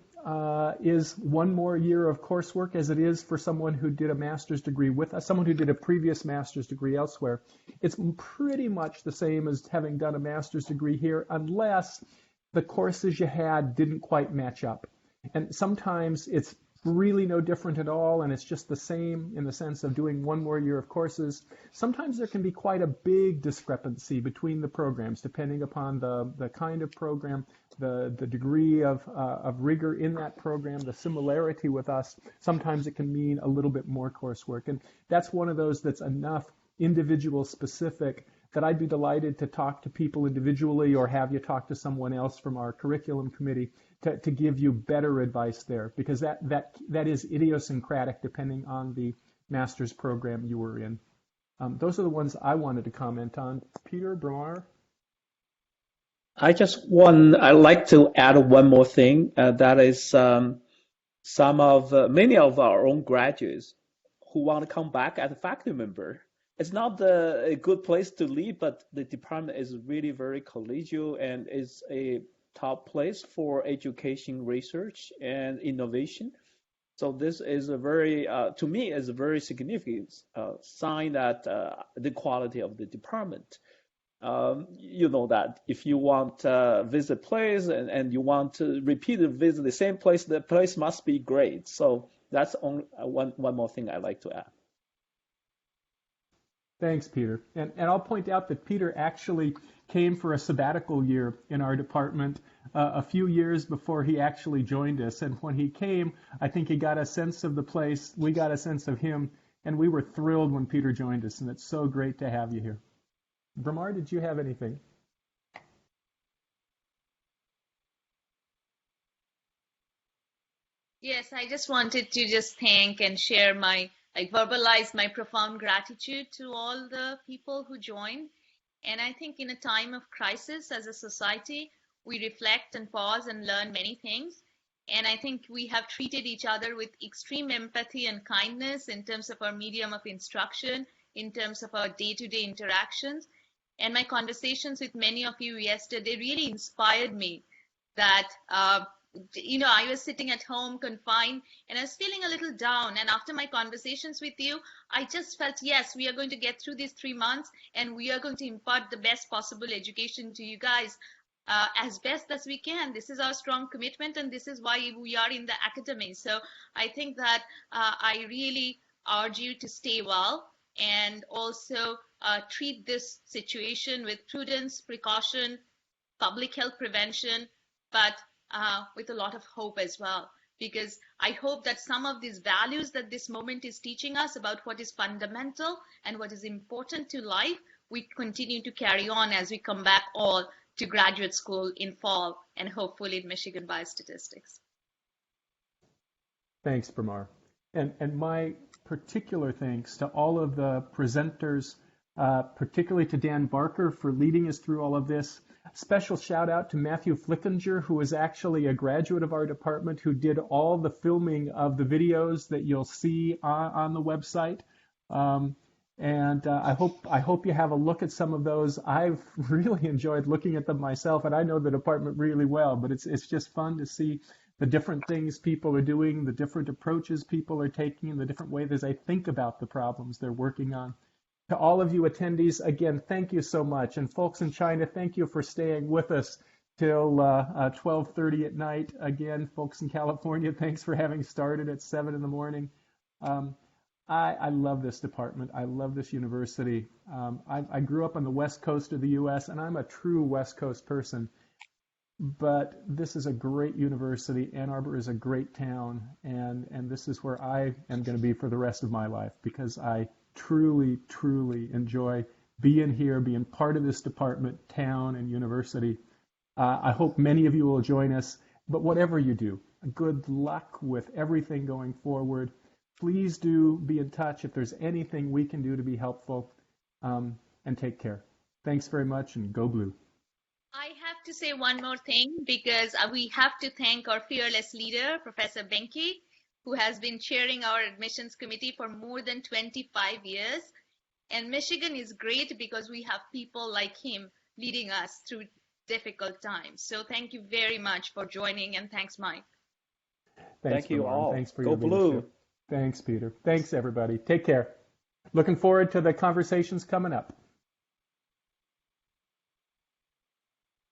is one more year of coursework as it is for someone who did a master's degree with us, someone who did a previous master's degree elsewhere. It's pretty much the same as having done a master's degree here, unless the courses you had didn't quite match up. And sometimes it's really no different at all, and it's just the same in the sense of doing one more year of courses. Sometimes there can be quite a big discrepancy between the programs, depending upon the kind of program, the degree of rigor in that program, the similarity with us. Sometimes it can mean a little bit more coursework. And that's one of those that's enough individual specific that I'd be delighted to talk to people individually or have you talk to someone else from our curriculum committee to give you better advice there, because that is idiosyncratic depending on the master's program you were in. Those are the ones I wanted to comment on. Peter, Bramar? I'd like to add one more thing. That is many of our own graduates who want to come back as a faculty member. It's not a good place to live, but the department is really very collegial and is a top place for education, research, and innovation. So this is to me, is a very significant sign that the quality of the department. You know that if you want to visit a place and you want to repeatedly visit the same place, the place must be great. So that's only one more thing I'd like to add. Thanks, Peter. And I'll point out that Peter actually came for a sabbatical year in our department a few years before he actually joined us. And when he came, I think he got a sense of the place, we got a sense of him, and we were thrilled when Peter joined us. And it's so great to have you here. Bramar, did you have anything? Yes, I just wanted to just thank and share verbalize my profound gratitude to all the people who joined. And I think in a time of crisis as a society, we reflect and pause and learn many things. And I think we have treated each other with extreme empathy and kindness in terms of our medium of instruction, in terms of our day-to-day interactions. And my conversations with many of you yesterday really inspired me that, I was sitting at home confined and I was feeling a little down. And after my conversations with you, I just felt, yes, we are going to get through these 3 months and we are going to impart the best possible education to you guys as best as we can. This is our strong commitment and this is why we are in the academy. So I think that I really urge you to stay well and also treat this situation with prudence, precaution, public health prevention, but with a lot of hope as well. Because I hope that some of these values that this moment is teaching us about what is fundamental and what is important to life, we continue to carry on as we come back all to graduate school in fall and hopefully in Michigan Biostatistics. Thanks, Bramar. And my particular thanks to all of the presenters, particularly to Dan Barker for leading us through all of this. Special shout out to Matthew Flickinger, who is actually a graduate of our department who did all the filming of the videos that you'll see on the website. I hope you have a look at some of those. I've really enjoyed looking at them myself, and I know the department really well, but it's just fun to see the different things people are doing, the different approaches people are taking, and the different ways they think about the problems they're working on. To all of you attendees, again, thank you so much. And folks in China, thank you for staying with us till 12:30 at night. Again, folks in California, thanks for having started at 7 in the morning. I love this department. I love this university. I grew up on the West Coast of the U.S., and I'm a true West Coast person. But this is a great university. Ann Arbor is a great town, and this is where I am going to be for the rest of my life because I truly, truly enjoy being here, being part of this department, town, and university. I hope many of you will join us. But whatever you do, good luck with everything going forward. Please do be in touch if there's anything we can do to be helpful, and take care. Thanks very much, and go blue. I have to say one more thing because we have to thank our fearless leader, Professor Benke, who has been chairing our admissions committee for more than 25 years. And Michigan is great because we have people like him leading us through difficult times. So thank you very much for joining, and thanks, Mike. Thank you all. Thanks for Go your blue. leadership. Thanks, Peter. Thanks, everybody. Take care. Looking forward to the conversations coming up.